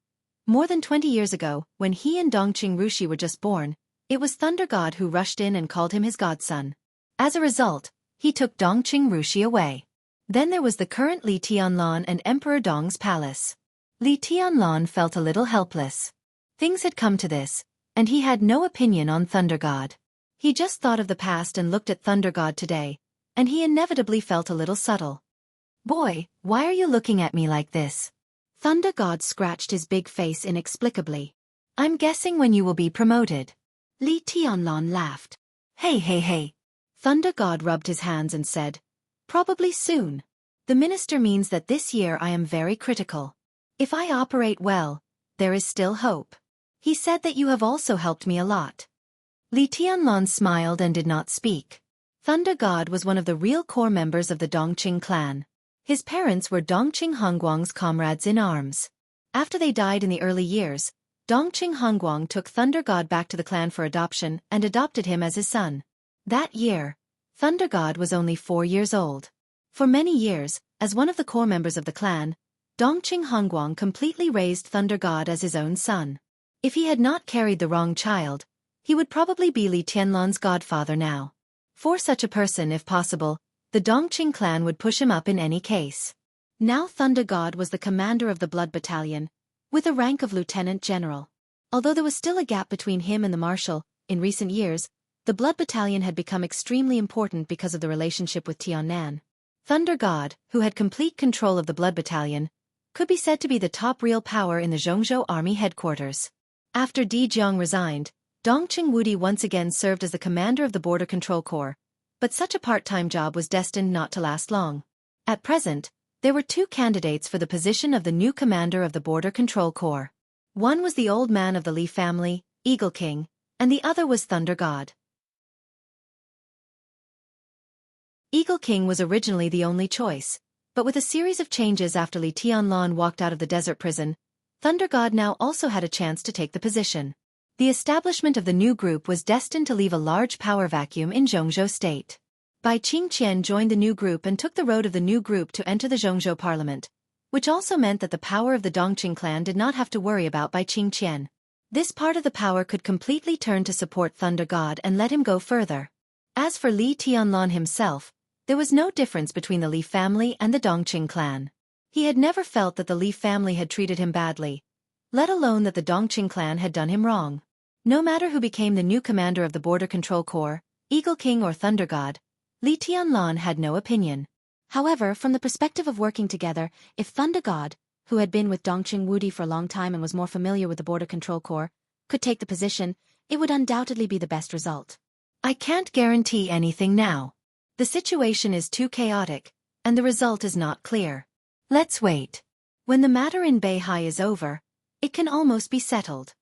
more than 20 years ago, when he and Dongqing Rushi were just born, it was Thunder God who rushed in and called him his godson. As a result, he took Dongqing Rushi away. Then there was the current Li Tianlan and Emperor Dong's palace. Li Tianlan felt a little helpless. Things had come to this, and he had no opinion on Thunder God. He just thought of the past and looked at Thunder God today, and he inevitably felt a little subtle. "Boy, why are you looking at me like this?" Thunder God scratched his big face inexplicably. "I'm guessing when you will be promoted." Li Tianlan laughed. Hey. Thunder God rubbed his hands and said, "Probably soon. The minister means that this year I am very critical. If I operate well, there is still hope. He said that you have also helped me a lot." Li Tianlan smiled and did not speak. Thunder God was one of the real core members of the Dongqing clan. His parents were Dongqing Hongguang's comrades in arms. After they died in the early years, Dongqing Hongguang took Thunder God back to the clan for adoption and adopted him as his son. That year, Thunder God was only 4 years old. For many years, as one of the core members of the clan, Dongqing Hongguang completely raised Thunder God as his own son. If he had not carried the wrong child, he would probably be Li Tianlan's godfather now. For such a person, if possible, the Dongqing clan would push him up in any case. Now Thunder God was the commander of the Blood Battalion, with a rank of lieutenant general. Although there was still a gap between him and the marshal, in recent years, the Blood Battalion had become extremely important because of the relationship with Tiannan. Thunder God, who had complete control of the Blood Battalion, could be said to be the top real power in the Zhongzhou army headquarters. After Di Jiang resigned, Dongqing Wudi once again served as the commander of the Border Control Corps, but such a part-time job was destined not to last long. At present, there were 2 candidates for the position of the new commander of the Border Control Corps. One was the old man of the Li family, Eagle King, and the other was Thunder God. Eagle King was originally the only choice, but with a series of changes after Li Tianlan walked out of the desert prison, Thunder God now also had a chance to take the position. The establishment of the new group was destined to leave a large power vacuum in Zhongzhou state. Bai Qingqian joined the new group and took the road of the new group to enter the Zhongzhou parliament, which also meant that the power of the Dongqing clan did not have to worry about by Qing Qian. This part of the power could completely turn to support Thunder God and let him go further. As for Li Tianlan himself, there was no difference between the Li family and the Dongqing clan. He had never felt that the Li family had treated him badly, let alone that the Dongqing clan had done him wrong. No matter who became the new commander of the Border Control Corps, Eagle King or Thunder God, Li Tianlan had no opinion. However, from the perspective of working together, if Thunder God, who had been with Dongqing Wudi for a long time and was more familiar with the Border Control Corps, could take the position, it would undoubtedly be the best result. I can't guarantee anything now. The situation is too chaotic, and the result is not clear. Let's wait. When the matter in Beihai is over, it can almost be settled.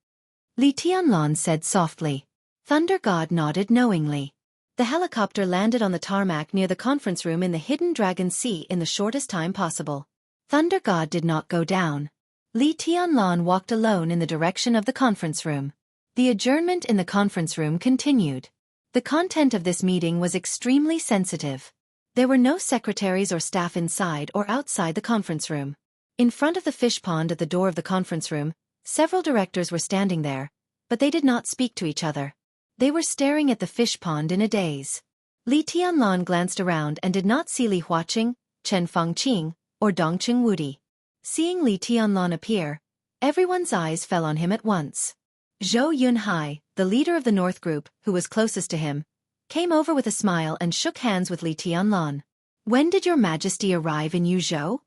Li Tianlan said softly. Thunder God nodded knowingly. The helicopter landed on the tarmac near the conference room in the Hidden Dragon Sea in the shortest time possible. Thunder God did not go down. Li Tianlan walked alone in the direction of the conference room. The adjournment in the conference room continued. The content of this meeting was extremely sensitive. There were no secretaries or staff inside or outside the conference room. In front of the fish pond at the door of the conference room, several directors were standing there, but they did not speak to each other. They were staring at the fish pond in a daze. Li Tianlan glanced around and did not see Li Huaqing, Chen Fangqing, or Dongqing Wudi. Seeing Li Tianlan appear, everyone's eyes fell on him at once. Zhou Yunhai, the leader of the North Group, who was closest to him, came over with a smile and shook hands with Li Tianlan. When did your majesty arrive in Yuzhou?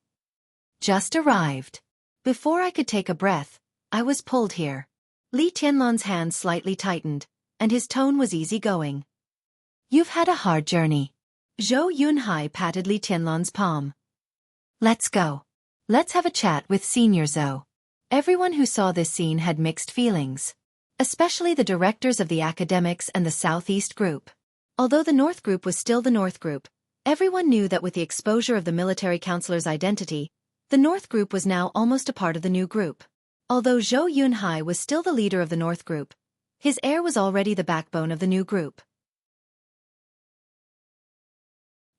Just arrived. Before I could take a breath, I was pulled here. Li Tianlan's hand slightly tightened, and his tone was easygoing. You've had a hard journey. Zhou Yunhai patted Li Tianlan's palm. Let's go. Let's have a chat with Senior Zhou. Everyone who saw this scene had mixed feelings. Especially the directors of the academics and the Southeast Group. Although the North Group was still the North Group, everyone knew that with the exposure of the military counselor's identity, the North Group was now almost a part of the new group. Although Zhou Yunhai was still the leader of the North Group, his heir was already the backbone of the new group.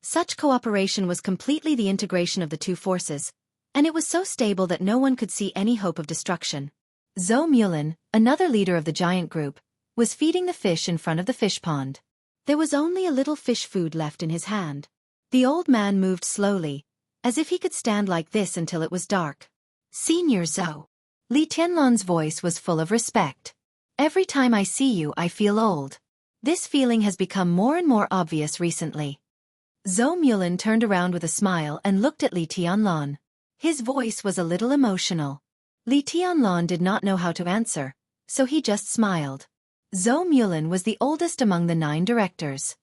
Such cooperation was completely the integration of the two forces, and it was so stable that no one could see any hope of destruction. Zhou Mulin, another leader of the giant group, was feeding the fish in front of the fish pond. There was only a little fish food left in his hand. The old man moved slowly, as if he could stand like this until it was dark. Senior Zhou. Li Tianlan's voice was full of respect. Every time I see you I feel old. This feeling has become more and more obvious recently. Zhou Mulin turned around with a smile and looked at Li Tianlan. His voice was a little emotional. Li Tianlan did not know how to answer, so he just smiled. Zhou Mulin was the oldest among the 9 directors.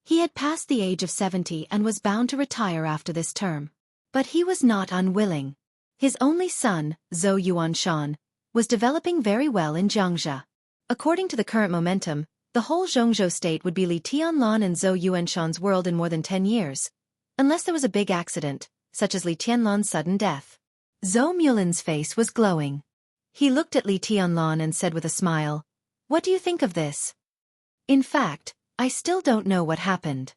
He had passed the age of 70 and was bound to retire after this term. But he was not unwilling. His only son, Zhou Yuanshan, was developing very well in Xianxia. According to the current momentum, the whole Zhongzhou state would be Li Tianlan and Zhou Yuanshan's world in more than 10 years, unless there was a big accident, such as Li Tianlan's sudden death. Zhou Mulin's face was glowing. He looked at Li Tianlan and said with a smile, "What do you think of this?" "In fact, I still don't know what happened."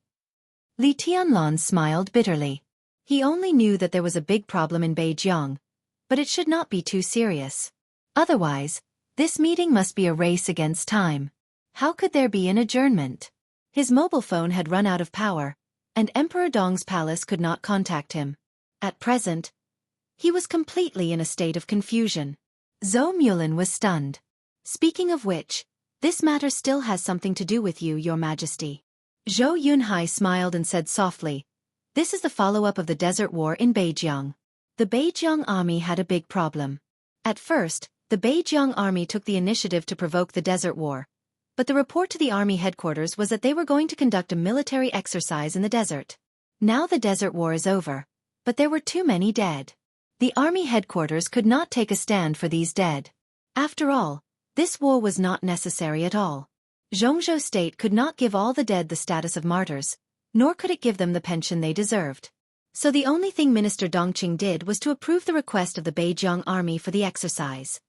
Li Tianlan smiled bitterly. He only knew that there was a big problem in Beijing, but it should not be too serious. Otherwise, this meeting must be a race against time. How could there be an adjournment? His mobile phone had run out of power, and Emperor Dong's palace could not contact him. At present, he was completely in a state of confusion. Zhou Mulin was stunned. "Speaking of which, this matter still has something to do with you, Your Majesty." Zhou Yunhai smiled and said softly, "This is the follow-up of the Desert War in Beijing. The Beijing army had a big problem. At first, the Beijing army took the initiative to provoke the Desert War, but the report to the army headquarters was that they were going to conduct a military exercise in the desert. Now the Desert War is over, but there were too many dead. The army headquarters could not take a stand for these dead. After all, this war was not necessary at all. Zhongzhou state could not give all the dead the status of martyrs, nor could it give them the pension they deserved. So the only thing Minister Dongqing did was to approve the request of the Beijing army for the exercise."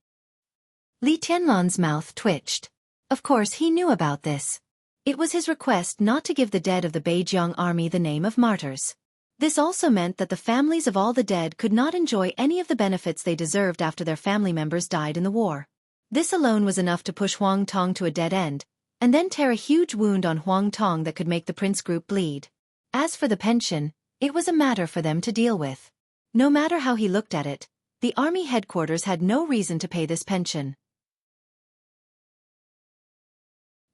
Li Tianlan's mouth twitched. Of course he knew about this. It was his request not to give the dead of the Beijing army the name of martyrs. This also meant that the families of all the dead could not enjoy any of the benefits they deserved after their family members died in the war. This alone was enough to push Huang Tong to a dead end, and then tear a huge wound on Huang Tong that could make the prince group bleed. As for the pension, it was a matter for them to deal with. No matter how he looked at it, the army headquarters had no reason to pay this pension.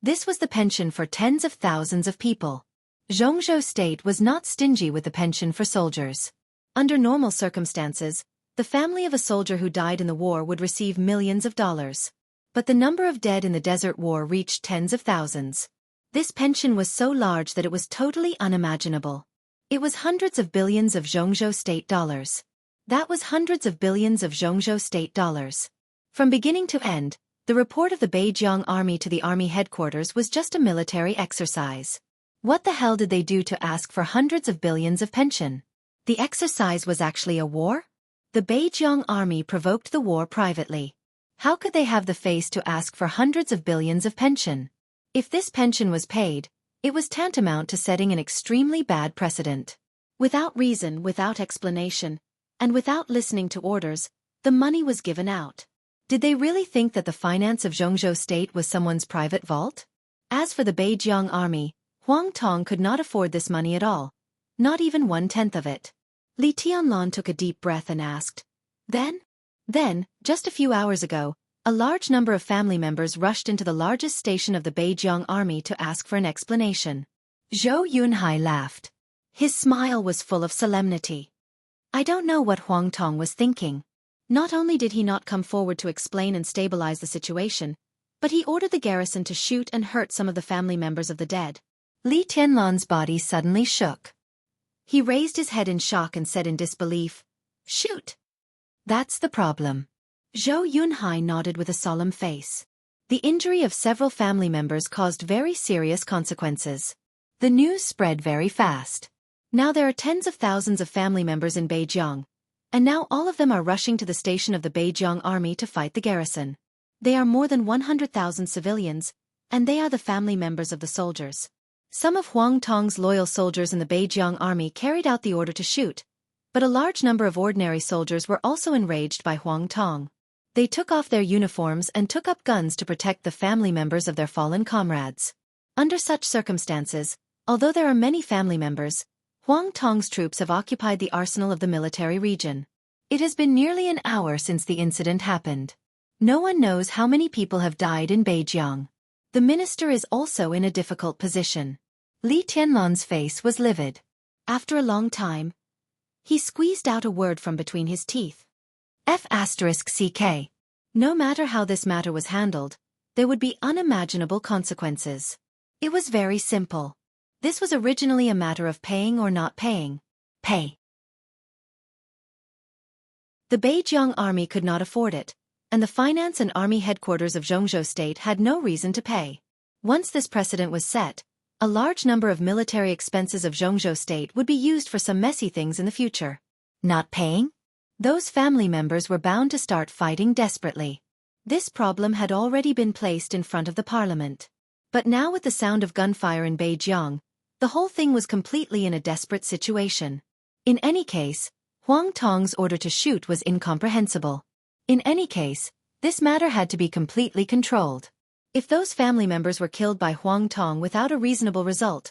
This was the pension for tens of thousands of people. Jianghu state was not stingy with the pension for soldiers. Under normal circumstances, the family of a soldier who died in the war would receive millions of dollars. But the number of dead in the Desert War reached tens of thousands. This pension was so large that it was totally unimaginable. It was hundreds of billions of Jianghu state dollars. That was hundreds of billions of Jianghu state dollars. From beginning to end, the report of the Beijiang army to the army headquarters was just a military exercise. What the hell did they do to ask for hundreds of billions of pension? The exercise was actually a war? The Beijiang army provoked the war privately. How could they have the face to ask for hundreds of billions of pension? If this pension was paid, it was tantamount to setting an extremely bad precedent. Without reason, without explanation, and without listening to orders, the money was given out. Did they really think that the finance of Jianghu state was someone's private vault? As for the Beijiang army, Huang Tong could not afford this money at all, not even 1/10 of it. Li Tianlan took a deep breath and asked, Then, just a few hours ago, a large number of family members rushed into the largest station of the Beijiang army to ask for an explanation. Zhou Yunhai laughed. His smile was full of solemnity. I don't know what Huang Tong was thinking. Not only did he not come forward to explain and stabilize the situation, but he ordered the garrison to shoot and hurt some of the family members of the dead. Li Tianlan's body suddenly shook. He raised his head in shock and said in disbelief, Shoot! That's the problem. Zhou Yunhai nodded with a solemn face. The injury of several family members caused very serious consequences. The news spread very fast. Now there are tens of thousands of family members in Beijiang, and now all of them are rushing to the station of the Beijiang army to fight the garrison. They are more than 100,000 civilians, and they are the family members of the soldiers. Some of Huang Tong's loyal soldiers in the Beijiang army carried out the order to shoot, but a large number of ordinary soldiers were also enraged by Huang Tong. They took off their uniforms and took up guns to protect the family members of their fallen comrades. Under such circumstances, although there are many family members, Huang Tong's troops have occupied the arsenal of the military region. It has been nearly an hour since the incident happened. No one knows how many people have died in Beijiang. The minister is also in a difficult position. Li Tianlan's face was livid. After a long time, he squeezed out a word from between his teeth. F***CK. No matter how this matter was handled, there would be unimaginable consequences. It was very simple. This was originally a matter of paying or not paying. Pay. The Beijiang army could not afford it, and the finance and army headquarters of Jianghu state had no reason to pay. Once this precedent was set, a large number of military expenses of Jianghu state would be used for some messy things in the future. Not paying? Those family members were bound to start fighting desperately. This problem had already been placed in front of the parliament. But now with the sound of gunfire in Beijiang, the whole thing was completely in a desperate situation. In any case, Huang Tong's order to shoot was incomprehensible. In any case, this matter had to be completely controlled. If those family members were killed by Huang Tong without a reasonable result,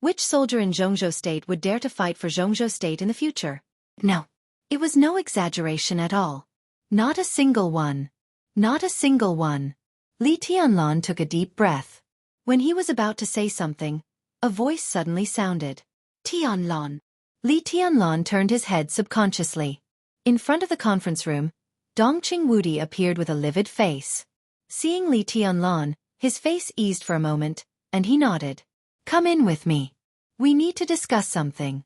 which soldier in Jianghu state would dare to fight for Jianghu state in the future? No. It was no exaggeration at all. Not a single one. Not a single one. Li Tianlan took a deep breath. When he was about to say something, a voice suddenly sounded. Tianlan. Li Tianlan turned his head subconsciously. In front of the conference room, Dongqing Wudi appeared with a livid face. Seeing Li Tianlan, his face eased for a moment, and he nodded. Come in with me. We need to discuss something.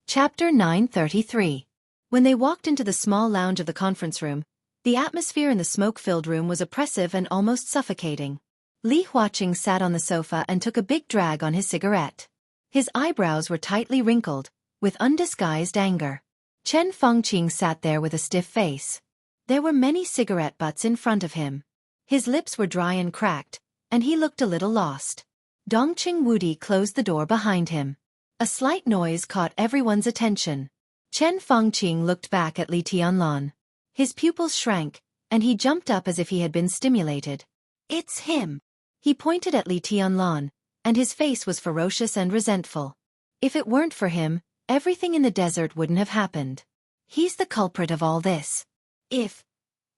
Chapter 933. When they walked into the small lounge of the conference room, the atmosphere in the smoke-filled room was oppressive and almost suffocating. Li Huaqing sat on the sofa and took a big drag on his cigarette. His eyebrows were tightly wrinkled, with undisguised anger. Chen Fengqing sat there with a stiff face. There were many cigarette butts in front of him. His lips were dry and cracked, and he looked a little lost. Dongqing Wudi closed the door behind him. A slight noise caught everyone's attention. Chen Fengqing looked back at Li Tianlan. His pupils shrank, and he jumped up as if he had been stimulated. It's him! He pointed at Li Tianlan, and his face was ferocious and resentful. If it weren't for him, everything in the desert wouldn't have happened. He's the culprit of all this.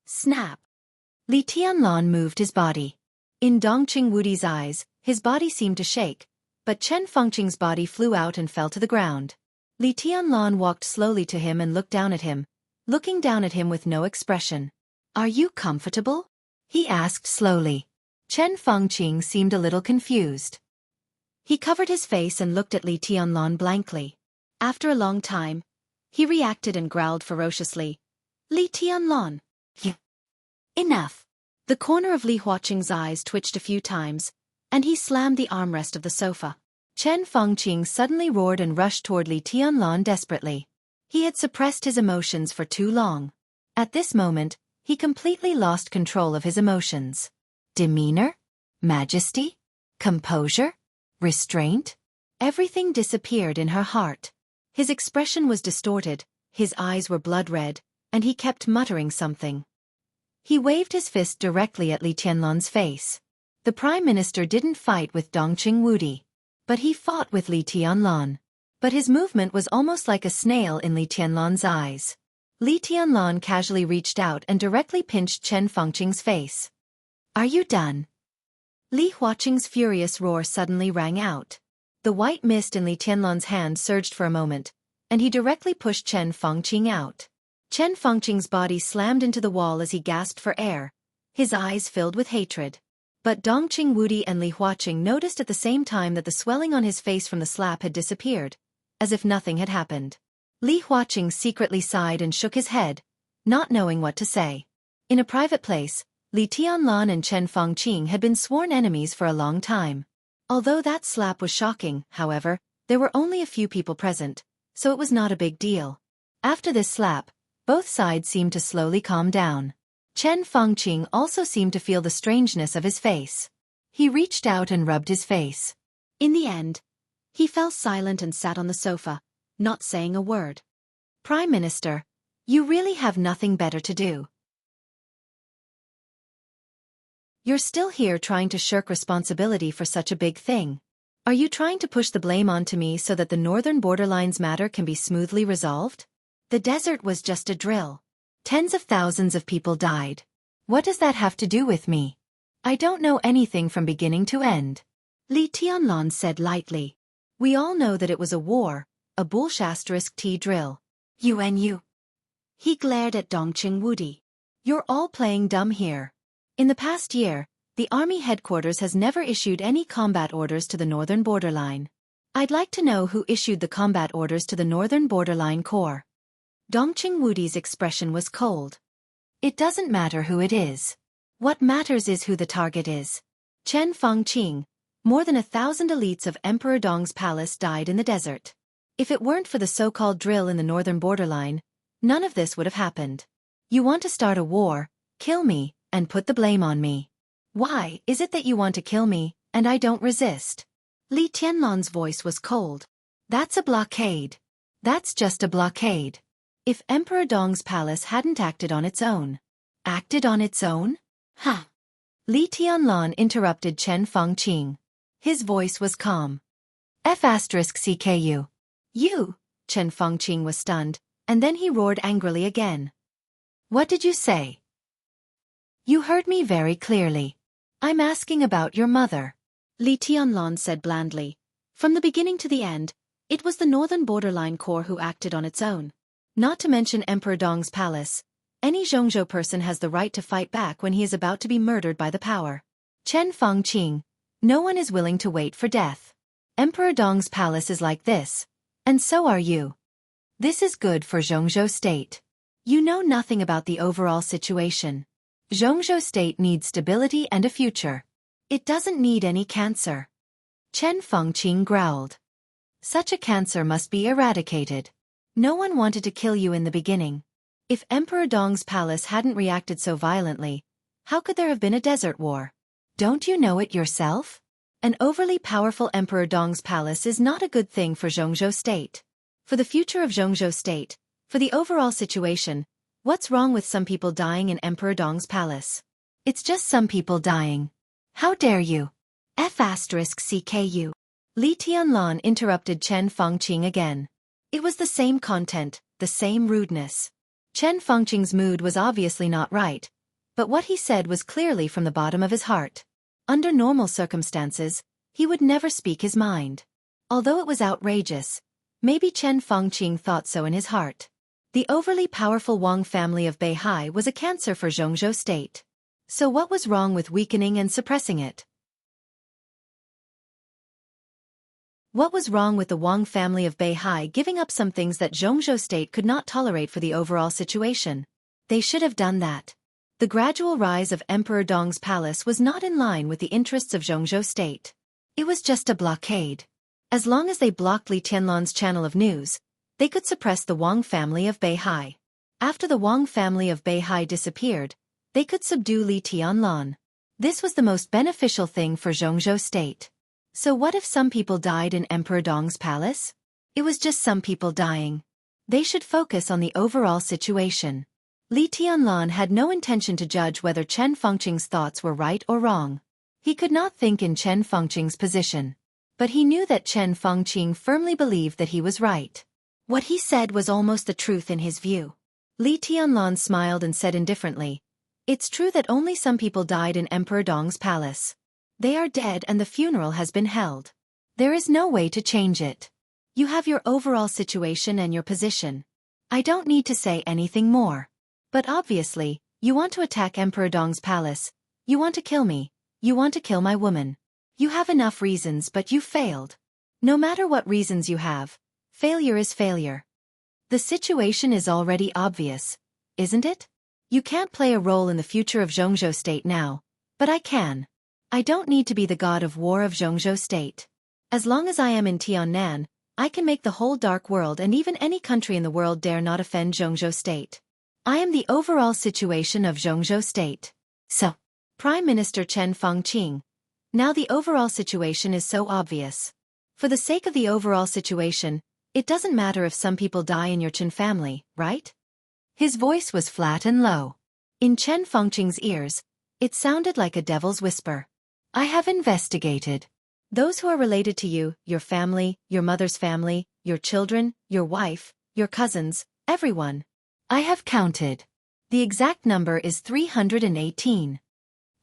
Snap! Li Tianlan moved his body. In Dongqing Wudi's eyes, his body seemed to shake, but Chen Fengqing's body flew out and fell to the ground. Li Tianlan walked slowly to him and looked down at him, looking down at him with no expression. Are you comfortable? He asked slowly. Chen Fengqing seemed a little confused. He covered his face and looked at Li Tianlan blankly. After a long time, he reacted and growled ferociously. Li Tianlan! Enough! The corner of Li Huaqing's eyes twitched a few times, and he slammed the armrest of the sofa. Chen Fengqing suddenly roared and rushed toward Li Tianlan desperately. He had suppressed his emotions for too long. At this moment, he completely lost control of his emotions. Demeanor? Majesty? Composure? Restraint? Everything disappeared in her heart. His expression was distorted, his eyes were blood-red, and he kept muttering something. He waved his fist directly at Li Tianlan's face. The Prime Minister didn't fight with Dongqing Wudi, but he fought with Li Tianlan. But his movement was almost like a snail in Li Tianlan's eyes. Li Tianlan casually reached out and directly pinched Chen Fengqing's face. Are you done? Li Huaqing's furious roar suddenly rang out. The white mist in Li Tianlan's hand surged for a moment, and he directly pushed Chen Fengqing out. Chen Fengqing's body slammed into the wall as he gasped for air, his eyes filled with hatred. But Dongqing Wudi and Li Huaqing noticed at the same time that the swelling on his face from the slap had disappeared, as if nothing had happened. Li Huaqing secretly sighed and shook his head, not knowing what to say. In a private place, Li Tianlan and Chen Fengqing had been sworn enemies for a long time. Although that slap was shocking, however, there were only a few people present, so it was not a big deal. After this slap, both sides seemed to slowly calm down. Chen Fengqing also seemed to feel the strangeness of his face. He reached out and rubbed his face. In the end, he fell silent and sat on the sofa, not saying a word. Prime Minister, you really have nothing better to do. You're still here trying to shirk responsibility for such a big thing. Are you trying to push the blame onto me so that the northern borderlines matter can be smoothly resolved? The desert was just a drill. Tens of thousands of people died. What does that have to do with me? I don't know anything from beginning to end. Li Tianlan said lightly. We all know that it was a war, a bullshit drill. You. He glared at Dongqing Wudi. You're all playing dumb here. In the past year, the army headquarters has never issued any combat orders to the northern borderline. I'd like to know who issued the combat orders to the northern borderline corps. Dongqing Wudi's expression was cold. It doesn't matter who it is. What matters is who the target is. Chen Fengqing, more than 1,000 elites of Emperor Dong's palace died in the desert. If it weren't for the so-called drill in the northern borderline, none of this would have happened. You want to start a war, kill me, and put the blame on me. Why is it that you want to kill me, and I don't resist? Li Tianlan's voice was cold. That's a blockade. That's just a blockade. If Emperor Dong's palace hadn't acted on its own. Acted on its own? Huh. Li Tianlan interrupted Chen Fengqing. His voice was calm. F*CKU. You, Chen Fengqing was stunned, and then he roared angrily again. What did you say? You heard me very clearly. I'm asking about your mother. Li Tianlan said blandly. From the beginning to the end, it was the northern borderline corps who acted on its own. Not to mention Emperor Dong's palace. Any Jianghu person has the right to fight back when he is about to be murdered by the power. Chen Fengqing, no one is willing to wait for death. Emperor Dong's palace is like this, and so are you. This is good for Jianghu state. You know nothing about the overall situation. Jianghu state needs stability and a future. It doesn't need any cancer. Chen Fengqing growled. Such a cancer must be eradicated. No one wanted to kill you in the beginning. If Emperor Dong's palace hadn't reacted so violently, how could there have been a desert war? Don't you know it yourself? An overly powerful Emperor Dong's palace is not a good thing for Jianghu state. For the future of Jianghu state, for the overall situation, what's wrong with some people dying in Emperor Dong's palace? It's just some people dying. How dare you? F***CKU. Li Tianlan interrupted Chen Fengqing again. It was the same content, the same rudeness. Chen Fengqing's mood was obviously not right, but what he said was clearly from the bottom of his heart. Under normal circumstances, he would never speak his mind. Although it was outrageous, maybe Chen Fengqing thought so in his heart. The overly powerful Wang family of Beihai was a cancer for Jianghu state. So what was wrong with weakening and suppressing it? What was wrong with the Wang family of Beihai giving up some things that Jianghu state could not tolerate for the overall situation? They should have done that. The gradual rise of Emperor Dong's palace was not in line with the interests of Jianghu state. It was just a blockade. As long as they blocked Li Tianlan's channel of news, they could suppress the Wang family of Beihai. After the Wang family of Beihai disappeared, they could subdue Li Tianlan. This was the most beneficial thing for Jianghu state. So what if some people died in Emperor Dong's palace? It was just some people dying. They should focus on the overall situation. Li Tianlan had no intention to judge whether Chen Fengqing's thoughts were right or wrong. He could not think in Chen Fengqing's position. But he knew that Chen Fengqing firmly believed that he was right. What he said was almost the truth in his view. Li Tianlan smiled and said indifferently, "It's true that only some people died in Emperor Dong's palace. They are dead and the funeral has been held. There is no way to change it. You have your overall situation and your position. I don't need to say anything more. But obviously, you want to attack Emperor Dong's palace. You want to kill me. You want to kill my woman. You have enough reasons but you failed. No matter what reasons you have, failure is failure. The situation is already obvious, isn't it? You can't play a role in the future of Jianghu state now, but I can. I don't need to be the god of war of Jianghu state. As long as I am in Tiannan, I can make the whole dark world and even any country in the world dare not offend Jianghu state. I am the overall situation of Jianghu state. So, Prime Minister Chen Fengqing, now the overall situation is so obvious. For the sake of the overall situation, it doesn't matter if some people die in your Chen family, right? His voice was flat and low. In Chen Fengqing's ears, it sounded like a devil's whisper. I have investigated. Those who are related to you, your family, your mother's family, your children, your wife, your cousins, everyone. I have counted. The exact number is 318.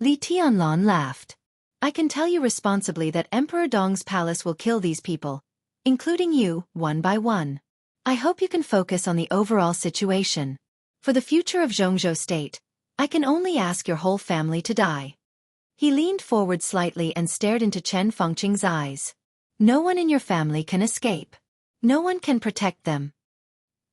Li Tianlan laughed. I can tell you responsibly that Emperor Dong's palace will kill these people, including you, one by one. I hope you can focus on the overall situation. For the future of Jianghu state, I can only ask your whole family to die. He leaned forward slightly and stared into Chen Fengqing's eyes. No one in your family can escape. No one can protect them.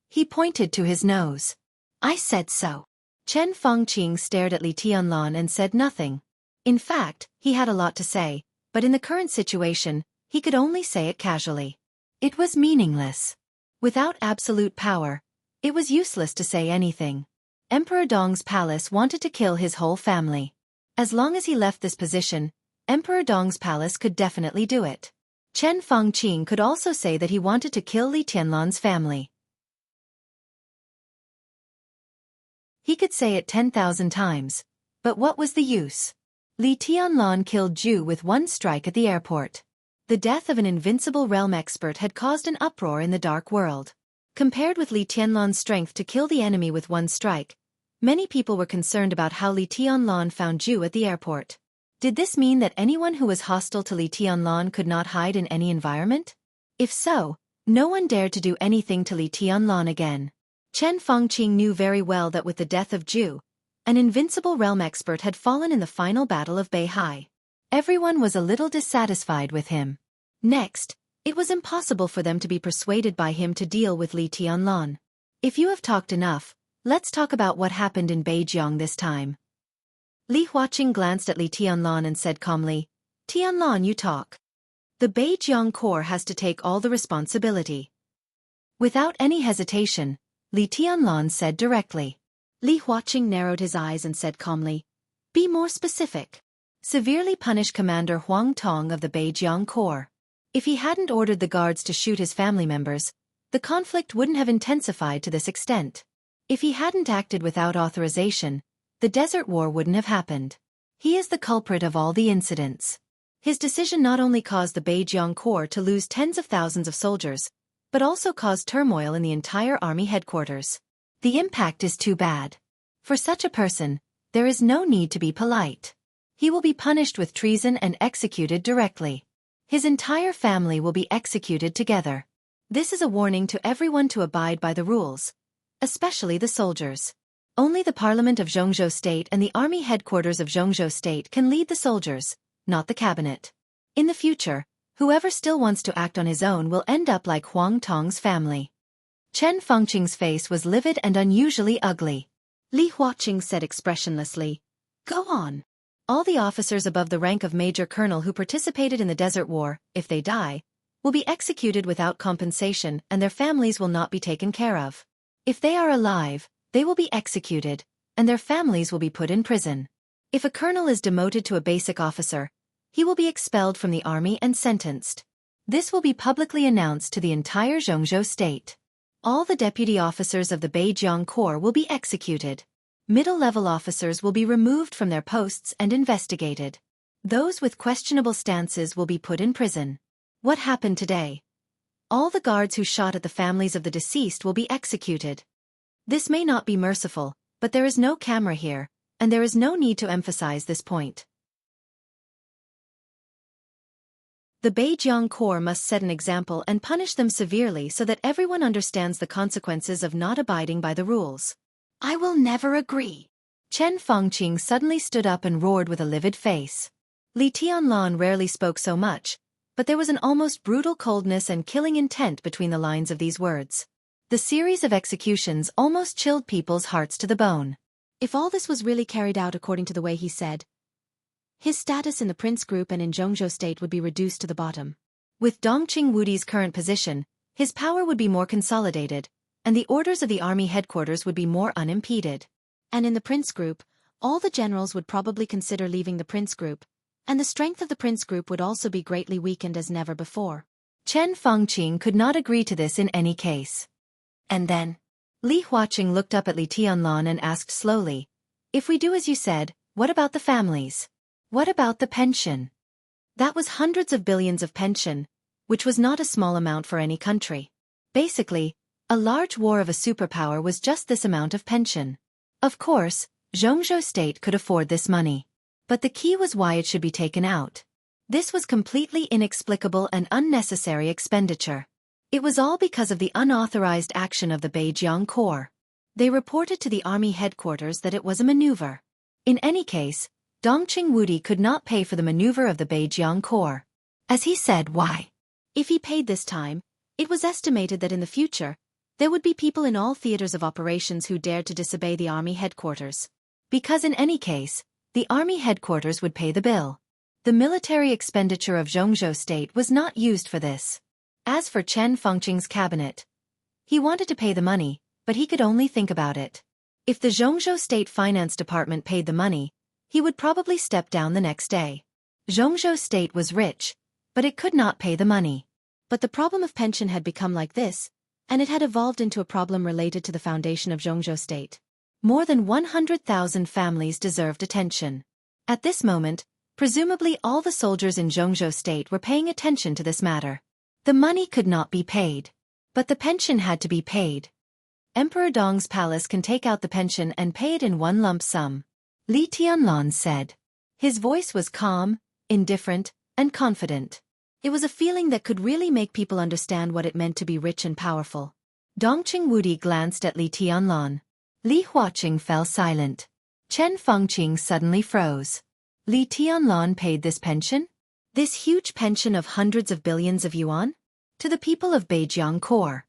He pointed to his nose. I said so. Chen Fengqing stared at Li Tianlan and said nothing. In fact, he had a lot to say, but in the current situation, he could only say it casually. It was meaningless. Without absolute power, it was useless to say anything. Emperor Dong's palace wanted to kill his whole family. As long as he left this position, Emperor Dong's palace could definitely do it. Chen Fengqing could also say that he wanted to kill Li Tianlan's family. He could say it 10,000 times. But what was the use? Li Tianlan killed Zhu with one strike at the airport. The death of an invincible realm expert had caused an uproar in the dark world. Compared with Li Tianlan's strength to kill the enemy with one strike, many people were concerned about how Li Tianlan found Zhu at the airport. Did this mean that anyone who was hostile to Li Tianlan could not hide in any environment? If so, no one dared to do anything to Li Tianlan again. Chen Fengqing knew very well that with the death of Zhu, an invincible realm expert had fallen in the final battle of Beihai. Everyone was a little dissatisfied with him. Next, it was impossible for them to be persuaded by him to deal with Li Tianlan. If you have talked enough, let's talk about what happened in Beijing this time. Li Huaqing glanced at Li Tianlan and said calmly, Tianlan, you talk. The Beijing Corps has to take all the responsibility. Without any hesitation, Li Tianlan said directly. Li Huaqing narrowed his eyes and said calmly, be more specific. severely punish Commander Huang Tong of the Beijiang Corps. If he hadn't ordered the guards to shoot his family members, the conflict wouldn't have intensified to this extent. If he hadn't acted without authorization, the Desert War wouldn't have happened. He is the culprit of all the incidents. His decision not only caused the Beijiang Corps to lose tens of thousands of soldiers, but also caused turmoil in the entire army headquarters. The impact is too bad. For such a person, there is no need to be polite. He will be punished with treason and executed directly. His entire family will be executed together. This is a warning to everyone to abide by the rules, especially the soldiers. Only the Parliament of Jianghu State and the army headquarters of Jianghu State can lead the soldiers, not the cabinet. In the future, whoever still wants to act on his own will end up like Huang Tong's family. Chen Fengqing's face was livid and unusually ugly. Li Huaqing said expressionlessly, "Go on." All the officers above the rank of Major Colonel who participated in the Desert War, if they die, will be executed without compensation and their families will not be taken care of. If they are alive, they will be executed, and their families will be put in prison. If a colonel is demoted to a basic officer, he will be expelled from the army and sentenced. This will be publicly announced to the entire Jianghu state. All the deputy officers of the Beijiang Corps will be executed. Middle-level officers will be removed from their posts and investigated. Those with questionable stances will be put in prison. What happened today? All the guards who shot at the families of the deceased will be executed. This may not be merciful, but there is no camera here, and there is no need to emphasize this point. The Beijiang Corps must set an example and punish them severely so that everyone understands the consequences of not abiding by the rules. I will never agree. Chen Fengqing suddenly stood up and roared with a livid face. Li Tianlan rarely spoke so much, but there was an almost brutal coldness and killing intent between the lines of these words. The series of executions almost chilled people's hearts to the bone. If all this was really carried out according to the way he said, his status in the prince group and in Jianghu state would be reduced to the bottom. With Dongqing Wudi's current position, his power would be more consolidated, and the orders of the army headquarters would be more unimpeded. And in the prince group, all the generals would probably consider leaving the prince group, and the strength of the prince group would also be greatly weakened as never before. Chen Fengqing could not agree to this in any case. And then, Li Huaqing looked up at Li Tianlan and asked slowly, "If we do as you said, what about the families? What about the pension?" That was hundreds of billions of pension, which was not a small amount for any country. Basically, a large war of a superpower was just this amount of pension. Of course, Jianghu state could afford this money. But the key was why it should be taken out. This was completely inexplicable and unnecessary expenditure. It was all because of the unauthorized action of the Beijiang Corps. They reported to the army headquarters that it was a maneuver. In any case, Dongqing Wudi could not pay for the maneuver of the Beijiang Corps. As he said, why? If he paid this time, it was estimated that in the future, there would be people in all theaters of operations who dared to disobey the army headquarters. Because in any case, the army headquarters would pay the bill. The military expenditure of Jianghu state was not used for this. As for Chen Fengqing's cabinet, he wanted to pay the money, but he could only think about it. If the Jianghu State Finance Department paid the money, he would probably step down the next day. Jianghu State was rich, but it could not pay the money. But the problem of pension had become like this, and it had evolved into a problem related to the foundation of Jianghu State. More than 100,000 families deserved attention. At this moment, presumably all the soldiers in Jianghu State were paying attention to this matter. The money could not be paid. But the pension had to be paid. Emperor Dong's palace can take out the pension and pay it in one lump sum, Li Tianlan said. His voice was calm, indifferent, and confident. It was a feeling that could really make people understand what it meant to be rich and powerful. Dongqing Wudi glanced at Li Tianlan. Li Huaqing fell silent. Chen Fengqing suddenly froze. Li Tianlan paid this pension? This huge pension of hundreds of billions of yuan? To the people of Beijiang Corps.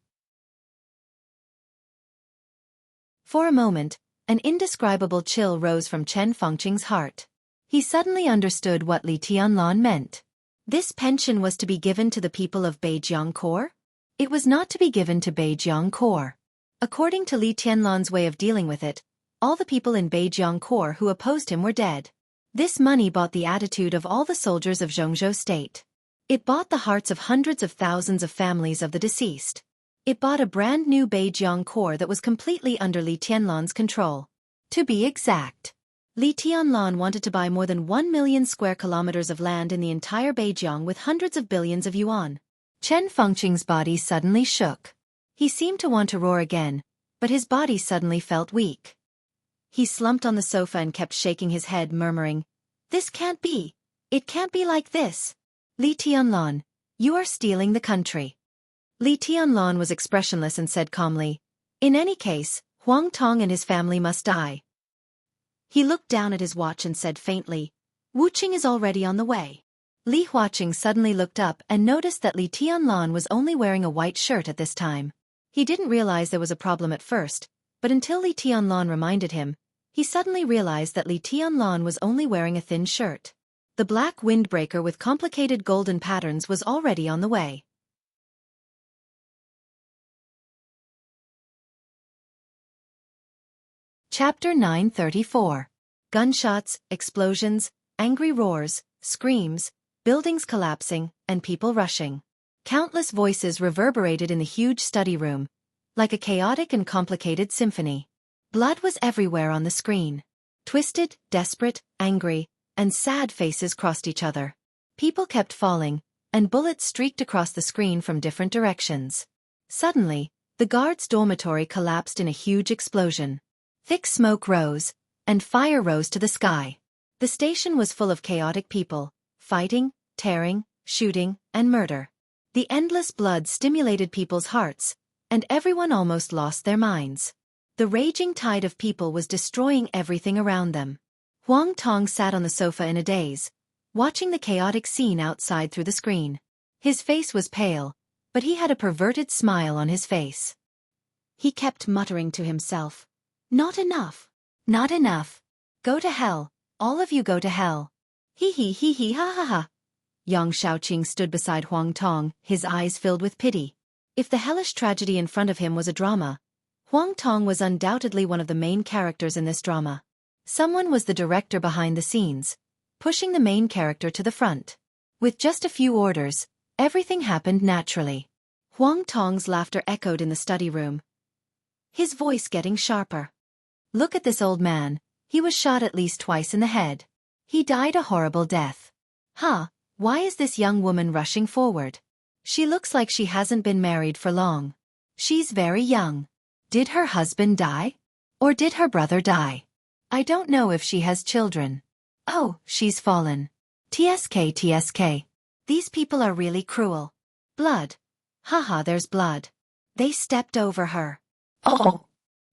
For a moment, an indescribable chill rose from Chen Fengqing's heart. He suddenly understood what Li Tianlan meant. This pension was to be given to the people of Beijiang Corps? It was not to be given to Beijiang Corps. According to Li Tianlan's way of dealing with it, all the people in Beijiang Corps who opposed him were dead. This money bought the attitude of all the soldiers of Jianghu state. It bought the hearts of hundreds of thousands of families of the deceased. It bought a brand new Beijiang corps that was completely under Li Tianlan's control. To be exact, Li Tianlan wanted to buy more than 1 million square kilometers of land in the entire Beijiang with hundreds of billions of yuan. Chen Fengqing's body suddenly shook. He seemed to want to roar again, but his body suddenly felt weak. He slumped on the sofa and kept shaking his head, murmuring, "This can't be. It can't be like this. Li Tianlan, you are stealing the country." Li Tianlan was expressionless and said calmly, "In any case, Huang Tong and his family must die." He looked down at his watch and said faintly, "Wuqing is already on the way." Li Huaqing suddenly looked up and noticed that Li Tianlan was only wearing a white shirt at this time. He didn't realize there was a problem at first, but until Li Tianlan reminded him, he suddenly realized that Li Tianlan was only wearing a thin shirt. The black windbreaker with complicated golden patterns was already on the way. Chapter 934. Gunshots, explosions, angry roars, screams, buildings collapsing, and people rushing. Countless voices reverberated in the huge study room, like a chaotic and complicated symphony. Blood was everywhere on the screen. Twisted, desperate, angry, and sad faces crossed each other. People kept falling, and bullets streaked across the screen from different directions. Suddenly, the guards' dormitory collapsed in a huge explosion. Thick smoke rose, and fire rose to the sky. The station was full of chaotic people, fighting, tearing, shooting, and murder. The endless blood stimulated people's hearts, and everyone almost lost their minds. The raging tide of people was destroying everything around them. Huang Tong sat on the sofa in a daze, watching the chaotic scene outside through the screen. His face was pale, but he had a perverted smile on his face. He kept muttering to himself, "Not enough. Not enough. Go to hell, all of you go to hell. Hee hee hee hee ha ha ha." Yang Xiaoqing stood beside Huang Tong, his eyes filled with pity. If the hellish tragedy in front of him was a drama, Huang Tong was undoubtedly one of the main characters in this drama. Someone was the director behind the scenes, pushing the main character to the front. With just a few orders, everything happened naturally. Huang Tong's laughter echoed in the study room, his voice getting sharper. "Look at this old man, he was shot at least twice in the head. He died a horrible death. Huh, why is this young woman rushing forward? She looks like she hasn't been married for long. She's very young. Did her husband die? Or did her brother die? I don't know if she has children. Oh, she's fallen. TSK TSK. These people are really cruel. Blood. Haha, there's blood. They stepped over her. Oh.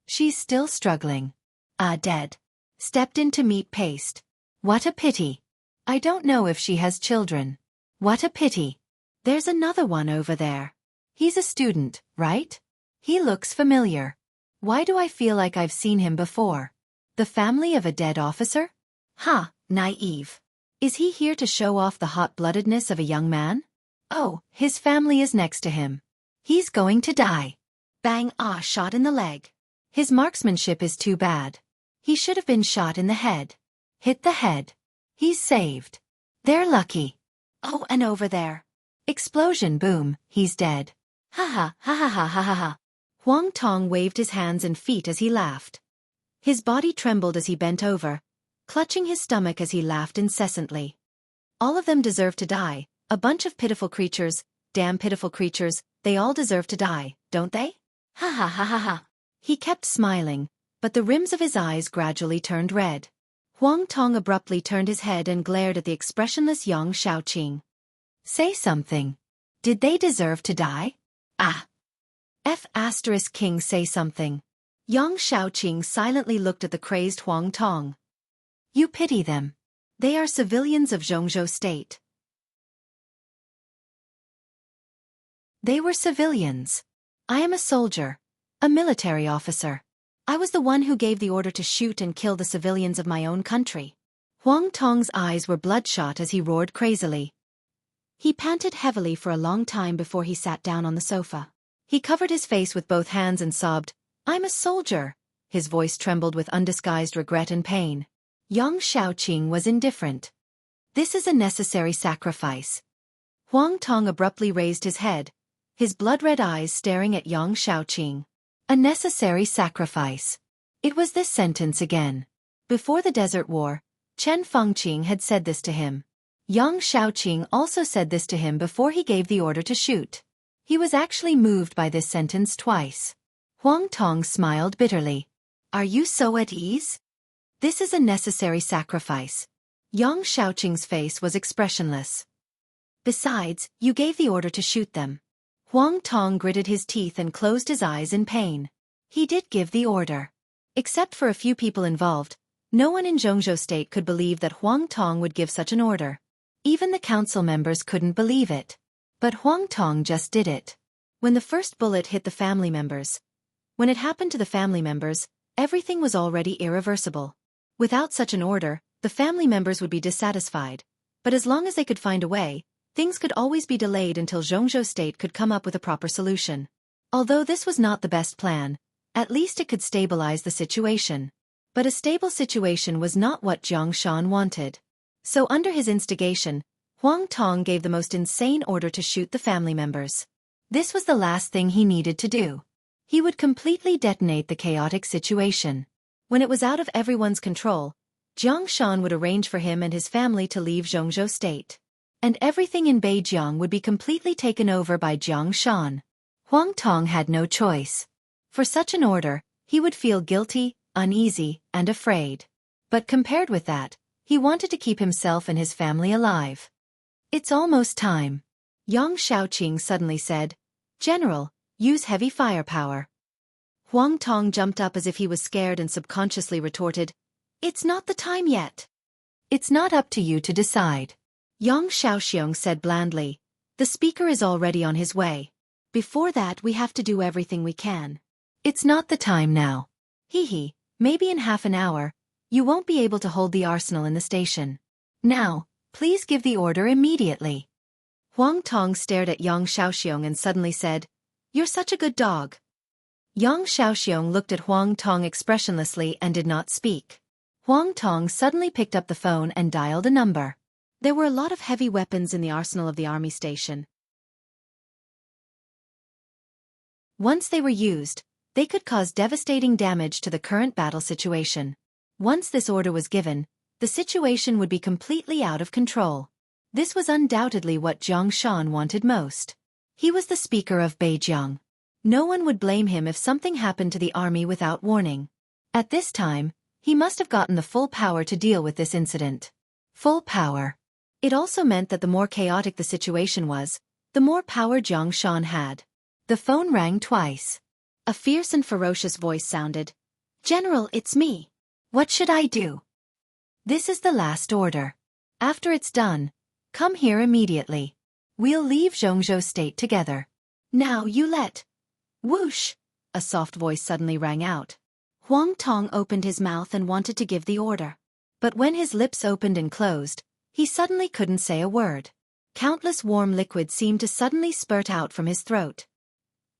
She's still struggling. Dead. Stepped into meat paste. What a pity. I don't know if she has children. What a pity. There's another one over there. He's a student, right? He looks familiar. Why do I feel like I've seen him before? The family of a dead officer? Ha, naive. Is he here to show off the hot-bloodedness of a young man? Oh, his family is next to him. He's going to die. Bang, shot in the leg. His marksmanship is too bad. He should have been shot in the head. Hit the head. He's saved. They're lucky. Oh, and over there. Explosion, boom, he's dead. Ha ha ha ha ha ha ha ha. Huang Tong waved his hands and feet as he laughed. His body trembled as he bent over, clutching his stomach as he laughed incessantly. All of them deserve to die, a bunch of pitiful creatures, damn pitiful creatures, they all deserve to die, don't they? Ha ha ha ha ha. He kept smiling, but the rims of his eyes gradually turned red. Huang Tong abruptly turned his head and glared at the expressionless Yang Xiaoqing. Say something. Did they deserve to die? King, say something. Yang Xiaoqing silently looked at the crazed Huang Tong. You pity them. They are civilians of Jianghu state. They were civilians. I am a soldier, a military officer. I was the one who gave the order to shoot and kill the civilians of my own country. Huang Tong's eyes were bloodshot as he roared crazily. He panted heavily for a long time before he sat down on the sofa. He covered his face with both hands and sobbed, I'm a soldier. His voice trembled with undisguised regret and pain. Yang Shaoqing was indifferent. This is a necessary sacrifice. Huang Tong abruptly raised his head, his blood-red eyes staring at Yang Shaoqing. A necessary sacrifice. It was this sentence again. Before the Desert War, Chen Fengqing had said this to him. Yang Shaoqing also said this to him before he gave the order to shoot. He was actually moved by this sentence twice. Huang Tong smiled bitterly. Are you so at ease? This is a necessary sacrifice. Yang Shaoqing's face was expressionless. Besides, you gave the order to shoot them. Huang Tong gritted his teeth and closed his eyes in pain. He did give the order. Except for a few people involved, no one in Jianghu state could believe that Huang Tong would give such an order. Even the council members couldn't believe it. But Huang Tong just did it. When the first bullet hit the family members, when it happened to the family members, everything was already irreversible. Without such an order, the family members would be dissatisfied. But as long as they could find a way, things could always be delayed until Jianghu state could come up with a proper solution. Although this was not the best plan, at least it could stabilize the situation. But a stable situation was not what Jiang Shan wanted. So under his instigation, Huang Tong gave the most insane order to shoot the family members. This was the last thing he needed to do. He would completely detonate the chaotic situation. When it was out of everyone's control, Jiang Shan would arrange for him and his family to leave Jianghu state. And everything in Beijiang would be completely taken over by Jiang Shan. Huang Tong had no choice. For such an order, he would feel guilty, uneasy, and afraid. But compared with that, he wanted to keep himself and his family alive. It's almost time. Yang Shaoqing suddenly said, General, use heavy firepower. Huang Tong jumped up as if he was scared and subconsciously retorted, It's not the time yet. It's not up to you to decide. Yang Shaoxiong said blandly, The speaker is already on his way. Before that we have to do everything we can. It's not the time now. Hee, maybe in half an hour, you won't be able to hold the arsenal in the station. Now, please give the order immediately. Huang Tong stared at Yang Shaoxiong and suddenly said, You're such a good dog. Yang Shaoxiong looked at Huang Tong expressionlessly and did not speak. Huang Tong suddenly picked up the phone and dialed a number. There were a lot of heavy weapons in the arsenal of the army station. Once they were used, they could cause devastating damage to the current battle situation. Once this order was given, the situation would be completely out of control. This was undoubtedly what Jiang Shan wanted most. He was the speaker of Beijiang. No one would blame him if something happened to the army without warning. At this time, he must have gotten the full power to deal with this incident. Full power. It also meant that the more chaotic the situation was, the more power Jiang Shan had. The phone rang twice. A fierce and ferocious voice sounded. General, it's me. What should I do? This is the last order. After it's done, come here immediately. We'll leave Jianghu state together. Now you let. Whoosh! A soft voice suddenly rang out. Huang Tong opened his mouth and wanted to give the order. But when his lips opened and closed, he suddenly couldn't say a word. Countless warm liquid seemed to suddenly spurt out from his throat.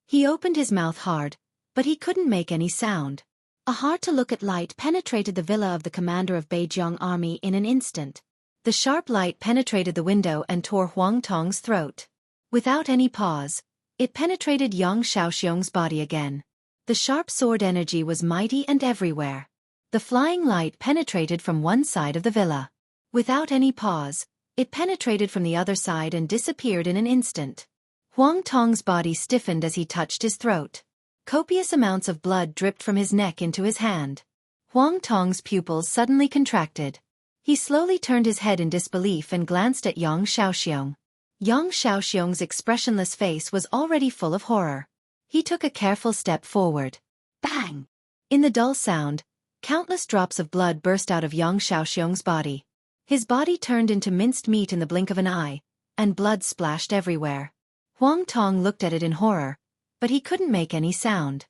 He opened his mouth hard, but he couldn't make any sound. A hard-to-look-at light penetrated the villa of the commander of Beijiang army in an instant. The sharp light penetrated the window and tore Huang Tong's throat. Without any pause, it penetrated Yang Shaoxiong's body again. The sharp sword energy was mighty and everywhere. The flying light penetrated from one side of the villa. Without any pause, it penetrated from the other side and disappeared in an instant. Huang Tong's body stiffened as he touched his throat. Copious amounts of blood dripped from his neck into his hand. Huang Tong's pupils suddenly contracted. He slowly turned his head in disbelief and glanced at Yang Shaoxiong. Yang Shaoxiong's expressionless face was already full of horror. He took a careful step forward. Bang! In the dull sound, countless drops of blood burst out of Yang Shaoxiong's body. His body turned into minced meat in the blink of an eye, and blood splashed everywhere. Huang Tong looked at it in horror, but he couldn't make any sound.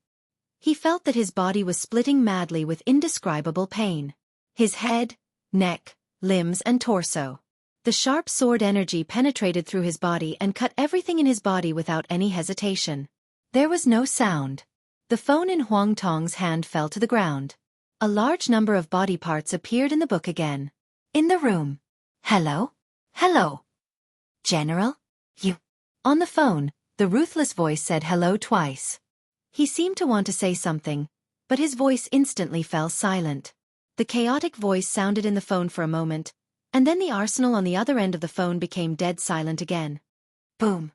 He felt that his body was splitting madly with indescribable pain. His head, neck, limbs and torso. The sharp sword energy penetrated through his body and cut everything in his body without any hesitation. There was no sound. The phone in Huang Tong's hand fell to the ground. A large number of body parts appeared in the book again. In the room. Hello? Hello? General? You? On the phone, the ruthless voice said hello twice. He seemed to want to say something, but his voice instantly fell silent. The chaotic voice sounded in the phone for a moment, and then the arsenal on the other end of the phone became dead silent again. Boom.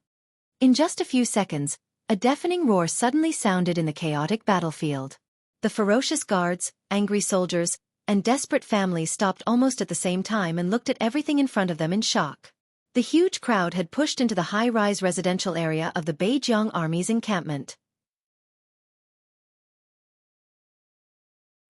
In just a few seconds, a deafening roar suddenly sounded in the chaotic battlefield. The ferocious guards, angry soldiers, and desperate families stopped almost at the same time and looked at everything in front of them in shock. The huge crowd had pushed into the high-rise residential area of the Beijiang army's encampment.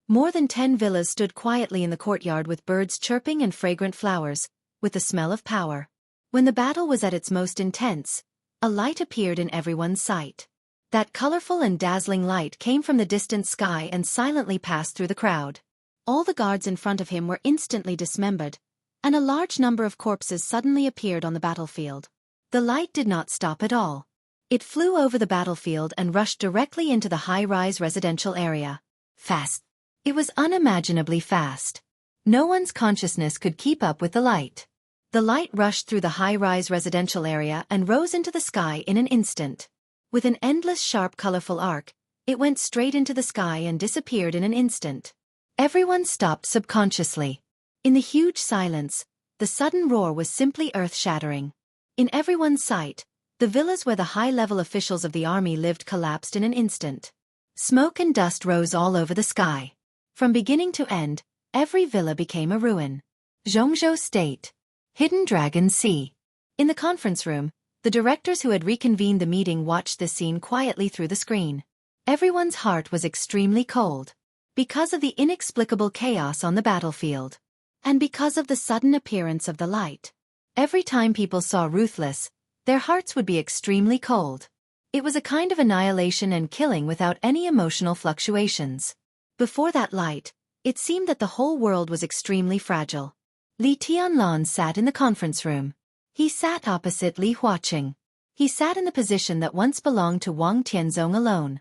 More than 10 villas stood quietly in the courtyard with birds chirping and fragrant flowers, with the smell of power. When the battle was at its most intense, a light appeared in everyone's sight. That colorful and dazzling light came from the distant sky and silently passed through the crowd. All the guards in front of him were instantly dismembered, and a large number of corpses suddenly appeared on the battlefield. The light did not stop at all. It flew over the battlefield and rushed directly into the high-rise residential area. Fast. It was unimaginably fast. No one's consciousness could keep up with the light. The light rushed through the high-rise residential area and rose into the sky in an instant. With an endless sharp colorful arc, it went straight into the sky and disappeared in an instant. Everyone stopped subconsciously. In the huge silence, the sudden roar was simply earth-shattering. In everyone's sight, the villas where the high-level officials of the army lived collapsed in an instant. Smoke and dust rose all over the sky. From beginning to end, every villa became a ruin. Jianghu State. Hidden Dragon Sea. In the conference room, the directors who had reconvened the meeting watched this scene quietly through the screen. Everyone's heart was extremely cold. Because of the inexplicable chaos on the battlefield. And because of the sudden appearance of the light. Every time people saw Ruthless, their hearts would be extremely cold. It was a kind of annihilation and killing without any emotional fluctuations. Before that light, it seemed that the whole world was extremely fragile. Li Tianlan sat in the conference room. He sat opposite Li Huaqing. He sat in the position that once belonged to Wang Tianzong alone.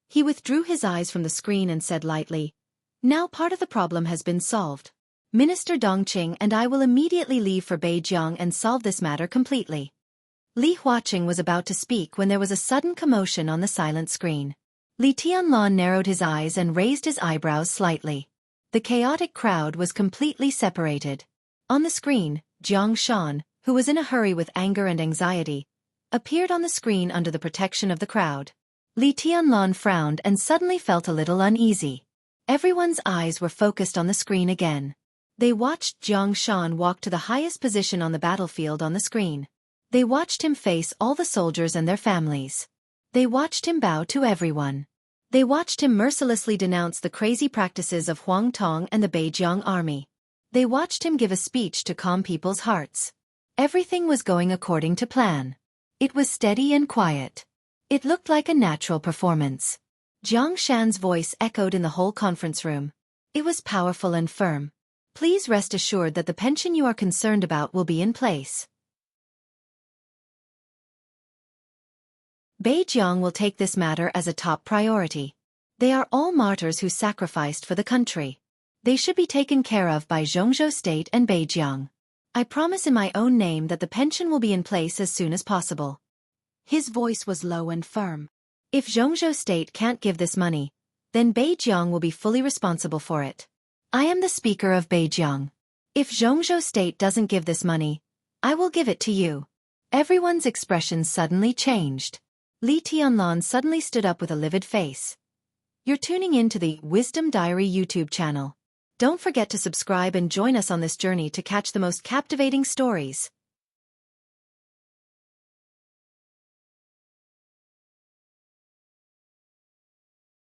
He withdrew his eyes from the screen and said lightly, "Now part of the problem has been solved. Minister Dongqing and I will immediately leave for Beijiang and solve this matter completely." Li Huaqing was about to speak when there was a sudden commotion on the silent screen. Li Tianlan narrowed his eyes and raised his eyebrows slightly. The chaotic crowd was completely separated. On the screen, Jiang Shan, who was in a hurry with anger and anxiety, appeared on the screen under the protection of the crowd. Li Tianlan frowned and suddenly felt a little uneasy. Everyone's eyes were focused on the screen again. They watched Jiang Shan walk to the highest position on the battlefield on the screen. They watched him face all the soldiers and their families. They watched him bow to everyone. They watched him mercilessly denounce the crazy practices of Huang Tong and the Beijiang army. They watched him give a speech to calm people's hearts. Everything was going according to plan. It was steady and quiet. It looked like a natural performance. Jiang Shan's voice echoed in the whole conference room. It was powerful and firm. "Please rest assured that the pension you are concerned about will be in place. Beijiang will take this matter as a top priority. They are all martyrs who sacrificed for the country. They should be taken care of by Jianghu State and Beijiang. I promise in my own name that the pension will be in place as soon as possible." His voice was low and firm. If Jianghu State can't give this money, then Beijiang will be fully responsible for it. I am the speaker of Beijiang. If Jianghu State doesn't give this money, I will give it to you. Everyone's expressions suddenly changed. Li Tianlan suddenly stood up with a livid face. You're tuning in to the Wisdom Diary YouTube channel. Don't forget to subscribe and join us on this journey to catch the most captivating stories.